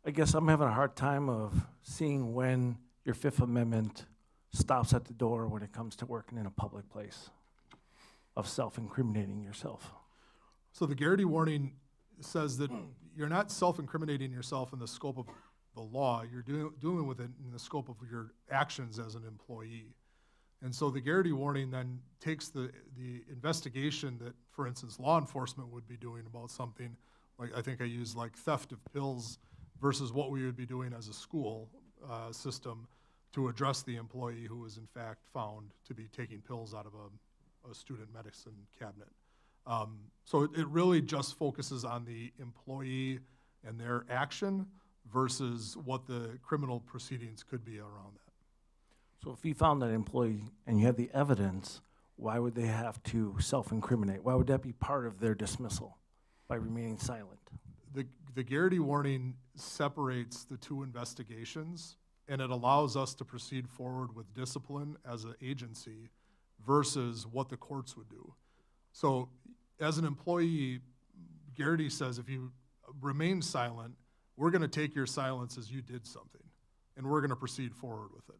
I guess I'm having a hard time of seeing when your Fifth Amendment stops at the door when it comes to working in a public place, of self-incriminating yourself. So the Garrity warning says that you're not self-incriminating yourself in the scope of the law, you're doing with it in the scope of your actions as an employee. And so the Garrity warning then takes the investigation that, for instance, law enforcement would be doing about something, like I think I used like theft of pills, versus what we would be doing as a school system to address the employee who was in fact found to be taking pills out of a student medicine cabinet. So it really just focuses on the employee and their action versus what the criminal proceedings could be around that. So if you found that employee and you had the evidence, why would they have to self-incriminate? Why would that be part of their dismissal, by remaining silent? The Garrity warning separates the two investigations, and it allows us to proceed forward with discipline as an agency versus what the courts would do. So as an employee, Garrity says if you remain silent, we're going to take your silence as you did something, and we're going to proceed forward with it.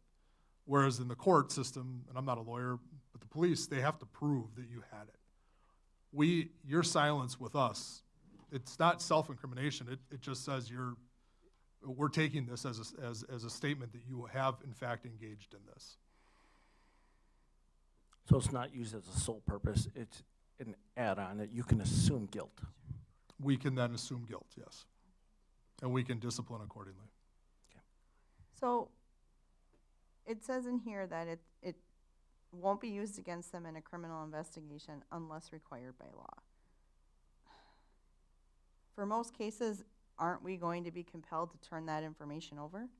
Whereas in the court system, and I'm not a lawyer, but the police, they have to prove that you had it. Your silence with us, it's not self-incrimination. It just says we're taking this as a statement that you have in fact engaged in this. So it's not used as a sole purpose, it's an add-on that you can assume guilt. We can then assume guilt, yes. And we can discipline accordingly. So it says in here that it won't be used against them in a criminal investigation unless required by law. For most cases, aren't we going to be compelled to turn that information over?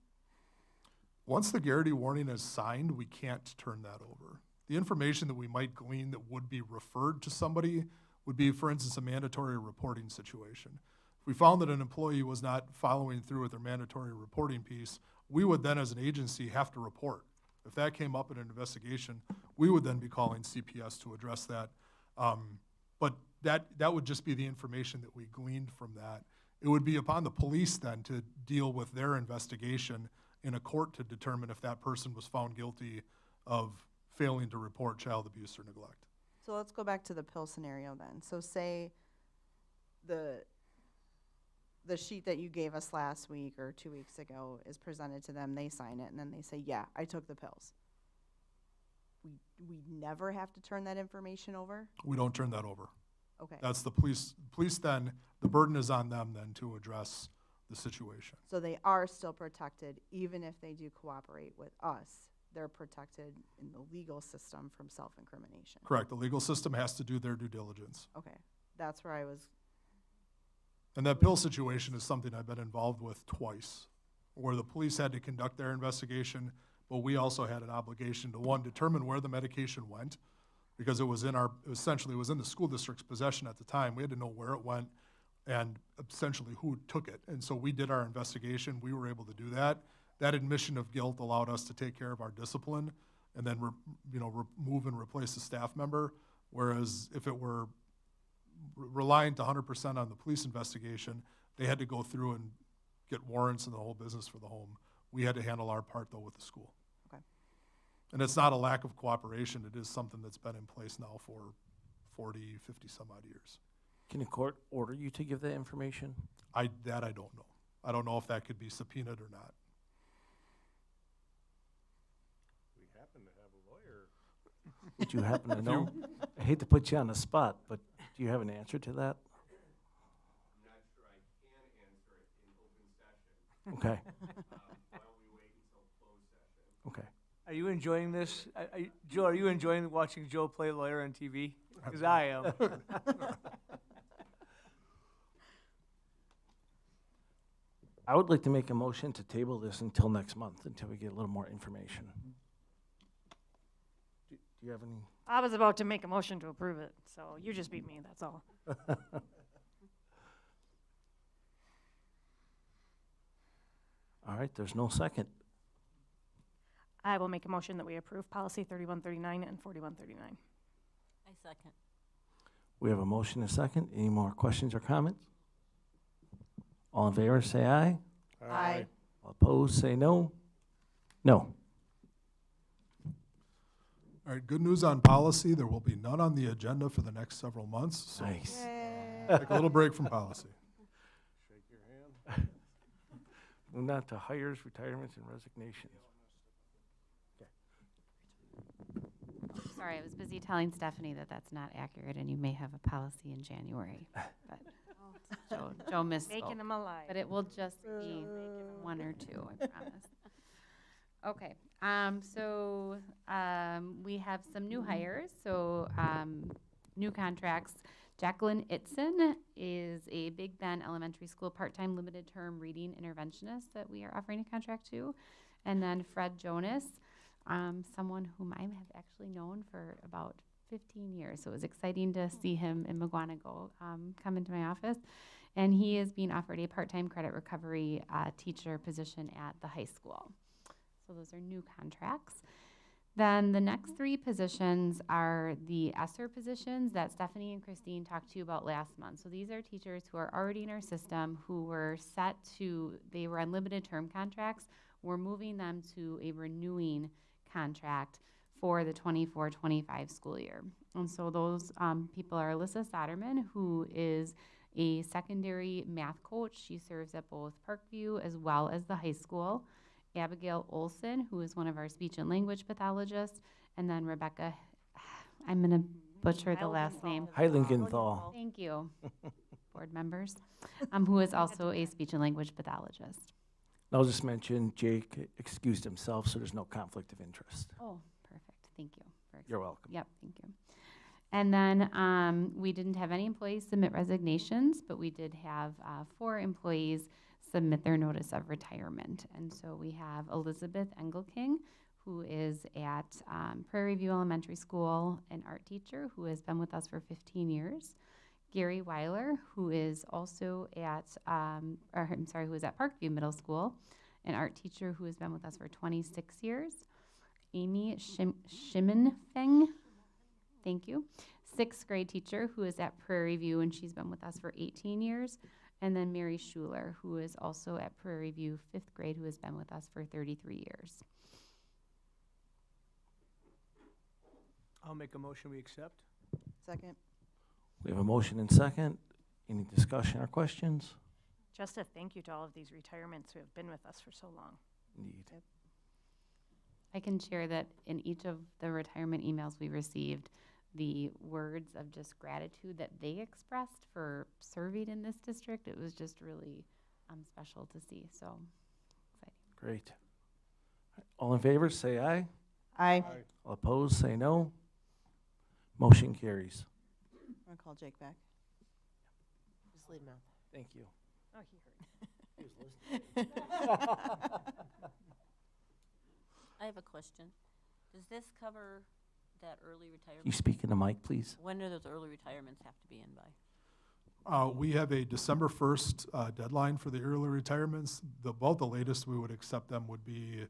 Once the Garrity warning is signed, we can't turn that over. The information that we might glean that would be referred to somebody would be, for instance, a mandatory reporting situation. If we found that an employee was not following through with their mandatory reporting piece, we would then as an agency have to report. If that came up in an investigation, we would then be calling CPS to address that. But that would just be the information that we gleaned from that. It would be upon the police then to deal with their investigation in a court to determine if that person was found guilty of failing to report child abuse or neglect. So let's go back to the pill scenario then. So say the sheet that you gave us last week or 2 weeks ago is presented to them, they sign it, and then they say, yeah, I took the pills. We never have to turn that information over? We don't turn that over. Okay. That's the police. Police then, the burden is on them then to address the situation. So they are still protected even if they do cooperate with us. They're protected in the legal system from self-incrimination. Correct. The legal system has to do their due diligence. Okay. That's where I was. And that pill situation is something I've been involved with twice, where the police had to conduct their investigation, but we also had an obligation to, one, determine where the medication went, because it was in essentially it was in the school district's possession at the time. We had to know where it went and essentially who took it. And so we did our investigation. We were able to do that. That admission of guilt allowed us to take care of our discipline and then remove and replace a staff member. Whereas if it were reliant 100% on the police investigation, they had to go through and get warrants and the whole business for the home. We had to handle our part, though, with the school. Okay. And it's not a lack of cooperation. It is something that's been in place now for 40, 50 some odd years. Can the court order you to give that information? That I don't know. I don't know if that could be subpoenaed or not. We happen to have a lawyer. Would you happen to know? I hate to put you on the spot, but do you have an answer to that? I'm not sure I can answer it in open session. Okay. Why don't we wait until closed session? Okay. Are you enjoying this? Joe, are you enjoying watching Joe play lawyer on TV? Because I am. I would like to make a motion to table this until next month, until we get a little more information. Do you have any? I was about to make a motion to approve it, so you just beat me, that's all. All right, there's no second. I will make a motion that we approve policy 3139 and 4139. I second. We have a motion and a second. Any more questions or comments? All in favor, say aye. Aye. All opposed, say no. No. All right, good news on policy. There will be none on the agenda for the next several months. So Nice. take a little break from policy. Shake your hand. Moving on to hires, retirements, and resignations. Sorry, I was busy telling Stephanie that that's not accurate, and you may have a policy in January. But Joe misspoke. Making them alive. But it will just be one or two, I promise. Okay, we have some new hires. So new contracts. Jacqueline Itzen is a Big Bend Elementary School part-time limited-term reading interventionist that we are offering a contract to. And then Fred Jonas, someone whom I have actually known for about 15 years. So it was exciting to see him in Mukwonago come into my office. And he is being offered a part-time credit recovery teacher position at the high school. So those are new contracts. Then the next three positions are the ESSER positions that Stephanie and Christine talked to you about last month. So these are teachers who are already in our system who were they were on limited term contracts. We're moving them to a renewing contract for the 24-25 school year. And so those people are Alyssa Soderman, who is a secondary math coach. She serves at both Parkview as well as the high school. Abigail Olson, who is one of our speech and language pathologists, and then Rebecca, I'm going to butcher the last name. Heilingenthal. Thank you, board members, who is also a speech and language pathologist. I'll just mention Jake excused himself, so there's no conflict of interest. Oh, perfect. Thank you. You're welcome. Yep, thank you. And then we didn't have any employees submit resignations, but we did have 4 employees submit their notice of retirement. And so we have Elizabeth Engelking, who is at Prairie View Elementary School, an art teacher who has been with us for 15 years. Gary Weiler, who is also at, who is at Parkview Middle School, an art teacher who has been with us for 26 years. Amy Shimenfeng, thank you, 6th grade teacher who is at Prairie View, and she's been with us for 18 years. And then Mary Schuler, who is also at Prairie View, 5th grade, who has been with us for 33 years. I'll make a motion we accept. Second. We have a motion and second. Any discussion or questions? Just a thank you to all of these retirements who have been with us for so long. Indeed. I can share that in each of the retirement emails we received, the words of just gratitude that they expressed for serving in this district, it was just really special to see. So exciting. Great. All in favor, say aye. Aye. All opposed, say no. Motion carries. I'm going to call Jake back. Just leave mouth. Thank you. Oh, he heard. I have a question. Does this cover that early retirement? You speak in the mic, please. When do those early retirements have to be in by? We have a December 1st deadline for the early retirements. About the latest we would accept them would be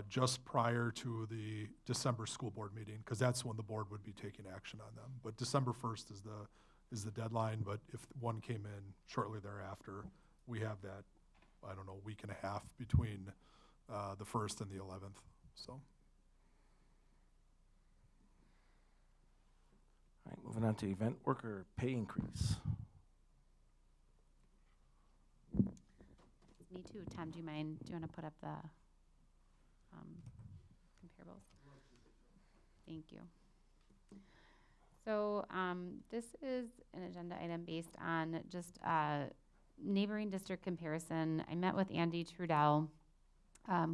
just prior to the December school board meeting, because that's when the board would be taking action on them. But December 1st is the deadline, but if one came in shortly thereafter, we have that, I don't know, week and a half between the 1st and the 11th, so. All right, moving on to event worker pay increase. Me too. Tom, do you want to put up the comparables? Thank you. So this is an agenda item based on just neighboring district comparison. I met with Andy Trudell,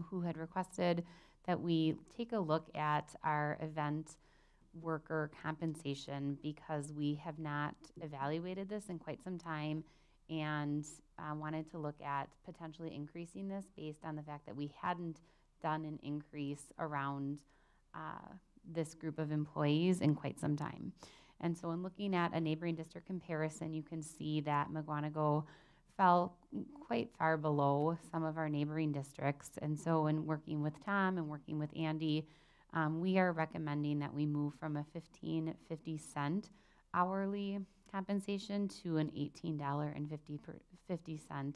who had requested that we take a look at our event worker compensation because we have not evaluated this in quite some time, and wanted to look at potentially increasing this based on the fact that we hadn't done an increase around this group of employees in quite some time. And so in looking at a neighboring district comparison, you can see that Mukwonago fell quite far below some of our neighboring districts. And so in working with Tom and working with Andy, we are recommending that we move from a $15.50 hourly compensation to an $18.50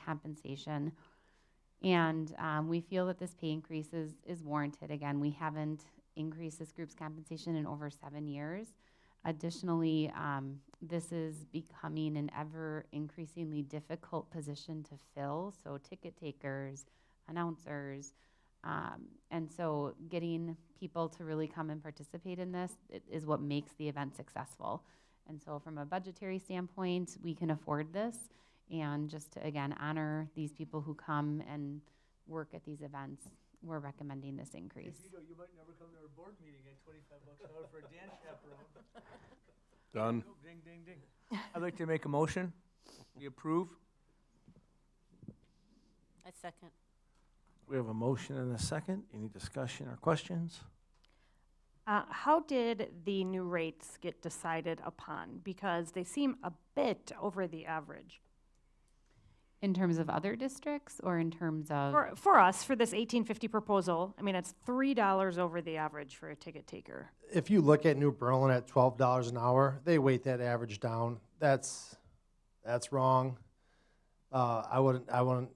compensation. And we feel that this pay increase is warranted. Again, we haven't increased this group's compensation in over 7 years. Additionally, this is becoming an ever increasingly difficult position to fill. So ticket takers, announcers, and so getting people to really come and participate in this is what makes the event successful. And so from a budgetary standpoint, we can afford this. And just to, again, honor these people who come and work at these events, we're recommending this increase. You might never come to our board meeting at $25 an hour for a dance chaperone. Done. Ding, ding, ding. I'd like to make a motion. We approve. I second. We have a motion and a second. Any discussion or questions? How did the new rates get decided upon? Because they seem a bit over the average. In terms of other districts or in terms of? For us, for this $18.50 proposal, I mean, it's $3 over the average for a ticket taker. If you look at New Berlin at $12 an hour, they weight that average down. That's wrong. I wouldn't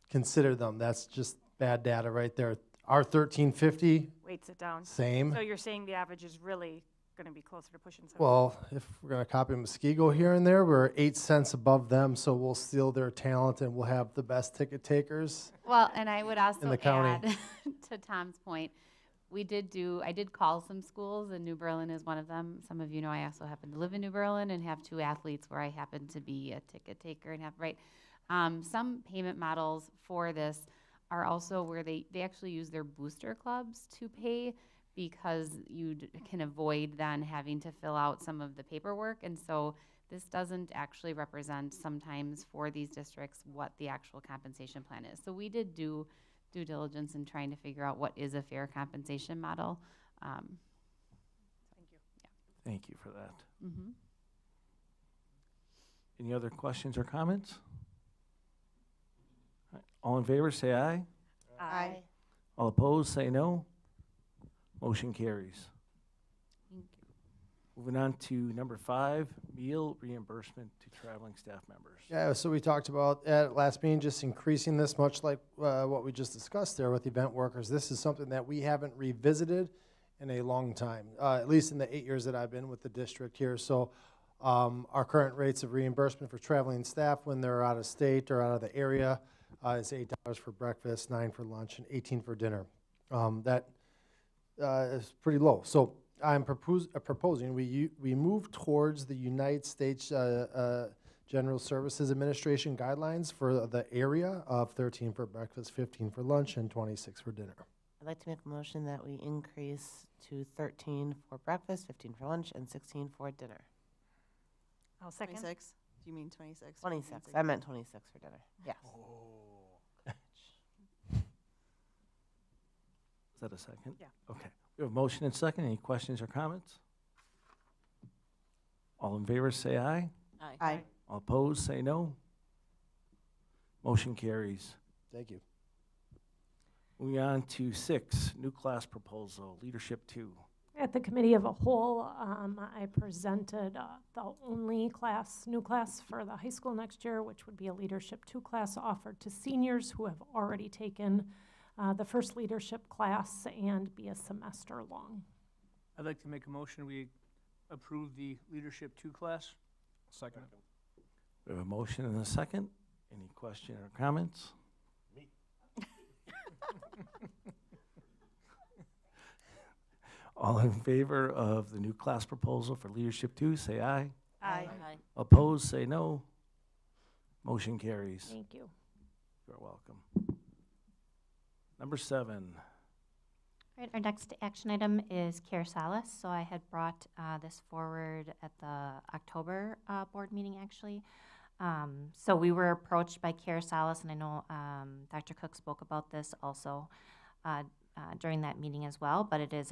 consider them. That's just bad data right there. Our $13.50 Weights it down. same. So you're saying the average is really going to be closer to pushing 7? Well, if we're going to copy Muskego here and there, we're 8 cents above them, so we'll steal their talent and we'll have the best ticket takers. Well, and I would also in the county. add to Tom's point, I did call some schools, and New Berlin is one of them. Some of you know I also happen to live in New Berlin and have 2 athletes where I happen to be a ticket taker and have, some payment models for this are also where they actually use their booster clubs to pay, because you can avoid then having to fill out some of the paperwork. And so this doesn't actually represent sometimes for these districts what the actual compensation plan is. So we did do due diligence in trying to figure out what is a fair compensation model. Thank you. Yeah. Thank you for that. Mm-hmm. Any other questions or comments? All right. All in favor, say aye. Aye. All opposed, say no. Motion carries. Thank you. Moving on to number 5, meal reimbursement to traveling staff members. Yeah, so we talked about at last meeting just increasing this, much like what we just discussed there with event workers. This is something that we haven't revisited in a long time, at least in the 8 years that I've been with the district here. So our current rates of reimbursement for traveling staff when they're out of state or out of the area is $8 for breakfast, $9 for lunch, and $18 for dinner. That is pretty low. So I'm proposing we move towards the United States General Services Administration guidelines for the area of 13 for breakfast, 15 for lunch, and 26 for dinner. I'd like to make a motion that we increase to 13 for breakfast, 15 for lunch, and 16 for dinner. I'll second. 26? Do you mean 26? 26. I meant 26 for dinner. Yes. Is that a second? Yeah. Okay. We have a motion and second. Any questions or comments? All in favor, say aye. Aye. Aye. All opposed, say no. Motion carries. Thank you. Moving on to 6, new class proposal, Leadership 2. At the committee of a whole, I presented the only new class for the high school next year, which would be a Leadership 2 class offered to seniors who have already taken the first leadership class and be a semester long. I'd like to make a motion. We approve the Leadership 2 class. Second. We have a motion and a second. Any question or comments? Me. All in favor of the new class proposal for Leadership 2, say aye. Aye. Aye. Opposed, say no. Motion carries. Thank you. You're welcome. Number 7. All right, our next action item is Care Solace. So I had brought this forward at the October board meeting, actually. So we were approached by Care Solace, and I know Dr. Cook spoke about this also during that meeting as well, but it is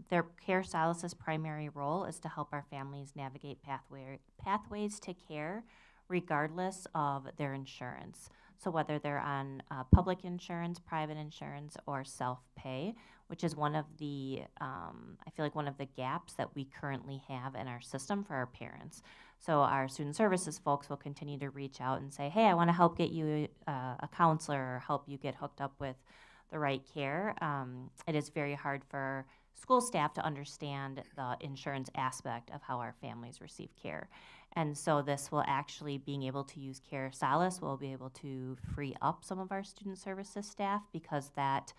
their Care Solace's primary role is to help our families navigate pathways to care regardless of their insurance. So whether they're on public insurance, private insurance, or self-pay, which is one of the, I feel like one of the gaps that we currently have in our system for our parents. So our student services folks will continue to reach out and say, hey, I want to help get you a counselor or help you get hooked up with the right care. It is very hard for school staff to understand the insurance aspect of how our families receive care. And so this will actually, being able to use Care Solace, will be able to free up some of our student services staff, because that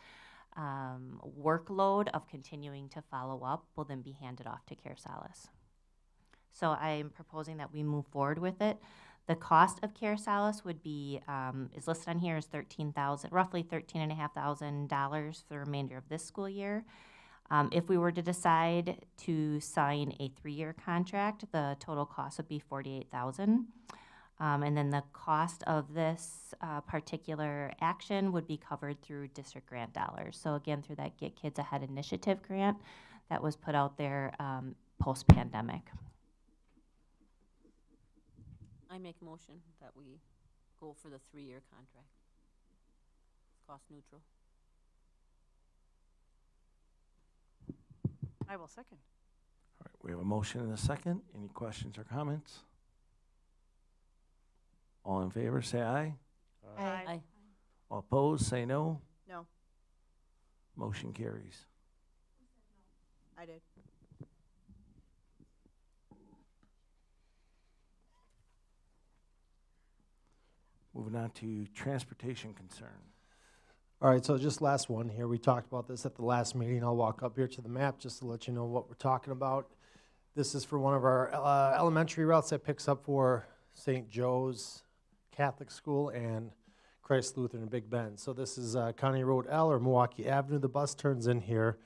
workload of continuing to follow up will then be handed off to Care Solace. So I am proposing that we move forward with it. The cost of Care Solace would be, is listed on here as roughly $13,500 for the remainder of this school year. If we were to decide to sign a 3-year contract, the total cost would be $48,000. And then the cost of this particular action would be covered through district grant dollars. So again, through that Get Kids Ahead initiative grant that was put out there post-pandemic. I make a motion that we go for the 3-year contract. It's cost neutral. I will second. All right, we have a motion and a second. Any questions or comments? All in favor, say aye. Aye. Aye. All opposed, say no. No, Motion carries. I did. Moving on to transportation concern. All right, so just last one here. We talked about this at the last meeting. I'll walk up here to the map just to let you know what we're talking about. This is for one of our elementary routes that picks up for St. Joe's Catholic School and Christ Lutheran in Big Bend. So this is County Road L, or Milwaukee Avenue. The bus turns in here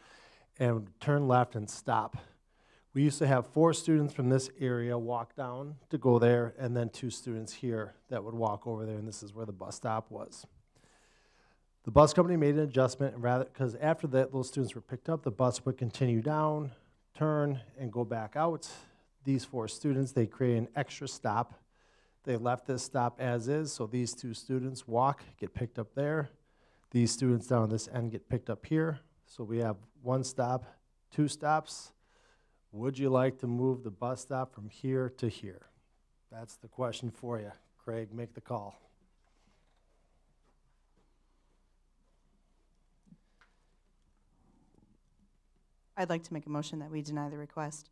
and turn left and stop. We used to have 4 students from this area walk down to go there, and then 2 students here that would walk over there, and this is where the bus stop was. The bus company made an adjustment, and because after that those students were picked up, the bus would continue down, turn, and go back out. These 4 students, they created an extra stop. They left this stop as is, so these 2 students walk, get picked up there. These students down this end get picked up here. So we have 1 stop, 2 stops. Would you like to move the bus stop from here to here? That's the question for you. Craig, make the call. I'd like to make a motion that we deny the request.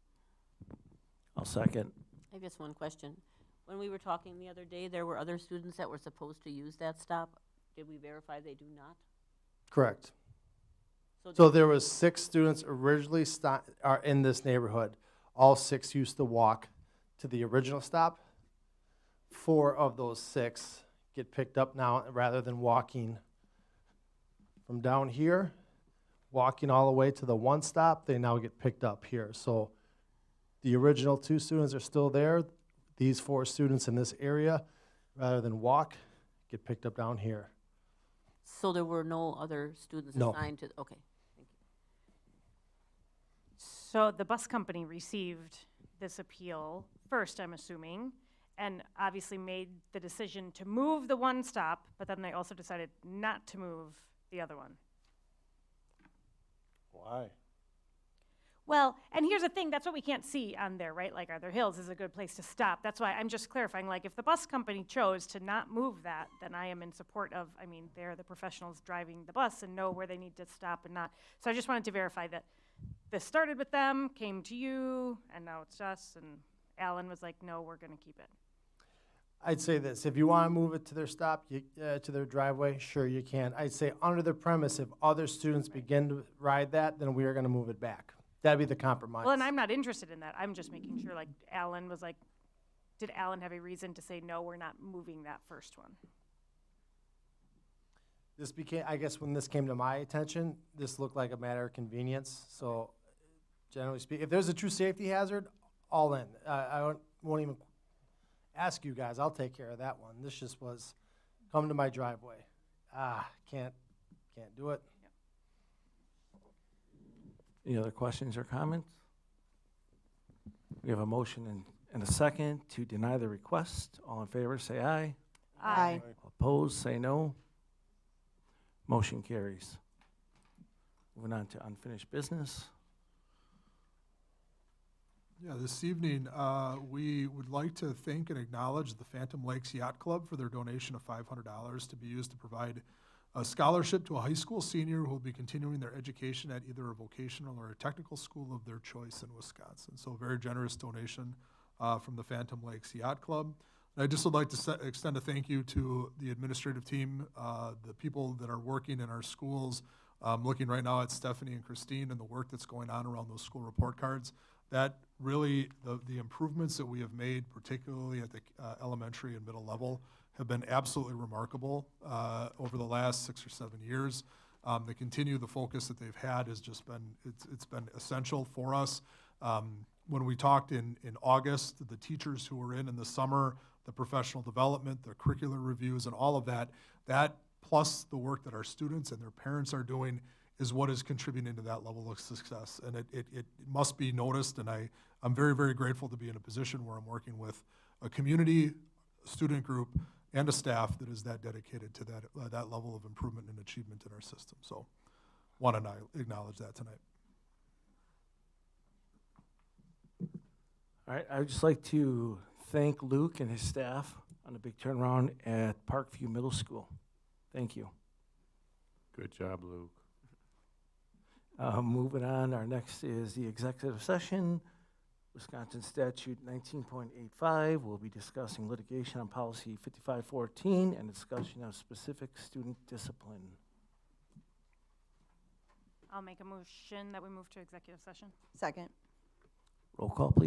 I'll second. I have just one question. When we were talking the other day, there were other students that were supposed to use that stop. Did we verify they do not? Correct. So So there was 6 students originally are in this neighborhood. All 6 used to walk to the original stop. 4 of those 6 get picked up now, rather than walking from down here, walking all the way to the 1 stop, they now get picked up here. So the original 2 students are still there. These 4 students in this area, rather than walk, get picked up down here. So there were no other students No. assigned to, okay. So the bus company received this appeal first, I'm assuming, and obviously made the decision to move the 1 stop, but then they also decided not to move the other one. Why? Well, and here's the thing, that's what we can't see on there, right? Like Arthur Hills is a good place to stop. That's why I'm just clarifying, like if the bus company chose to not move that, then I am in support of, I mean, they're the professionals driving the bus and know where they need to stop and not. So I just wanted to verify that this started with them, came to you, and now it's us, and Alan was like, no, we're gonna keep it. I'd say this, if you want to move it to their stop, to their driveway, sure you can. I'd say under the premise, if other students begin to ride that, then we are going to move it back. That'd be the compromise. Well, and I'm not interested in that. I'm just making sure, like, Alan was like, did Alan have a reason to say, no, we're not moving that first one? This became, I guess when this came to my attention, this looked like a matter of convenience. So generally speaking, if there's a true safety hazard, all in. I won't even ask you guys, I'll take care of that one. This just was, come to my driveway. Can't do it. Any other questions or comments? We have a motion and a second to deny the request. All in favor, say aye. Aye. Opposed, say no. Motion carries. Moving on to unfinished business. Yeah, this evening, we would like to thank and acknowledge the Phantom Lakes Yacht Club for their donation of $500 to be used to provide a scholarship to a high school senior who will be continuing their education at either a vocational or a technical school of their choice in Wisconsin. So a very generous donation from the Phantom Lakes Yacht Club. And I just would like to extend a thank you to the administrative team, the people that are working in our schools. Looking right now at Stephanie and Christine and the work that's going on around those school report cards. That really, the improvements that we have made, particularly at the elementary and middle level, have been absolutely remarkable over the last 6 or 7 years. To continue the focus that they've had has just been, it's been essential for us. When we talked in August, the teachers who were in the summer, the professional development, the curricular reviews, and all of that, that plus the work that our students and their parents are doing is what is contributing to that level of success. And it must be noticed, and I'm very, very grateful to be in a position where I'm working with a community, student group, and a staff that is that dedicated to that level of improvement and achievement in our system. So want to acknowledge that tonight. All right, I would just like to thank Luke and his staff on the big turnaround at Parkview Middle School. Thank you. Good job, Luke. Moving on, our next is the executive session. Wisconsin Statute 19.85, we'll be discussing litigation on policy 5514 and discussion of specific student discipline. I'll make a motion that we move to executive session. Second. Roll call, please.